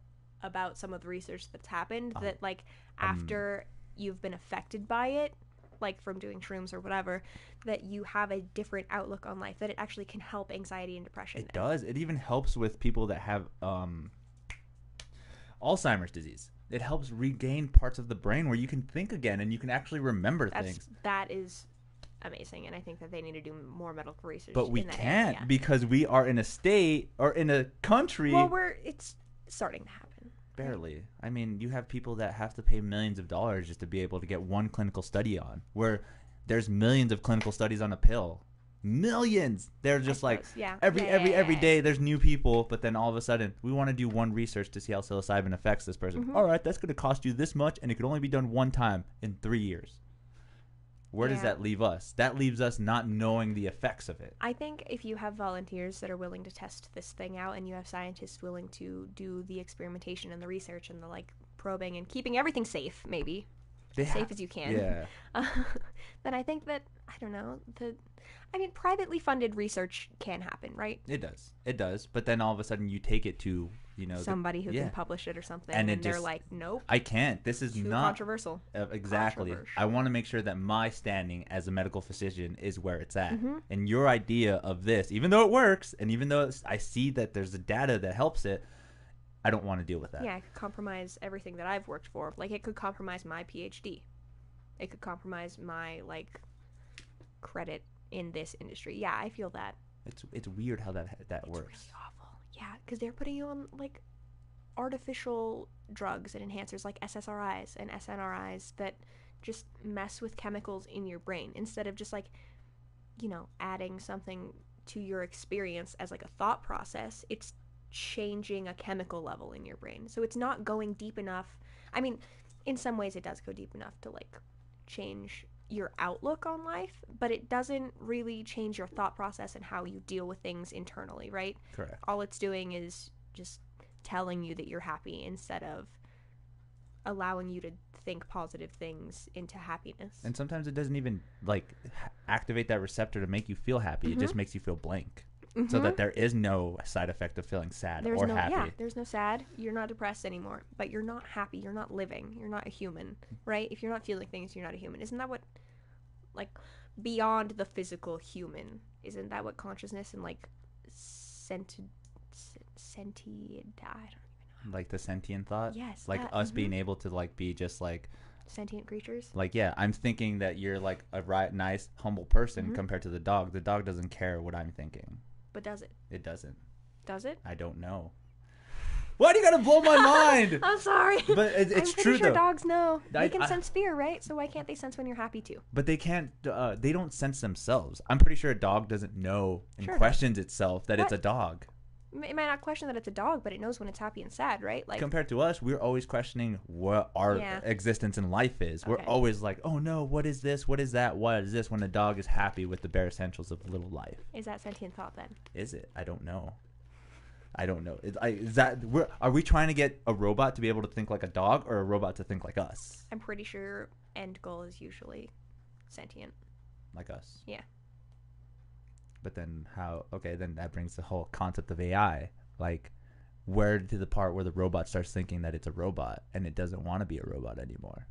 about some of the research that's happened that like after you've been affected by it, like from doing shrooms or whatever, that you have a different outlook on life, that it actually can help anxiety and depression. It does. It even helps with people that have Alzheimer's disease. It helps regain parts of the brain where you can think again and you can actually remember things. That is amazing, and I think that they need to do more medical research. But we in that can't area. Because we are in a state or in a country. Well, it's starting to happen. Barely. I mean, you have people that have to pay millions of dollars just to be able to get one clinical study on, where there's millions of clinical studies on a pill. Millions. They're just every day there's new people, but then all of a sudden we want to do one research to see how psilocybin affects this person. Mm-hmm. All right, that's going to cost you this much, and it could only be done one time in 3 years. Where does that leave us? That leaves us not knowing the effects of it. I think if you have volunteers that are willing to test this thing out, and you have scientists willing to do the experimentation and the research and the like probing and keeping everything safe, maybe safe as you can, then I think that, I don't know, privately funded research can happen, right? It does. But then all of a sudden you take it to, somebody who can publish it or something, and they're like, nope, I can't. This is too not controversial. Exactly. I want to make sure that my standing as a medical physician is where it's at. Mm-hmm. And your idea of this, even though it works, and even though I see that there's the data that helps it, I don't want to deal with that. Yeah, it could compromise everything that I've worked for. Like, it could compromise my PhD. It could compromise my, credit in this industry. Yeah, I feel that. It's weird how that works. It's really awful. Yeah, because they're putting you on, artificial drugs and enhancers like SSRIs and SNRIs that just mess with chemicals in your brain instead of just, adding something to your experience as, a thought process. It's changing a chemical level in your brain. So it's not going deep enough. I mean, in some ways it does go deep enough to, change your outlook on life, but it doesn't really change your thought process and how you deal with things internally, right? Correct. All it's doing is just telling you that you're happy instead of allowing you to think positive things into happiness. And sometimes it doesn't even activate that receptor to make you feel happy. Mm-hmm. It just makes you feel blank. Mm-hmm. So that there is no side effect of feeling sad happy. Yeah, there's no sad. You're not depressed anymore, but you're not happy. You're not living. You're not a human, right? If you're not feeling things, you're not a human. Isn't that what, beyond the physical human, isn't that what consciousness and, sentient, I don't even know. Like the sentient thought? Yes. Like us being able to, be just, sentient creatures? I'm thinking that you're, a nice, humble person compared to the dog. The dog doesn't care what I'm thinking. But does it? It doesn't. Does it? I don't know. Why do you gotta blow my mind? I'm sorry. But it's I'm true, pretty sure though. dogs know. They can sense fear, right? So why can't they sense when you're happy too? But they can't. They don't sense themselves. I'm pretty sure a dog doesn't know and questions itself that it's a dog. It might not question that it's a dog, but it knows when it's happy and sad, right? Compared to us, we're always questioning what our existence in life is. Okay. We're always like, oh no, what is this? What is that? What is this? When a dog is happy with the bare essentials of little life. Is that sentient thought then? Is it? I don't know. Are we trying to get a robot to be able to think like a dog or a robot to think like us? I'm pretty sure end goal is usually sentient. Like us. Yeah. But then then that brings the whole concept of AI. Where to the part where the robot starts thinking that it's a robot and it doesn't want to be a robot anymore.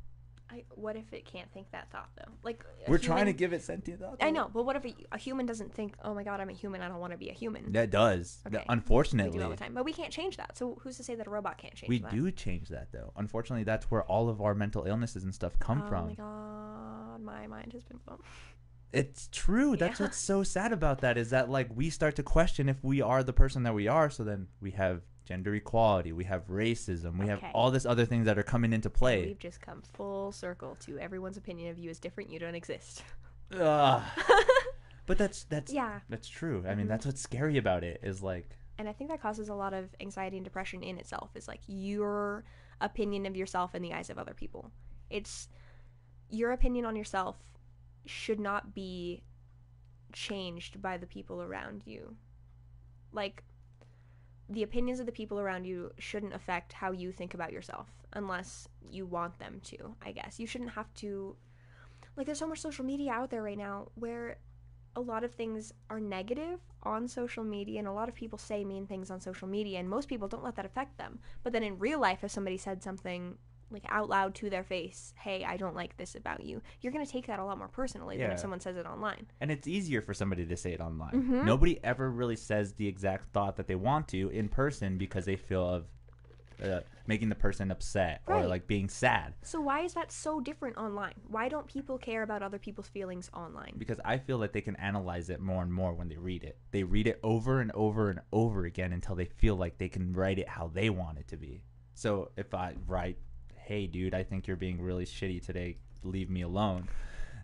What if it can't think that thought, though? We're trying to give it sentient thought. I know, but what if a human doesn't think, oh my god, I'm a human, I don't want to be a human? That does. Okay. Unfortunately. We do all the time. But we can't change that. So who's to say that a robot can't change that? We do change that, though. Unfortunately, that's where all of our mental illnesses and stuff come from. Oh my god, my mind has been blown. It's true. That's what's so sad about that is that we start to question if we are the person that we are. So then we have gender equality, we have racism, we have all this other things that are coming into play. And we've just come full circle to everyone's opinion of you is different. You don't exist. But that's true. I mean, that's what's scary about it is And I think that causes a lot of anxiety and depression in itself. Is your opinion of yourself in the eyes of other people. It's your opinion on yourself should not be changed by the people around you. Like, the opinions of the people around you shouldn't affect how you think about yourself unless you want them to, I guess. You shouldn't have to, like, there's so much social media out there right now where a lot of things are negative on social media, and a lot of people say mean things on social media, and most people don't let that affect them. But then in real life, if somebody said something like out loud to their face, hey, I don't like this about you, you're going to take that a lot more personally than if someone says it online. And it's easier for somebody to say it online. Mm-hmm. Nobody ever really says the exact thought that they want to in person because they feel of making the person upset or like being sad. So why is that so different online? Why don't people care about other people's feelings online? Because I feel that they can analyze it more and more when they read it. They read it over and over and over again until they feel like they can write it how they want it to be. So if I write, hey, dude, I think you're being really shitty today, leave me alone,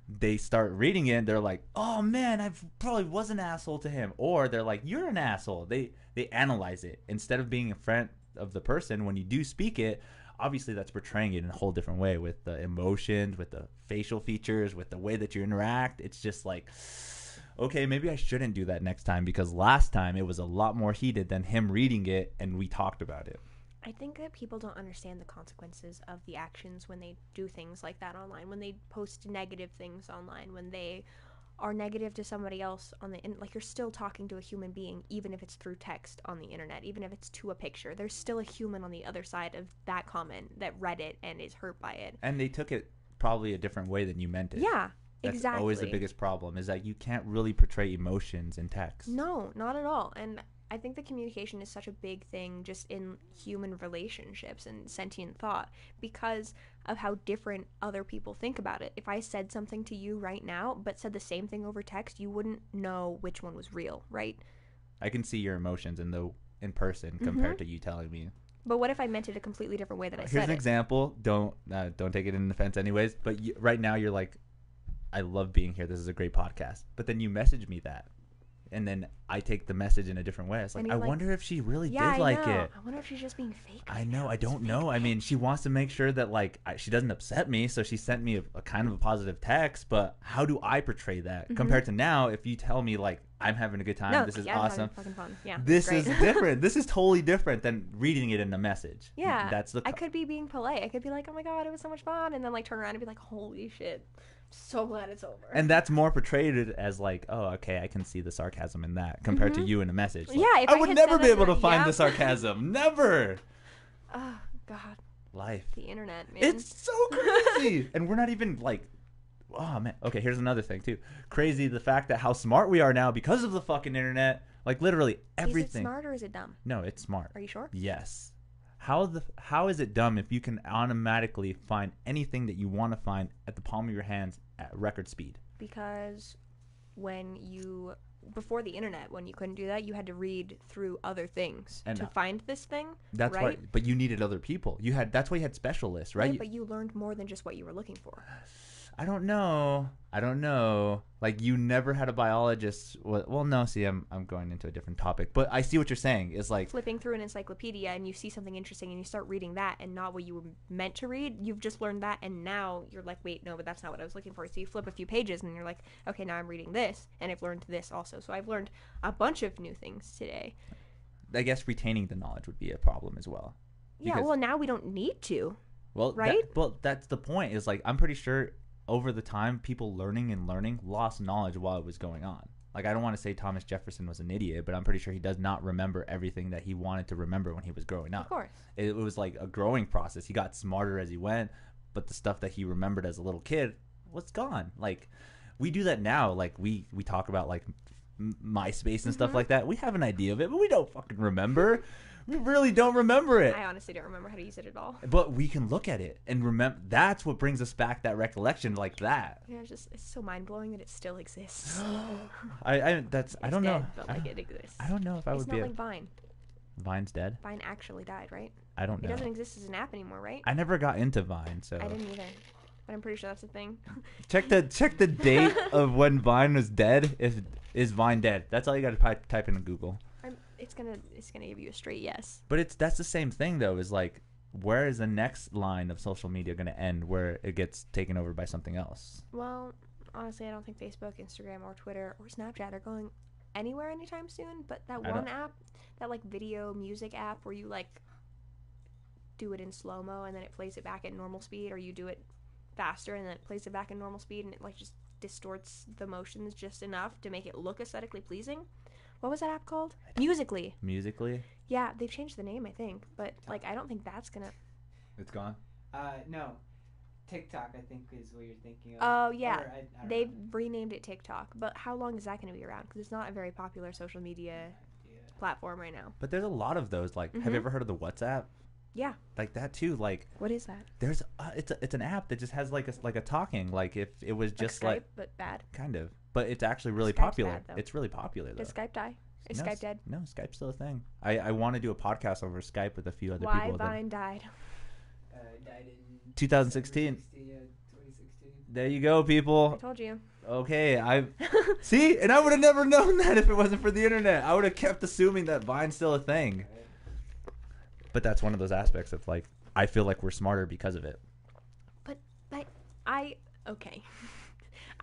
they start reading it and they're like, oh man, I probably was an asshole to him. Or they're like, you're an asshole. They analyze it instead of being in front of the person. When you do speak it, obviously that's portraying it in a whole different way with the emotions, with the facial features, with the way that you interact. It's just like, okay, maybe I shouldn't do that next time because last time it was a lot more heated than him reading it and we talked about it. I think that people don't understand the consequences of the actions when they do things like that online, when they post negative things online, when they are negative to somebody else on the like, you're still talking to a human being, even if it's through text on the internet, even if it's to a picture. There's still a human on the other side of that comment that read it and is hurt by it. And they took it probably a different way than you meant it. Yeah, That's exactly. always the biggest problem, is that you can't really portray emotions in text. No, not at all. And I think the communication is such a big thing just in human relationships and sentient thought because of how different other people think about it. If I said something to you right now but said the same thing over text, you wouldn't know which one was real, right? I can see your emotions in person compared to you telling me. But what if I meant it a completely different way than I said it? Here's an example. Don't take it in offense anyways, but right now you're like, I love being here. This is a great podcast. But then you message me that. And then I take the message in a different way. It's like, I wonder if she really did like it. I wonder if she's just being fake. I know. I don't know. I mean, she wants to make sure that like she doesn't upset me, so she sent me a kind of a positive text. But how do I portray that compared to now? If you tell me like I'm having a good time, this is awesome. Fucking fun. Yeah, this is different. This is totally different than reading it in a message. Yeah, I could be being polite. I could be like, oh my god, it was so much fun, and then like turn around and be like, holy shit. So glad it's over. And that's more portrayed as like, oh, okay, I can see the sarcasm in that compared to you in a message. Like, yeah, I would never be able to find the sarcasm. Never. Oh, God. Life. The internet, man. It's so crazy. And we're not even like, oh, man. Okay, here's another thing, too. Crazy the fact that how smart we are now because of the fucking internet. Like, literally everything. Is it smart or is it dumb? No, it's smart. Are you sure? Yes. How is it dumb if you can automatically find anything that you want to find at the palm of your hands at record speed? Because before the internet, when you couldn't do that, you had to read through other things to find this thing. That's right. But you needed other people. That's why you had specialists, right? But you learned more than just what you were looking for. I don't know. Like, you never had a biologist. Well, no, see, I'm going into a different topic. But I see what you're saying. It's like flipping through an encyclopedia and you see something interesting and you start reading that and not what you were meant to read. You've just learned that and now you're like, wait, no, but that's not what I was looking for. So you flip a few pages and you're like, okay, now I'm reading this and I've learned this also. So I've learned a bunch of new things today. I guess retaining the knowledge would be a problem as well. Yeah, well, now we don't need to. Well, right? That's the point. Is like, I'm pretty sure over the time, people learning lost knowledge while it was going on. Like, I don't want to say Thomas Jefferson was an idiot, but I'm pretty sure he does not remember everything that he wanted to remember when he was growing up. Of course. It was like a growing process. He got smarter as he went, but the stuff that he remembered as a little kid was gone. Like, we do that now. Like, we talk about, like, MySpace and stuff like that. We have an idea of it, but we don't fucking remember. We really don't remember it. I honestly don't remember how to use it at all. But we can look at it and remember. That's what brings us back that recollection like that. Yeah, it's so mind-blowing that it still exists. I don't know. But like it exists. I don't know if I would be. It's not like Vine. Vine's dead? Vine actually died, right? I don't know. It doesn't exist as an app anymore, right? I never got into Vine, so. I didn't either. But I'm pretty sure that's a thing. Check the date of when Vine was dead. Is Vine dead? That's all you got to type into Google. It's gonna give you a straight yes. But that's the same thing though. Is like, where is the next line of social media going to end where it gets taken over by something else? Well, honestly, I don't think Facebook, Instagram, or Twitter, or Snapchat are going anywhere anytime soon. But that one app, that like video music app where you like do it in slow-mo and then it plays it back at normal speed, or you do it faster and then it plays it back in normal speed, and it like just distorts the motions just enough to make it look aesthetically pleasing. What was that app called? Musical.ly. Musical.ly? Yeah, they've changed the name, I think, but like I don't think that's gonna. It's gone. No, TikTok I think is what you're thinking of. Oh yeah, Or, I don't they've know. renamed it TikTok, but how long is that gonna be around? Because it's not a very popular social media platform right now. But there's a lot of those. Like, have you ever heard of the WhatsApp? Yeah. Like that too. Like, what is that? There's it's an app that just has like a talking. Like if it was just like Skype, but bad. Kind of. But it's actually really Skype's popular. bad, though. It's really popular though. Did Skype die? Is Skype dead? No, Skype's still a thing. I want to do a podcast over Skype with a few other Why people. Why Vine died? Died in 2016. 2016. There you go, people. I told you. Okay, I see, and I would have never known that if it wasn't for the internet. I would have kept assuming that Vine's still a thing. But that's one of those aspects of like I feel like we're smarter because of it. But okay.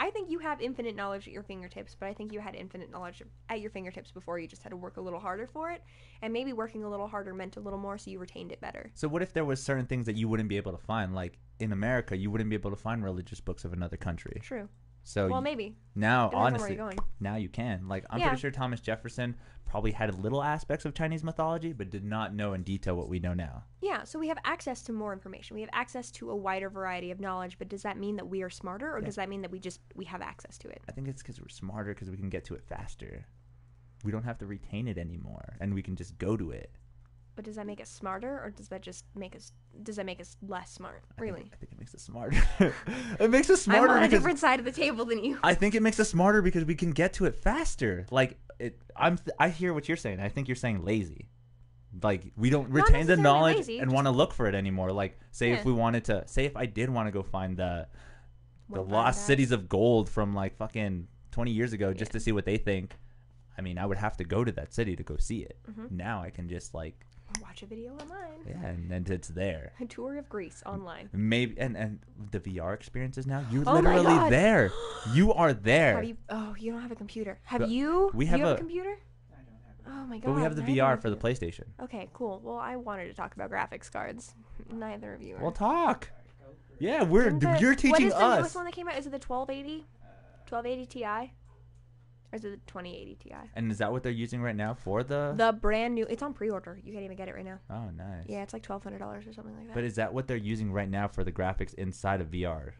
I think you have infinite knowledge at your fingertips, but I think you had infinite knowledge at your fingertips before. You just had to work a little harder for it, and maybe working a little harder meant a little more, so you retained it better. So what if there was certain things that you wouldn't be able to find? Like in America, you wouldn't be able to find religious books of another country. True. So well, maybe. Now, depends honestly, on where you're going. now you can. Like I'm pretty sure Thomas Jefferson probably had little aspects of Chinese mythology, but did not know in detail what we know now. Yeah, so we have access to more information. We have access to a wider variety of knowledge, but does that mean that we are smarter, or does that mean that we have access to it? I think it's because we're smarter because we can get to it faster. We don't have to retain it anymore, and we can just go to it. But does that make us smarter, or does that make us less smart? Really? I think it makes us smarter. It makes us smarter. I'm on a different side of the table than you. I think it makes us smarter because we can get to it faster. Like I hear what you're saying. I think you're saying lazy. Like we don't retain the knowledge lazy, and want to look for it anymore. Like say if we wanted to, say if I did want to go find the lost cities of gold from like fucking 20 years ago just to see what they think. I mean, I would have to go to that city to go see it. Now I can just like watch a video online. Yeah, and it's there. A tour of Greece online. Maybe and the VR experiences now. You're literally there. You are there. You don't have a computer. Do you have a computer? I don't have Oh my god. But we have the VR for the PlayStation. Okay, cool. Well, I wanted to talk about graphics cards. Neither of you are. We'll talk. Yeah, you're teaching what is us. The newest one that came out? Is it the 1280 Ti? Or is it the 2080 Ti? And is that what they're using right now for the brand new? It's on pre-order. You can't even get it right now. Oh, nice. Yeah, it's like $1,200 or something like that. But is that what they're using right now for the graphics inside of VR?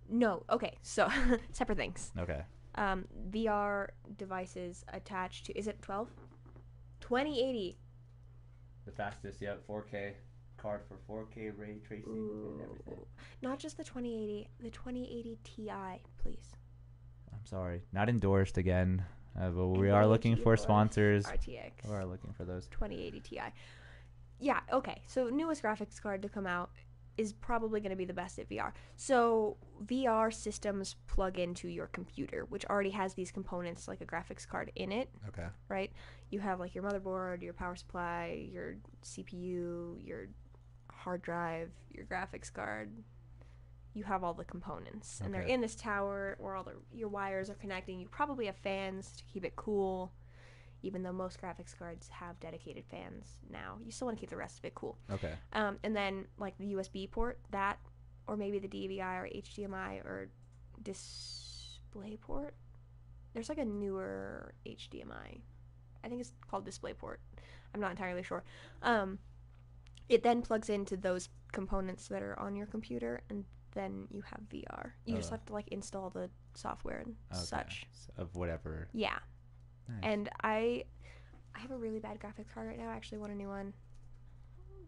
No. Okay, so separate things. Okay. VR devices attached to, is it 2080. The fastest, yeah, 4K card for 4K ray tracing and everything. Not just the 2080, the 2080 Ti, please. I'm sorry, not endorsed again, but we are looking for sponsors. RTX. We are looking for those. 2080 Ti. Yeah, okay. So newest graphics card to come out is probably going to be the best at VR. So VR systems plug into your computer, which already has these components like a graphics card in it. Okay. Right? You have like your motherboard, your power supply, your CPU, your hard drive, your graphics card. You have all the components, and they're in this tower where your wires are connecting. You probably have fans to keep it cool, even though most graphics cards have dedicated fans now. You still want to keep the rest of it cool. Okay. And then like the USB port, that, or maybe the DVI or HDMI or DisplayPort. There's like a newer HDMI. I think it's called DisplayPort. I'm not entirely sure. It then plugs into those components that are on your computer, and then you have VR. You just have to like install the software and such. Of whatever. Yeah. Nice. And I have a really bad graphics card right now. I actually want a new one.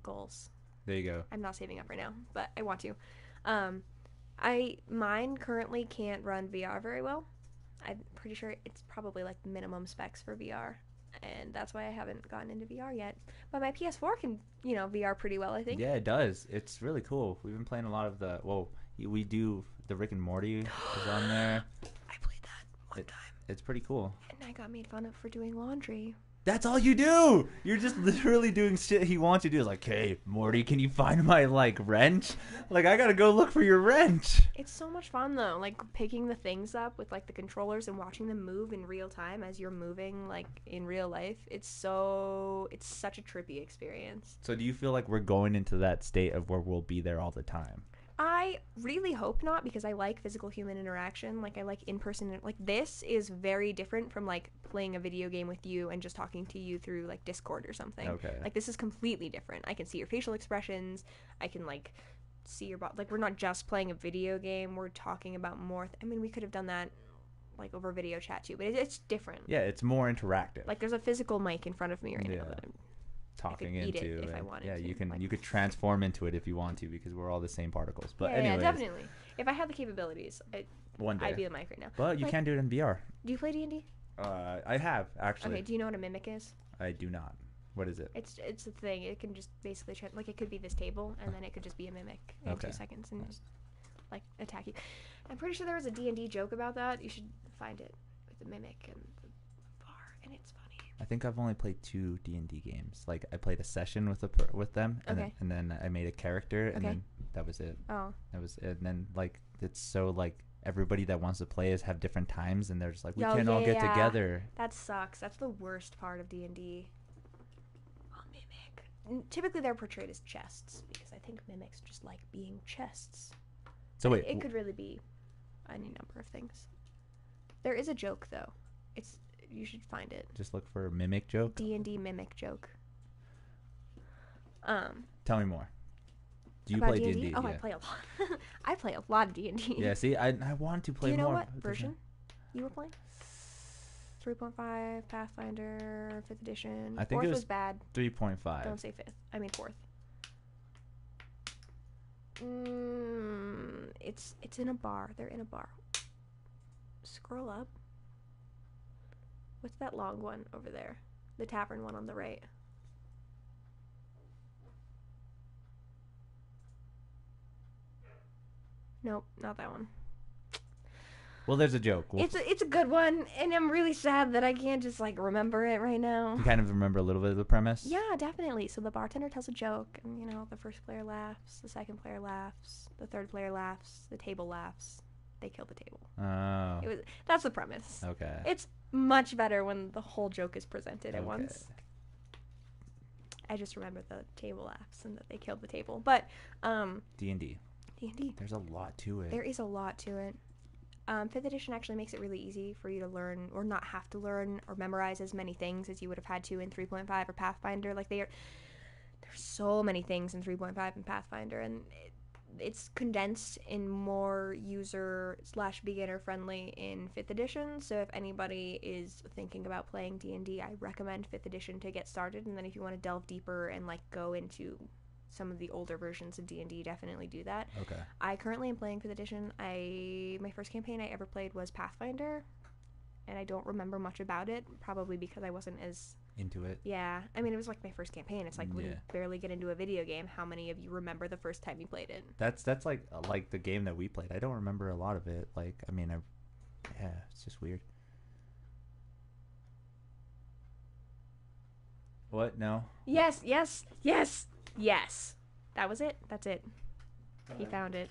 Goals. There you go. I'm not saving up right now, but I want to. Mine currently can't run VR very well. I'm pretty sure it's probably like minimum specs for VR. And that's why I haven't gotten into VR yet. But my PS4 can, VR pretty well, I think. Yeah, it does. It's really cool. We've been playing a lot of we do the Rick and Morty is on there. I played that one time. It's pretty cool. And I got made fun of for doing laundry. That's all you do. You're just literally doing shit he wants you to do. It's like, hey, Morty, can you find my, like, wrench? Like, I gotta go look for your wrench. It's so much fun, though. Like, picking the things up with, like, the controllers and watching them move in real time as you're moving, like, in real life. It's such a trippy experience. So do you feel like we're going into that state of where we'll be there all the time? I really hope not, because I like physical human interaction. Like, I like in-person. Like, this is very different from, like, playing a video game with you and just talking to you through, like, Discord or something. Okay. Like, this is completely different. I can see your facial expressions. I can, like, see your body. Like, we're not just playing a video game. We're talking about more. I mean, we could have done that, like, over video chat, too. But it's different. Yeah, it's more interactive. Like, there's a physical mic in front of me right now that I'm talking I could eat into it if I wanted yeah, to. you can Like, you could transform into it if you want to, because we're all the same particles. But yeah, anyways, definitely. If I had the capabilities, one day. I'd be the mic right now. But you Like, can't do it in VR. Do you play D&D? I have actually. Okay. Do you know what a mimic is? I do not. What is it? It's a thing. It can just basically like, it could be this table, and then it could just be a mimic in Okay. 2 seconds and just, like, attack you. I'm pretty sure there was a D&D joke about that. You should find it with the mimic and the bar, and it's funny. I think I've only played 2 D&D games. Like, I played a session with them, and, Okay. then I made a character, and Okay. then that was it. Oh. That was it. And then, like, it's so, like, everybody that wants to play have different times, and they're just like, we Oh, can't all get yeah. together. That sucks. That's the worst part of D&D. Oh, mimic. Typically, they're portrayed as chests, because I think mimics just like being chests. So wait, It could really be any number of things. There is a joke, though. You should find it. just look for a mimic joke. D&D mimic joke. Tell me more. Do you About play D&D? Oh, Yeah. I play a lot. I play a lot of D&D. Yeah, see, I want to play Do you know more. what version you were playing? 3.5, Pathfinder, 5th edition. I think 4th it was was bad. 3.5. Don't say 5th. I mean 4th. It's in a bar. They're in a bar. Scroll up. What's that long one over there? The tavern one on the right. Nope, not that one. Well, there's a joke. It's a good one, and I'm really sad that I can't just, like, remember it right now. You kind of remember a little bit of the premise? Yeah, definitely. So the bartender tells a joke, and, you know, the first player laughs, the second player laughs, the third player laughs, the table laughs. They kill the table. Oh. That's the premise. Okay. It's much better when the whole joke is presented at once. I just remember the table laughs and that they killed the table. But D&D. D&D. There's a lot to it. There is a lot to it. 5th edition actually makes it really easy for you to learn, or not have to learn or memorize as many things as you would have had to in 3.5 or Pathfinder. Like, there's so many things in 3.5 and Pathfinder, and it's condensed in more user/beginner friendly in 5th edition. So if anybody is thinking about playing D&D, I recommend 5th edition to get started. And then if you want to delve deeper and, like, go into some of the older versions of D&D, definitely do that. Okay. I currently am playing 5th edition. My first campaign I ever played was Pathfinder, and I don't remember much about it, probably because I wasn't as into it. Yeah, I mean, it was like my first campaign. It's like when you Yeah. barely get into a video game, how many of you remember the first time you played it? That's like the game that we played. I don't remember a lot of it. Like, I mean, yeah, it's just weird. What? No. Yes. That was it. That's it. He found it.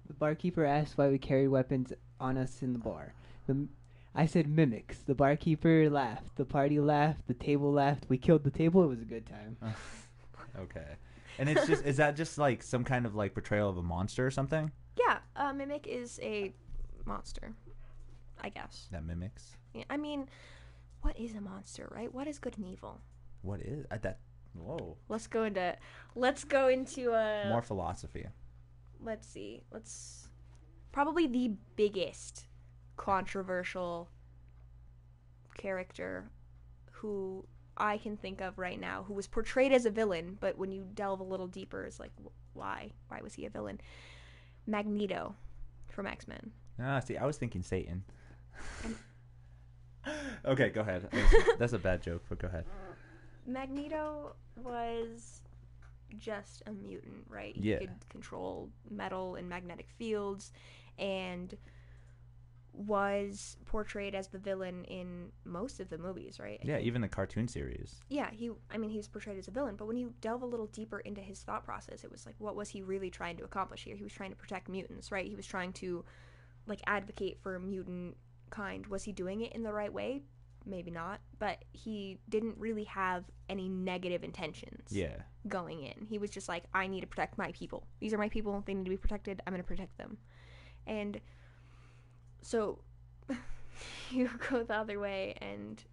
The barkeeper asked why we carried weapons on us in the bar. I said mimics. The barkeeper laughed. The party laughed. The table laughed. We killed the table. It was a good time. Okay. And it's just, is that just like some kind of like portrayal of a monster or something? Yeah, Mimic is a monster, I guess. That mimics? Yeah, I mean, what is a monster, right? What is good and evil? What is that? Whoa. Let's go into More philosophy. Let's see. Probably the biggest controversial character who I can think of right now, who was portrayed as a villain, but when you delve a little deeper, it's like, why was he a villain? Magneto from X-Men. See, I was thinking Satan. Okay, go ahead. That's a bad joke, but go ahead. Magneto was just a mutant, right? Yeah. He could control metal and magnetic fields, and was portrayed as the villain in most of the movies, right? Yeah, even the cartoon series. Yeah, he was portrayed as a villain, but when you delve a little deeper into his thought process, it was like, what was he really trying to accomplish here? He was trying to protect mutants, right? He was trying to, like, advocate for mutant kind. Was he doing it in the right way? Maybe not, but he didn't really have any negative intentions going in. He was just like, I need to protect my people. These are my people. They need to be protected. I'm going to protect them. And so you go the other way, and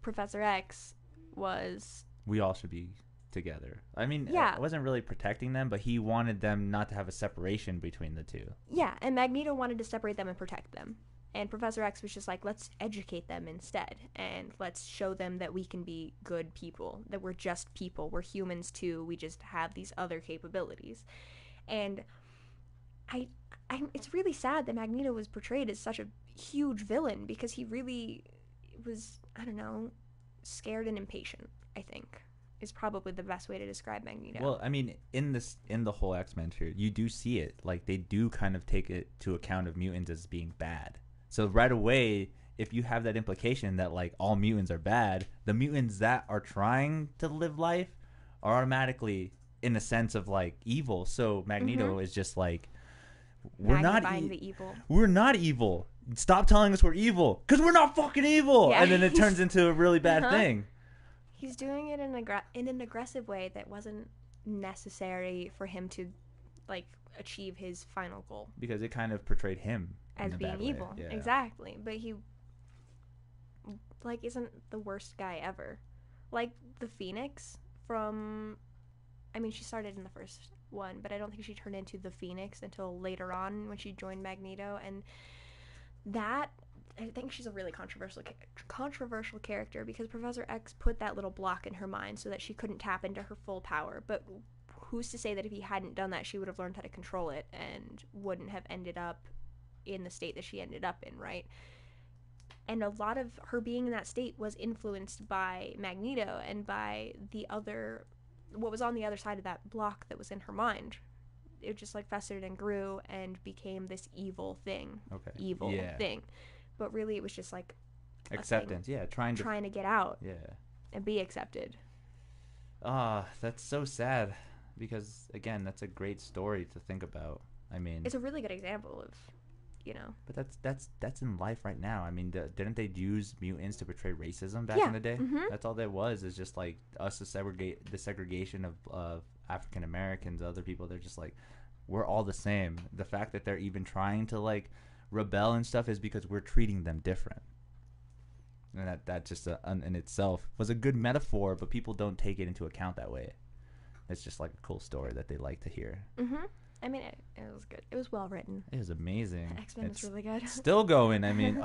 Professor X was... We all should be together. I mean, yeah. I wasn't really protecting them, but he wanted them not to have a separation between the two. Yeah, and Magneto wanted to separate them and protect them. And Professor X was just like, let's educate them instead, and let's show them that we can be good people, that we're just people, we're humans too, we just have these other capabilities. And it's really sad that Magneto was portrayed as such a huge villain, because he really was, I don't know, scared and impatient, I think, is probably the best way to describe Magneto. Well, I mean, in the whole X-Men period, you do see it. Like, they do kind of take it to account of mutants as being bad. So right away, if you have that implication that, like, all mutants are bad, the mutants that are trying to live life are automatically, in a sense of, like, evil. So Magneto is just like, we're not the evil. We're not evil. Stop telling us we're evil, because we're not fucking evil. Yeah. And then it turns into a really bad thing. He's doing it in an aggressive way that wasn't necessary for him to, like, achieve his final goal. Because it kind of portrayed him as being evil. Yeah. Exactly. But he, like, isn't the worst guy ever. Like, the Phoenix from... I mean, she started in the first one, but I don't think she turned into the Phoenix until later on when she joined Magneto. And that... I think she's a really controversial character, because Professor X put that little block in her mind so that she couldn't tap into her full power. But who's to say that if he hadn't done that, she would have learned how to control it and wouldn't have ended up in the state that she ended up in, right? And a lot of her being in that state was influenced by Magneto and by what was on the other side of that block that was in her mind. It just, like, festered and grew and became this evil thing. Thing. But really, it was just like acceptance. Yeah, trying to get out. Yeah, and be accepted. That's so sad, because again, that's a great story to think about. I mean, it's a really good example of, you know. But that's in life right now. I mean, didn't they use mutants to portray racism back in the day? Mm-hmm. That's all that was. Is just like us to segregate the segregation of African Americans, other people. They're just like, we're all the same. The fact that they're even trying to, like, rebel and stuff is because we're treating them different. And that just in itself was a good metaphor, but people don't take it into account that way. It's just like a cool story that they like to hear. Mm-hmm. I mean, it was good. It was well written. It was amazing. X-Men was really good. Still going. I mean,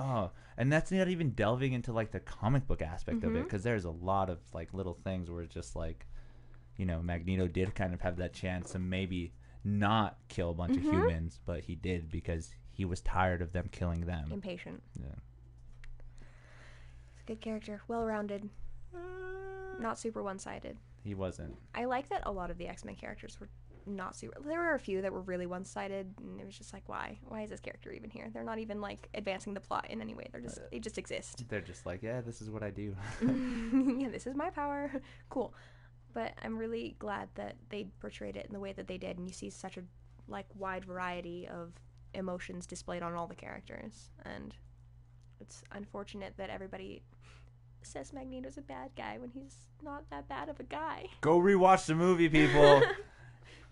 and that's not even delving into, like, the comic book aspect of it, because there's a lot of, like, little things where it's just like, you know, Magneto did kind of have that chance to maybe not kill a bunch of humans, but he did because he was tired of them killing them. Impatient. Yeah. It's a good character. Well-rounded. Not super one-sided. He wasn't. I like that a lot of the X-Men characters were not super... There were a few that were really one-sided, and it was just like, why? Why is this character even here? They're not even, like, advancing the plot in any way. They just exist. They're just like, yeah, this is what I do. Yeah, this is my power. Cool. But I'm really glad that they portrayed it in the way that they did, and you see such a, like, wide variety of emotions displayed on all the characters. And it's unfortunate that everybody says Magneto's a bad guy when he's not that bad of a guy. Go rewatch the movie, people.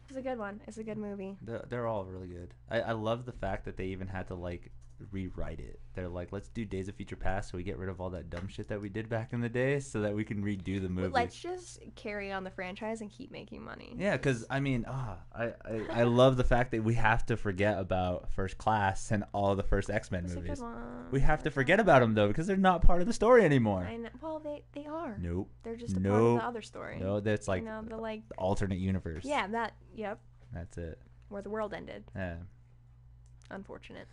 It's a good one. It's a good movie. They're all really good. I love the fact that they even had to, like, rewrite it. They're like, let's do Days of Future Past so we get rid of all that dumb shit that we did back in the day so that we can redo the movie. Let's just carry on the franchise and keep making money. Yeah, because, I mean, I love the fact that we have to forget about First Class and all the first X-Men movies. We have to forget about them, though, because they're not part of the story anymore. I know. Well, they are. Nope. They're just a part of the other story. No, that's like, the alternate universe. Yeah, yep. That's it. Where the world ended. Yeah. Unfortunate.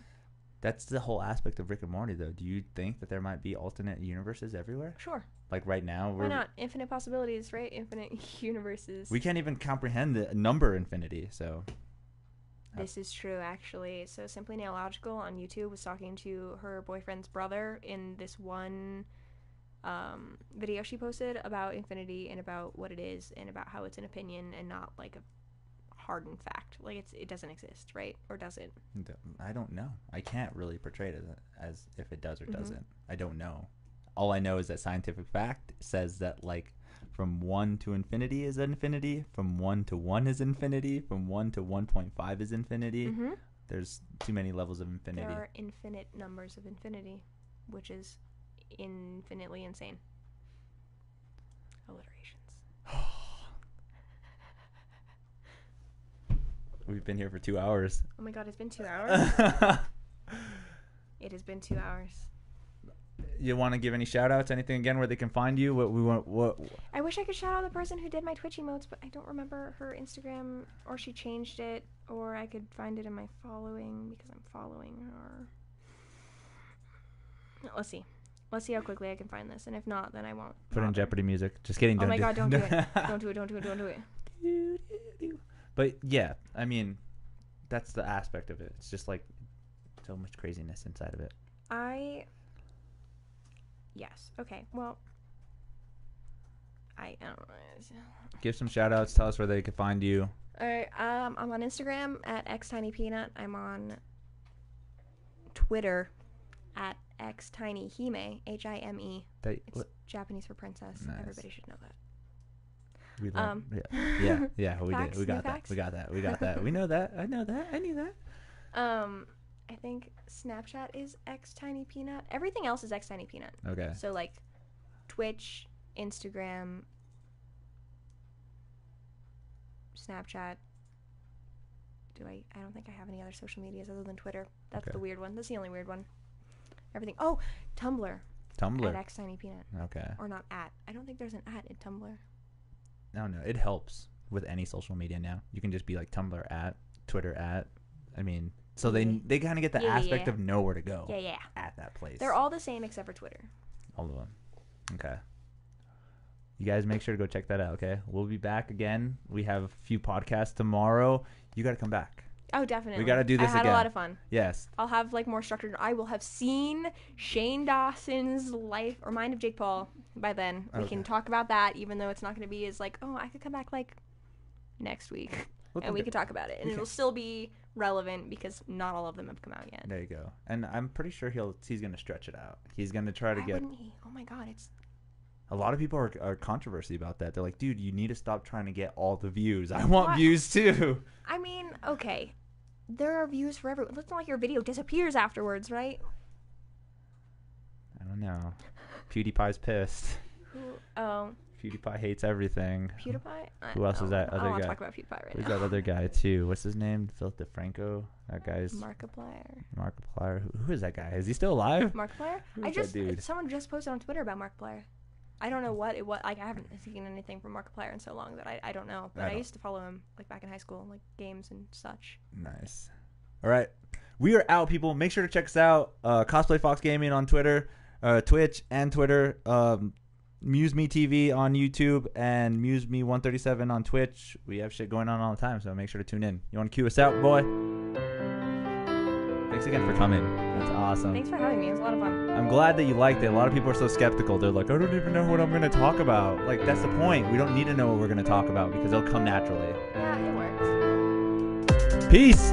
That's the whole aspect of Rick and Morty, though. Do you think that there might be alternate universes everywhere? Sure. Like right now? Why not? Infinite possibilities, right? Infinite universes. We can't even comprehend the number infinity, so This is true, actually. So Simply Nailogical on YouTube was talking to her boyfriend's brother in this one video she posted about infinity and about what it is and about how it's an opinion and not like a hardened fact. Like it doesn't exist, right? Or does it? I don't know. I can't really portray it as if it does or doesn't. I don't know. All I know is that scientific fact says that like from 1 to infinity is infinity, from 1 to 1 is infinity, from 1 to 1.5 is infinity. There's too many levels of infinity. There are infinite numbers of infinity, which is infinitely insane. Alliterations. We've been here for 2 hours. Oh my god, it's been 2 hours? It has been 2 hours. You want to give any shout outs, anything again where they can find you? What I wish I could shout out the person who did my Twitch emotes, but I don't remember her Instagram, or she changed it, or I could find it in my following because I'm following her. Let's see how quickly I can find this, and if not, then I won't. Put in Jeopardy music. Just kidding. Oh my god, don't do it. Don't do it. But yeah, I mean, that's the aspect of it. It's just like so much craziness inside of it. Yes. Okay. Well, I don't know. Give some shout outs. Tell us where they can find you. All right. I'm on Instagram at xtinypeanut. I'm on Twitter at xtinyhime, Hime. It's Japanese for princess. Nice. Everybody should know that. We Facts, we got facts. that. We know that. I know that. I knew that. I think Snapchat is xtinypeanut. Everything else is xtinypeanut. Okay. So like Twitch, Instagram, Snapchat. I don't think I have any other social medias other than Twitter. That's the weird one. That's the only weird one. Everything. Oh, Tumblr. Tumblr. At xtinypeanut. Okay. Or not at. I don't think there's an at in Tumblr. No, it helps with any social media now. You can just be like Tumblr at, Twitter at. I mean, so they kind of get the aspect of know where to go. Yeah. At that place. They're all the same except for Twitter. All of them. Okay. You guys make sure to go check that out, okay? We'll be back again. We have a few podcasts tomorrow. You got to come back. Oh, definitely. We got to do this again. I had a lot of fun. Yes. I'll have like more structured. I will have seen Shane Dawson's life or Mind of Jake Paul by then. We can talk about that, even though it's not going to be as like, oh, I could come back like next week and we could talk about it, and it'll still be relevant because not all of them have come out yet. There you go. And I'm pretty sure he's going to stretch it out. He's going to try to Why get. wouldn't he? Oh my god, it's. A lot of people are controversy about that. They're like, dude, you need to stop trying to get all the views. I want views too. I mean, okay. There are views for everyone. It's not like your video disappears afterwards, right? I don't know. PewDiePie's pissed. Oh. PewDiePie hates everything. PewDiePie? Who else is that other guy? I don't want to talk about PewDiePie right Who's now. that other guy too? What's his name? Phil DeFranco? That guy's... Markiplier. Who is that guy? Is he still alive? Markiplier? Who's that dude? Someone just posted on Twitter about Markiplier. I don't know what it was. Like, I haven't seen anything from Markiplier in so long that I don't know. But I used to follow him like back in high school, like games and such. Nice. All right. We are out, people. Make sure to check us out. Cosplay Fox Gaming on Twitter, Twitch and Twitter. MuseMe TV on YouTube and MuseMe 137 on Twitch. We have shit going on all the time, so make sure to tune in. You want to cue us out, boy? Thanks again for coming. That's awesome. Thanks for having me. It was a lot of fun. I'm glad that you liked it. A lot of people are so skeptical. They're like, I don't even know what I'm going to talk about. Like, that's the point. We don't need to know what we're going to talk about because it'll come naturally. Yeah, it works. Peace.